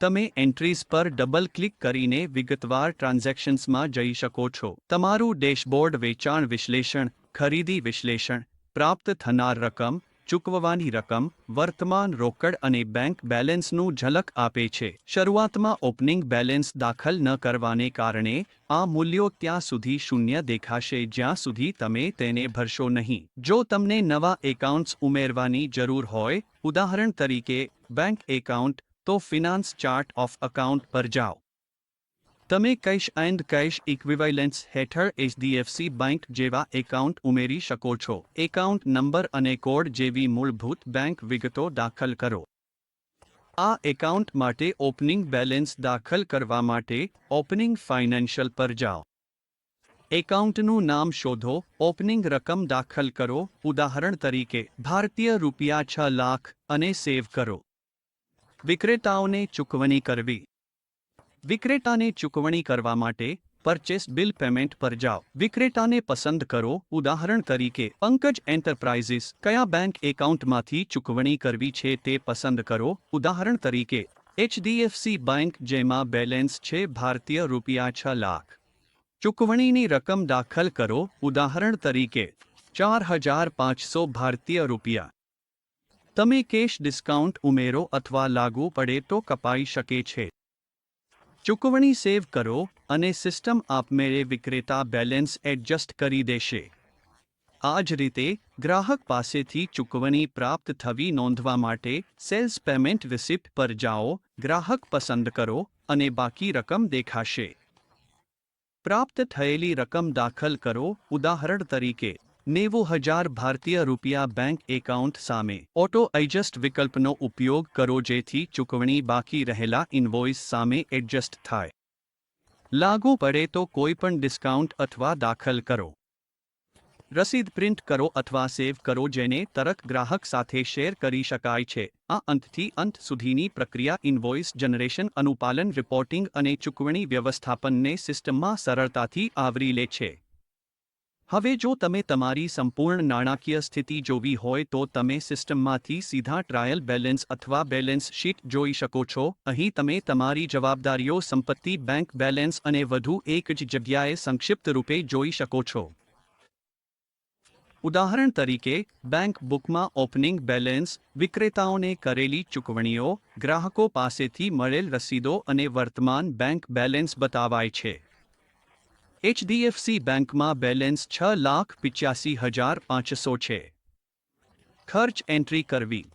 તમે એન્ટ્રીઝ પર ડબલ ક્લિક કરીને વિગતવાર ટ્રાન્ઝેક્શન્સમાં જઈ શકો છો. તમારું ડેશબોર્ડ વેચાણ વિશ્લેષણ, ખરીદી વિશ્લેષણ, પ્રાપ્ત થનાર રકમ, ચૂકવવાની રકમ, વર્તમાન રોકડ અને બેંક બેલેન્સનું ઝલક આપે છે. શરૂઆતમાં ઓપનિંગ બેલેન્સ દાખલ ન કરવાને કારણે આ મૂલ્યો ત્યાં સુધી શૂન્ય દેખાશે જ્યાં સુધી તમે તેને ભરશો નહીં. જો તમને નવા એકાઉન્ટ્સ ઉમેરવાની જરૂર હોય, ઉદાહરણ તરીકે બેંક એકાઉન્ટ, તો ફિનાન્સ ચાર્ટ ઓફ અકાઉન્ટ પર જાઓ. તમે કેશ એન્ડ કેશ ઇક્વિવેલન્સ હેઠળ એચડીએફસી બેંક જેવા એકાઉન્ટ ઉમેરી શકો છો. એકાઉન્ટ નંબર અને કોડ જેવી મૂળભૂત બેંક વિગતો દાખલ કરો. આ એકાઉન્ટ માટે ઓપનિંગ બેલેન્સ દાખલ કરવા માટે ઓપનિંગ ફાઇનાન્શિયલ પર જાઓ. એકાઉન્ટનું નામ શોધો, ઓપનિંગ રકમ દાખલ કરો, ઉદાહરણ તરીકે ભારતીય રૂપિયા 6 લાખ, અને સેવ કરો. વિક્રેતાઓને ચૂકવણી કરવી. વિક્રેતાને ચૂકવણી કરવા માટે પરચેસ બિલ પેમેન્ટ પર જાઓ. વિક્રેતાને પસંદ કરો, ઉદાહરણ તરીકે પંકજ એન્ટરપ્રાઇઝિસ. કયા બેંક એકાઉન્ટમાંથી ચૂકવણી કરવી છે તે પસંદ કરો, ઉદાહરણ તરીકે એચડીએફસી બેંક, જેમાં બેલેન્સ છે ભારતીય રૂપિયા 6 લાખ. ચૂકવણીની રકમ દાખલ કરો, ઉદાહરણ તરીકે 4,500 ભારતીય રૂપિયા. તમે કેશ ડિસ્કાઉન્ટ ઉમેરો અથવા લાગુ પડે તો કપાઈ શકે છે. ચૂકવણી સેવ કરો અને સિસ્ટમ આપમેળે વિક્રેતા બેલેન્સ એડજસ્ટ કરી દેશે. આ જ રીતે ગ્રાહક પાસેથી ચૂકવણી પ્રાપ્ત થવી નોંધવા માટે સેલ્સ પેમેન્ટ રિસિપ્ટ પર જાઓ, ગ્રાહક પસંદ કરો અને બાકી રકમ દેખાશે. પ્રાપ્ત થયેલી રકમ દાખલ કરો, ઉદાહરણ તરીકે 90,000 ભારતીય રૂપિયા બેંક એકાઉન્ટ સામે. ઓટો એડજસ્ટ વિકલ્પનો ઉપયોગ કરો જેથી ચૂકવણી બાકી રહેલા ઇનવોઇસ સામે એડજસ્ટ થાય. લાગુ પડે તો કોઈપણ ડિસ્કાઉન્ટ અથવા દાખલ કરો. રસીદ પ્રિન્ટ કરો અથવા સેવ કરો જેને તરત ગ્રાહક સાથે શેર કરી શકાય છે. આ અંતથી અંત સુધીની પ્રક્રિયા ઇનવોઇસ જનરેશન, અનુપાલન, રિપોર્ટિંગ અને ચૂકવણી વ્યવસ્થાપનને સિસ્ટમમાં સરળતાથી આવરી લે છે. હવે જો તમે તમારી સંપૂર્ણ નાણાકીય સ્થિતિ જોવી હોય તો તમે સિસ્ટમમાંથી સીધા ટ્રાયલ બેલેન્સ અથવા બેલેન્સ શીટ જોઈ શકો છો. અહીં તમે તમારી જવાબદારીઓ, સંપત્તિ, બેંક બેલેન્સ અને વધુ એક જ જગ્યાએ સંક્ષિપ્ત રૂપે જોઈ શકો છો. ઉદાહરણ તરીકે બેંક બુકમાં ઓપનિંગ બેલેન્સ, વિક્રેતાઓને કરેલી ચૂકવણીઓ, ગ્રાહકો પાસેથી મળેલ રસીદો અને વર્તમાન બેંક બેલેન્સ બતાવાય છે. એચડીએફસી બેંકમાં બેલેન્સ 6,85,500 છે. ખર્ચ એન્ટ્રી કરવી.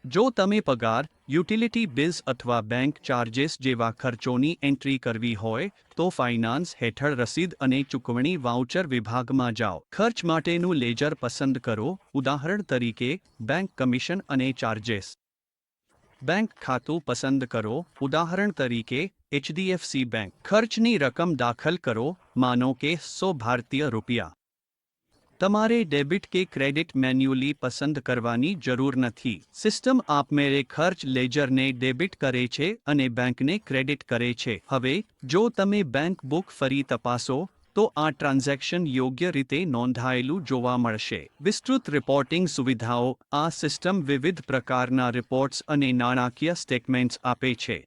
જો તમે પગાર, યુટિલિટી બિલ્સ અથવા બેંક ચાર્જેસ જેવા ખર્ચોની એન્ટ્રી કરવી હોય તો ફાઇનાન્સ હેઠળ રસીદ અને ચૂકવણી વાઉચર વિભાગમાં જાઓ. ખર્ચ માટેનું લેજર પસંદ કરો, ઉદાહરણ તરીકે બેંક કમિશન અને ચાર્જેસ. બેંક ખાતું પસંદ કરો, ઉદાહરણ તરીકે એચડીએફસી બેંક. ખર્ચની રકમ દાખલ કરો, માનો કે 100 ભારતીય રૂપિયા. તમારે ડેબિટ કે ક્રેડિટ મેન્યુઅલી પસંદ કરવાની જરૂર નથી. સિસ્ટમ આપમેળે ખર્ચ લેજરને ડેબિટ કરે છે અને બેંકને ક્રેડિટ કરે છે. હવે જો તમે બેંક બુક ફરી તપાસો તો આ ટ્રાન્ઝેક્શન યોગ્ય રીતે નોંધાયેલું જોવા મળશે. વિસ્તૃત રિપોર્ટિંગ સુવિધાઓ. આ સિસ્ટમ વિવિધ પ્રકારના રિપોર્ટ્સ અને નાણાકીય સ્ટેટમેન્ટ્સ આપે છે.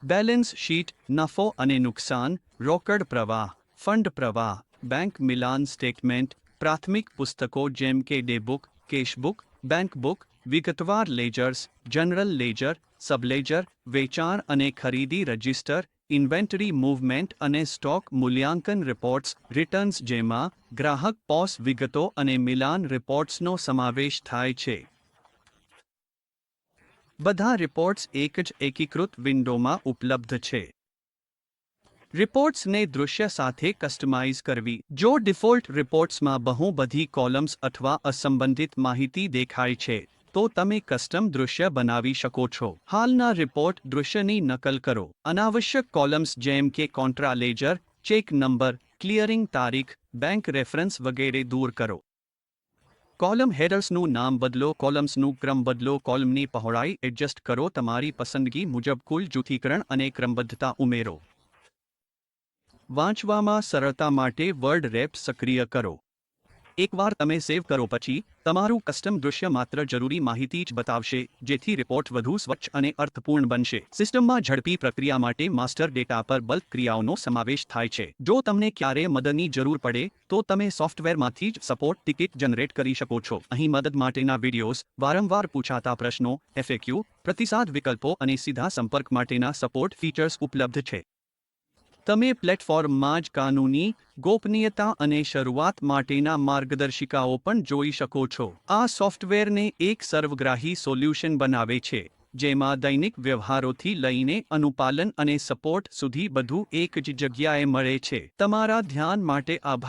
બેલેન્સ શીટ, નફો અને નુકસાન, રોકડ પ્રવાહ, ફંડ પ્રવાહ, બેંક મિલાન સ્ટેટમેન્ટ, પ્રાથમિક પુસ્તકો જેમ કે ડેબુક, કેશબુક, બેંક બુક, વિગતવાર લેજર્સ, જનરલ લેજર, સબલેજર, વેચાણ અને ખરીદી રજિસ્ટર, ઇન્વેન્ટરી મૂવમેન્ટ અને સ્ટોક મૂલ્યાંકન રિપોર્ટ્સ રિટર્ન્સ, જેમાં ગ્રાહક પોસ વિગતો અને મિલાન રિપોર્ટ્સનો સમાવેશ થાય છે. બધા રિપોર્ટ્સ એક જ એકીકૃત વિન્ડોમાં ઉપલબ્ધ છે. રિપોર્ટ્સને દૃશ્ય સાથે કસ્ટમાઇઝ કરવી. જો ડિફોલ્ટ રિપોર્ટ્સમાં બહુ બધી કોલમ્સ અથવા અસંબંધિત માહિતી દેખાય છે, તો તમે કસ્ટમ દૃશ્ય બનાવી શકો છો. હાલના રિપોર્ટ દૃશ્યની નકલ કરો. અનાવશ્યક કોલમ્સ જેમ કે contra ledger, check number, clearing તારીખ, બેંક રેફરન્સ વગેરે દૂર કરો. કોલમ હેડર્સનું નામ બદલો, કોલમ્સનું ક્રમ બદલો, કોલમની પહોળાઈ એડજસ્ટ કરો. તમારી પસંદગી મુજબ કુલ જૂથીકરણ અને ક્રમબદ્ધતા ઉમેરો. વાંચવામાં સરળતા માટે વર્ડ રેપ સક્રિય કરો. એકવાર તમે સેવ કરો પછી, તમારું કસ્ટમ દૃશ્ય માત્ર જરૂરી માહિતી જ બતાવશે, જેથી રિપોર્ટ વધુ સ્વચ્છ અને અર્થપૂર્ણ બનશે. સિસ્ટમમાં ઝડપી પ્રક્રિયા માટે માસ્ટર ડેટા પર બલ્ક ક્રિયાઓનો સમાવેશ થાય છે. જો તમને ક્યારેય મદદની જરૂર પડે, તો તમે સોફ્ટવેરમાંથી જ સપોર્ટ ટિકિટ જનરેટ કરી શકો છો. અહીં મદદ માટેના વિડિયોઝ, વારંવાર પૂછાતા પ્રશ્નો, FAQ, પ્રતિસાદ વિકલ્પો અને સીધા સંપર્ક માટેના સપોર્ટ ફીચર્સ ઉપલબ્ધ છે. તમે પ્લેટફોર્મમાં જ કાનૂની ગોપનીયતા અને શરૂઆત માટેના માર્ગદર્શિકાઓ પણ જોઈ શકો છો. આ સોફ્ટવેરને એક સર્વગ્રાહી સોલ્યુશન બનાવે છે, જેમાં દૈનિક વ્યવહારોથી લઈને અનુપાલન અને સપોર્ટ સુધી બધું એક જ જગ્યાએ મળે છે. તમારા ધ્યાન માટે આભાર.